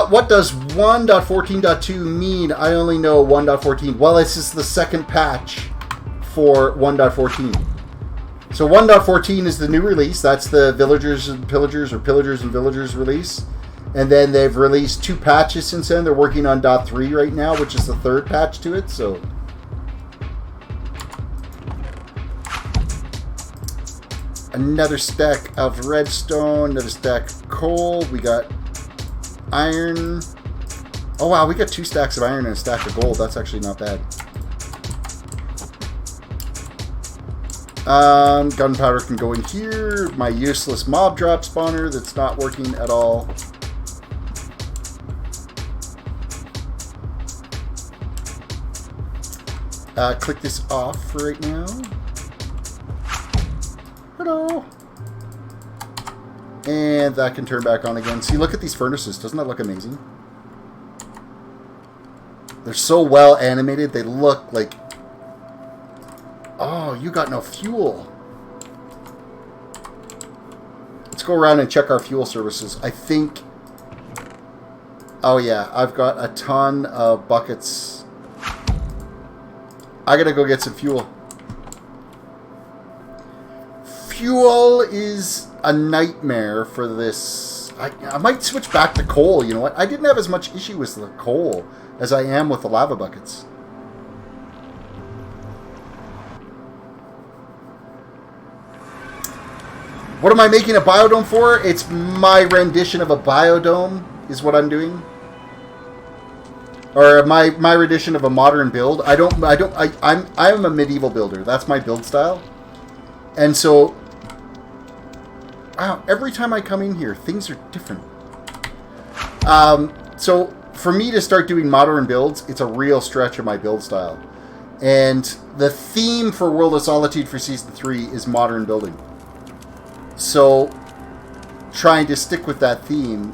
Speaker 1: What does 1.14.2 mean? I only know 1.14. Well, this is the second patch for 1.14. So 1.14 is the new release. That's the Villagers and Pillagers, or Pillagers and Villagers release. And then they've released 2 patches since then. They're working on .3 right now, which is the 3rd patch to it. So another stack of redstone, another stack of coal. We got iron. Oh wow, we got 2 stacks of iron and a stack of gold. That's actually not bad. Gunpowder can go in here. My useless mob drop spawner that's not working at all. Click this off for right now. Hello. And that can turn back on again. See, look at these furnaces. Doesn't that look amazing? They're so well animated. They look like... Oh, you got no fuel. Let's go around and check our fuel services. I think... Oh, yeah. I've got a ton of buckets. I gotta go get some fuel. fuel is a nightmare for this. I might switch back to coal. You know what? I didn't have as much issue with the coal as I am with the lava buckets. What am I making a biodome for? It's my rendition of a biodome is what I'm doing. Or my rendition of a modern build. I'm a medieval builder. That's my build style. And so, wow, every time I come in here, things are different. So for me to start doing modern builds, it's a real stretch of my build style. And the theme for World of Solitude for Season 3 is modern building. So trying to stick with that theme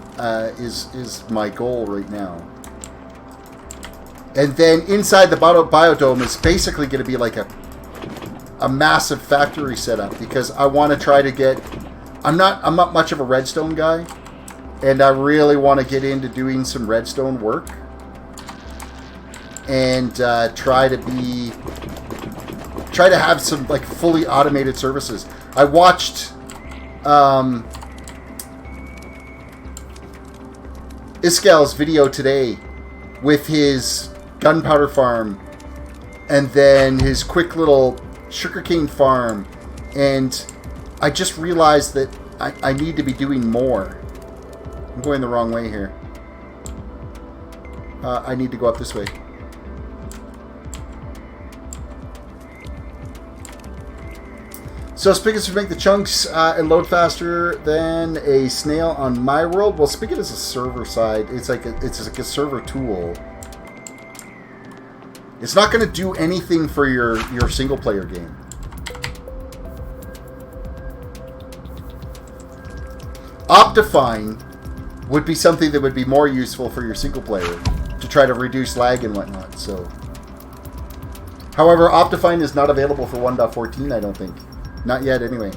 Speaker 1: is my goal right now. And then inside the biodome is basically going to be like a massive factory setup, because I want to try to get... I'm not much of a redstone guy, and I really want to get into doing some redstone work and try to have some like fully automated services. I watched Iskel's video today with his gunpowder farm and then his quick little sugarcane farm, and I just realized that I need to be doing more. I'm going the wrong way here. I need to go up this way. So Spigots would make the chunks and load faster than a snail on my world. Well, Spigot is a server side. It's like a server tool. It's not going to do anything for your single player game. Optifine would be something that would be more useful for your single player to try to reduce lag and whatnot. So, however, Optifine is not available for 1.14, I don't think. Not yet, anyway.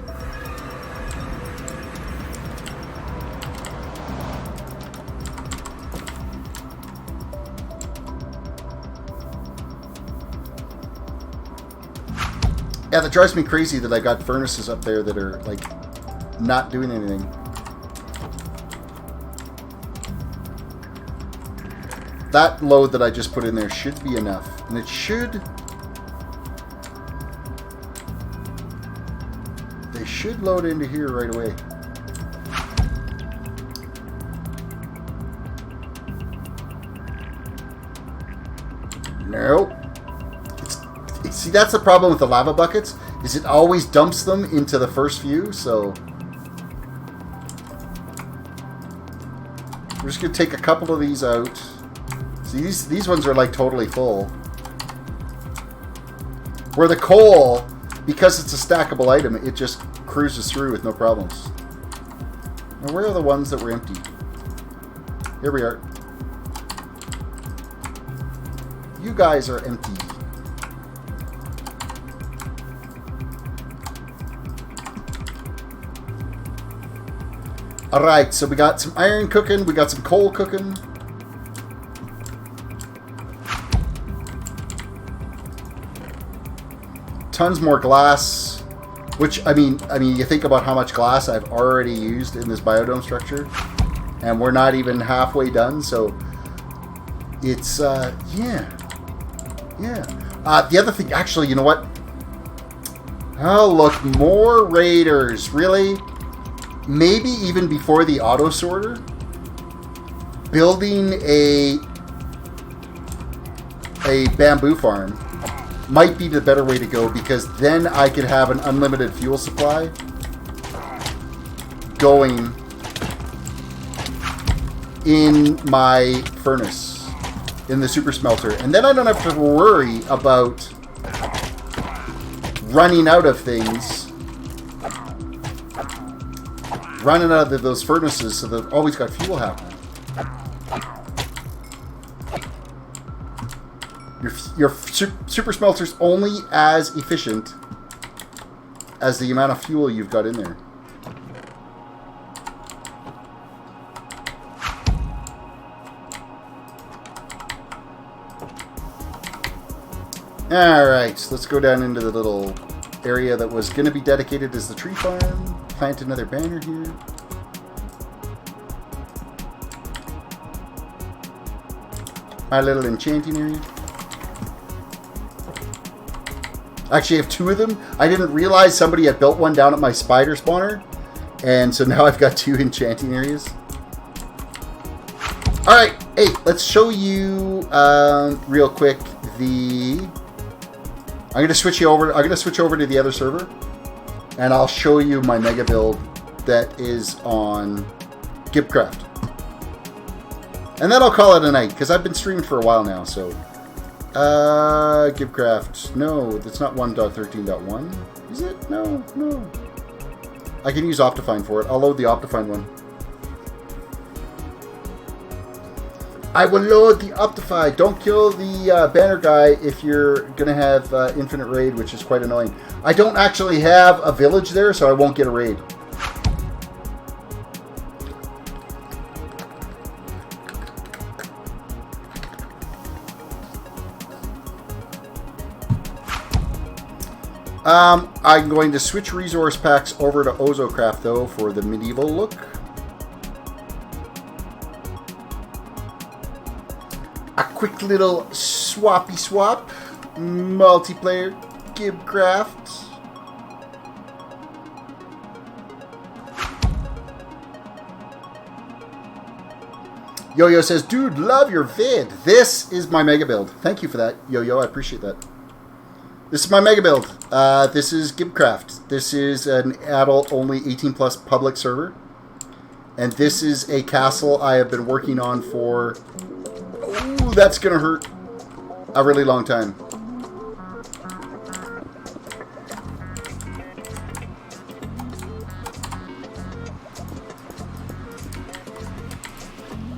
Speaker 1: Yeah, that drives me crazy that I got furnaces up there that are, like, not doing anything. That load that I just put in there should be enough. And it should... They should load into here right away. Nope. See, that's the problem with the lava buckets, is it always dumps them into the first few, so... We're just going to take a couple of these out. See, these ones are like totally full. Where the coal, because it's a stackable item, it just cruises through with no problems. Now, where are the ones that were empty? Here we are. You guys are empty. Alright, so we got some iron cooking, we got some coal cooking. Tons more glass, which, I mean, you think about how much glass I've already used in this biodome structure, and we're not even halfway done, so it's, yeah. The other thing, actually, you know what? Oh, look, more raiders, really? Maybe even before the auto sorter, building a bamboo farm might be the better way to go, because then I could have an unlimited fuel supply going in my furnace, in the super smelter. And then I don't have to worry about running out of things, running out of those furnaces, so they've always got fuel happening. Your super smelter's only as efficient as the amount of fuel you've got in there. Alright, let's go down into the little area that was going to be dedicated as the tree farm. Plant another banner here. My little enchanting area. Actually, I have 2 of them. I didn't realize somebody had built one down at my spider spawner. And so now I've got 2 enchanting areas. Alright, hey, let's show you real quick I'm gonna switch over to the other server. And I'll show you my mega build that is on Gibcraft. And then I'll call it a night, because I've been streaming for a while now, so... Gibcraft. No, that's not 1.13.1. Is it? No. I can use Optifine for it. I'll load the Optifine one. I will load the Optifine. Don't kill the banner guy if you're going to have infinite raid, which is quite annoying. I don't actually have a village there, so I won't get a raid. I'm going to switch resource packs over to Ozocraft, though, for the medieval look. A quick little swappy swap. Multiplayer Gibcraft. Yo-Yo says, dude, love your vid. This is my mega build. Thank you for that, Yo-Yo. I appreciate that. This is my mega build. This is Gibcraft. This is an adult-only 18-plus public server. And this is a castle I have been working on for... Ooh, that's going to hurt. A really long time.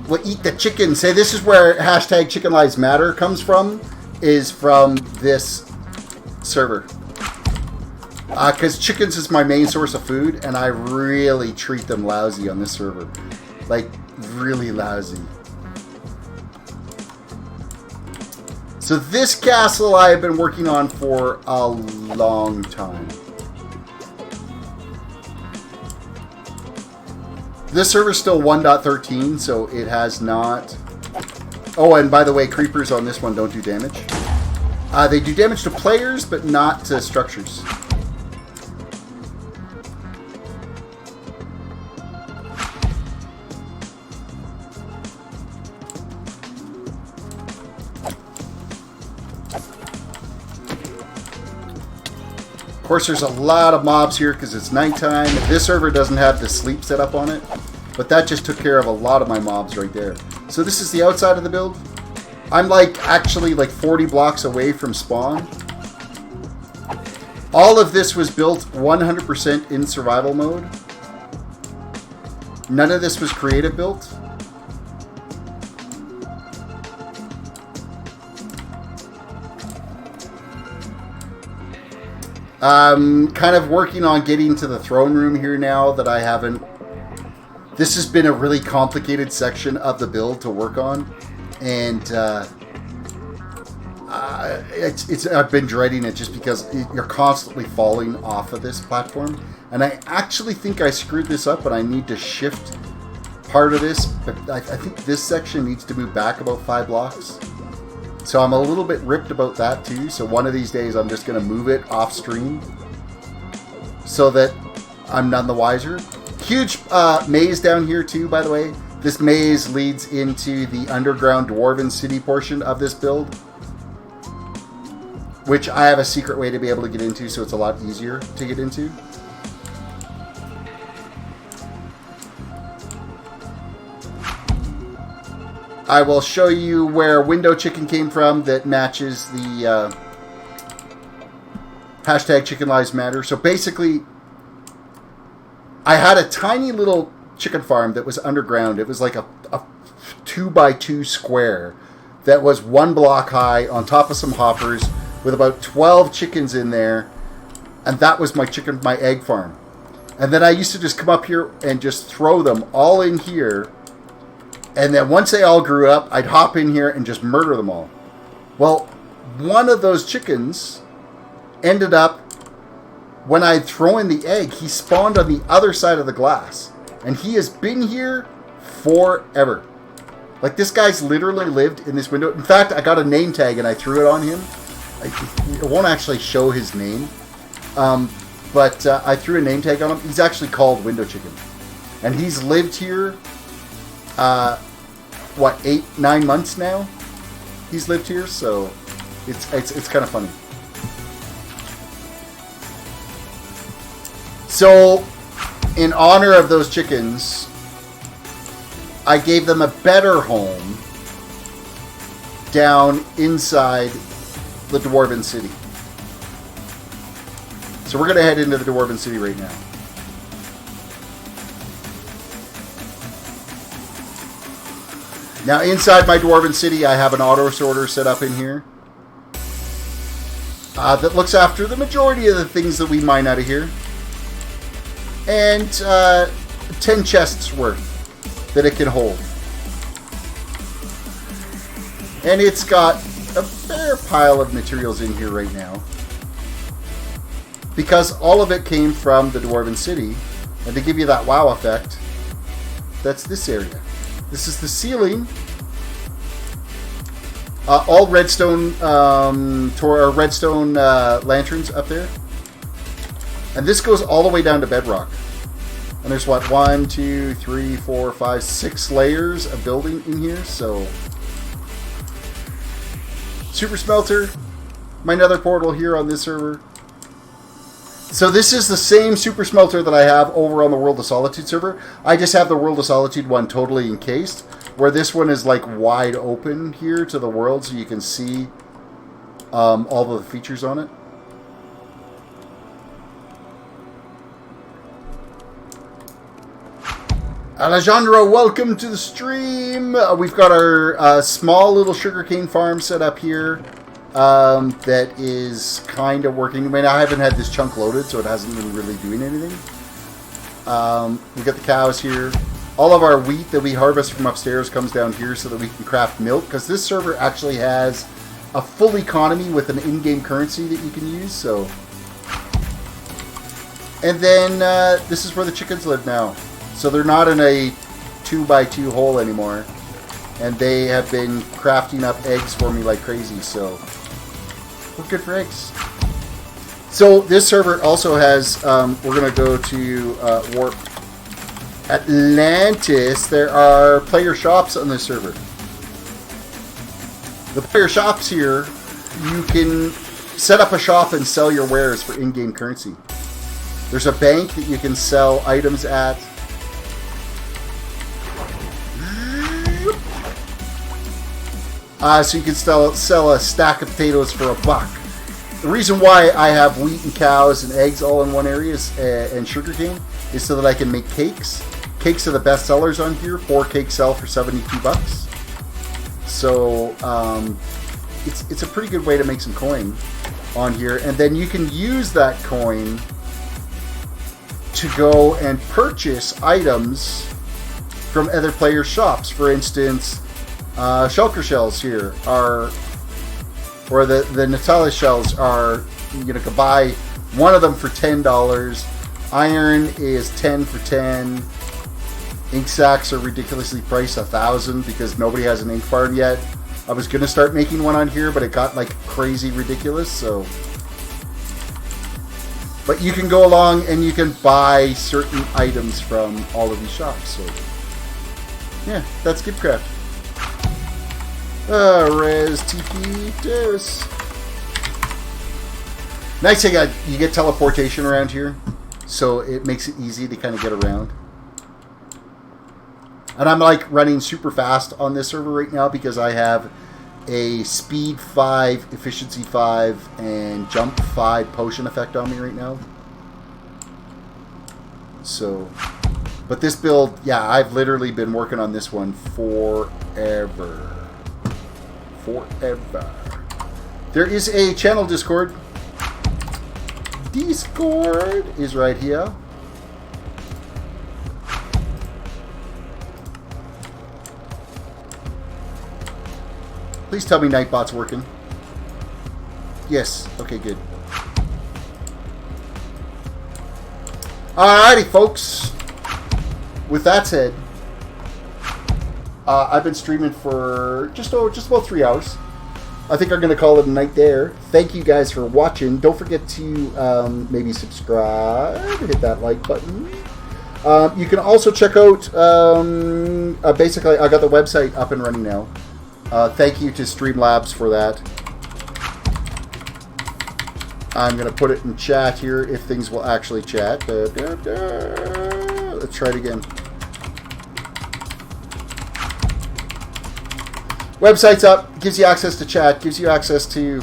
Speaker 1: We'll eat the chicken. Say this is where hashtag Chicken Lives Matter comes from. Is from this server. Because chickens is my main source of food, and I really treat them lousy on this server. Like, really lousy. So this castle I have been working on for a long time. This server's still 1.13, so it has not... Oh, and by the way, creepers on this one don't do damage. They do damage to players, but not to structures. Of course, there's a lot of mobs here because it's nighttime. This server doesn't have the sleep set up on it, but that just took care of a lot of my mobs right there. So this is the outside of the build. I'm actually 40 blocks away from spawn. All of this was built 100% in survival mode. None of this was creative built. I'm kind of working on getting to the throne room here now that I haven't. This has been a really complicated section of the build to work on. And I've been dreading it just because you're constantly falling off of this platform. And I actually think I screwed this up, and I need to shift part of this. But I think this section needs to move back about 5 blocks. So I'm a little bit ripped about that too. So one of these days I'm just going to move it off stream so that I'm none the wiser. Huge maze down here too, by the way. This maze leads into the underground Dwarven City portion of this build, which I have a secret way to be able to get into, so it's a lot easier to get into. I will show you where Window Chicken came from that matches the hashtag Chicken Lives Matter. So basically, I had a tiny little chicken farm that was underground. It was like a 2x2 square that was 1 block high on top of some hoppers with about 12 chickens in there, and that was my egg farm. And then I used to just come up here and just throw them all in here, and then once they all grew up, I'd hop in here and just murder them all. Well, one of those chickens ended up when I throw in the egg, he spawned on the other side of the glass. And he has been here forever. Like, this guy's literally lived in this window. In fact, I got a name tag and I threw it on him. It won't actually show his name. But I threw a name tag on him. He's actually called Window Chicken. And he's lived here, 8-9 months now? He's lived here, so it's kind of funny. So, in honor of those chickens, I gave them a better home down inside the Dwarven City. So we're going to head into the Dwarven City right now. Now inside my Dwarven City, I have an auto sorter set up in here that looks after the majority of the things that we mine out of here. And 10 chests worth that it can hold. And it's got a fair pile of materials in here right now. Because all of it came from the Dwarven City. And to give you that wow effect, that's this area. This is the ceiling. All redstone redstone lanterns up there. And this goes all the way down to bedrock. And there's what, 1, 2, 3, 4, 5, 6 layers of building in here. So super smelter, my nether portal here on this server. So this is the same super smelter that I have over on the World of Solitude server. I just have the World of Solitude one totally encased, where this one is like wide open here to the world, so you can see all of the features on it. Alejandro, welcome to the stream. We've got our small little sugarcane farm set up here. That is kind of working. I mean, I haven't had this chunk loaded, so it hasn't been really doing anything. We've got the cows here. All of our wheat that we harvest from upstairs comes down here so that we can craft milk, because this server actually has a full economy with an in-game currency that you can use. So, and then this is where the chickens live now. So they're not in a 2x2 hole anymore. And they have been crafting up eggs for me like crazy, so we're good for eggs. So this server also has, we're going to go to Warp Atlantis. There are player shops on this server. The player shops here, you can set up a shop and sell your wares for in-game currency. There's a bank that you can sell items at. So you can sell a stack of potatoes for $1. The reason why I have wheat and cows and eggs all in one area and sugarcane is so that I can make cakes. Cakes are the best sellers on here. 4 cakes sell for $72. So it's a pretty good way to make some coin on here. And then you can use that coin to go and purchase items from other players' shops. For instance, shulker shells here are, or the Natalia shells are, you can buy one of them for $10. Iron is 10 for 10. Ink sacks are ridiculously priced, 1,000, because nobody has an ink farm yet. I was gonna start making one on here, but it got like crazy ridiculous. So, but you can go along and you can buy certain items from all of these shops. So, yeah, that's Giftcraft. Res Tikitos. Nice thing, you get teleportation around here, so it makes it easy to kind of get around. And I'm like running super fast on this server right now because I have a speed 5, efficiency 5, and jump 5 potion effect on me right now. So, but this build, yeah, I've literally been working on this one forever. There is a channel Discord. Discord is right here. Please tell me Nightbot's working. Yes. Okay, good. Alrighty, folks. With that said, I've been streaming for just about 3 hours. I think I'm going to call it a night there. Thank you guys for watching. Don't forget to maybe subscribe, hit that like button. You can also check out, basically, I got the website up and running now. Thank you to Streamlabs for that. I'm going to put it in chat here if things will actually chat. Let's try it again. Website's up. Gives you access to chat. Gives you access to,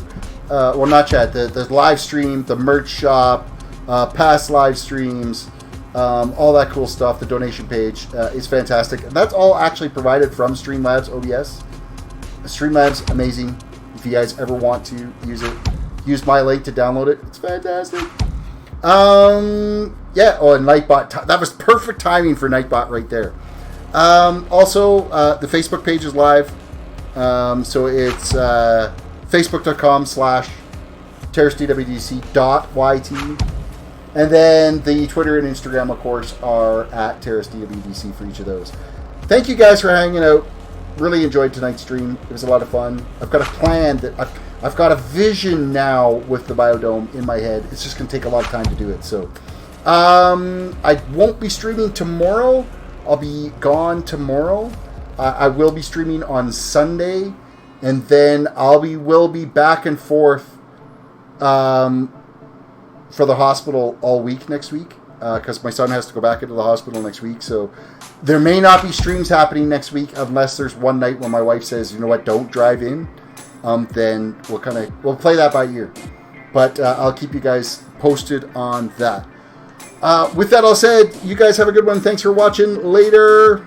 Speaker 1: well, not chat, the live stream, the merch shop, past live streams, all that cool stuff. The donation page is fantastic. And that's all actually provided from Streamlabs OBS. Streamlabs, amazing. If you guys ever want to use it, use my link to download it. It's fantastic. Yeah. Oh, and Nightbot. That was perfect timing for Nightbot right there. Also, the Facebook page is live. So it's facebook.com/terracedwdc.yt. And then the Twitter and Instagram, of course, are at terracedwdc for each of those. Thank you guys for hanging out. Really enjoyed tonight's stream. It was a lot of fun. I've got a plan that I've got a vision now with the BIODOME in my head. It's just going to take a lot of time to do it. So I won't be streaming tomorrow. I'll be gone tomorrow. I will be streaming on Sunday, and then will be back and forth for the hospital all week next week because my son has to go back into the hospital next week. So there may not be streams happening next week unless there's one night when my wife says, you know what, don't drive in. Then we'll play that by ear. But I'll keep you guys posted on that. With that all said, you guys have a good one. Thanks for watching. Later.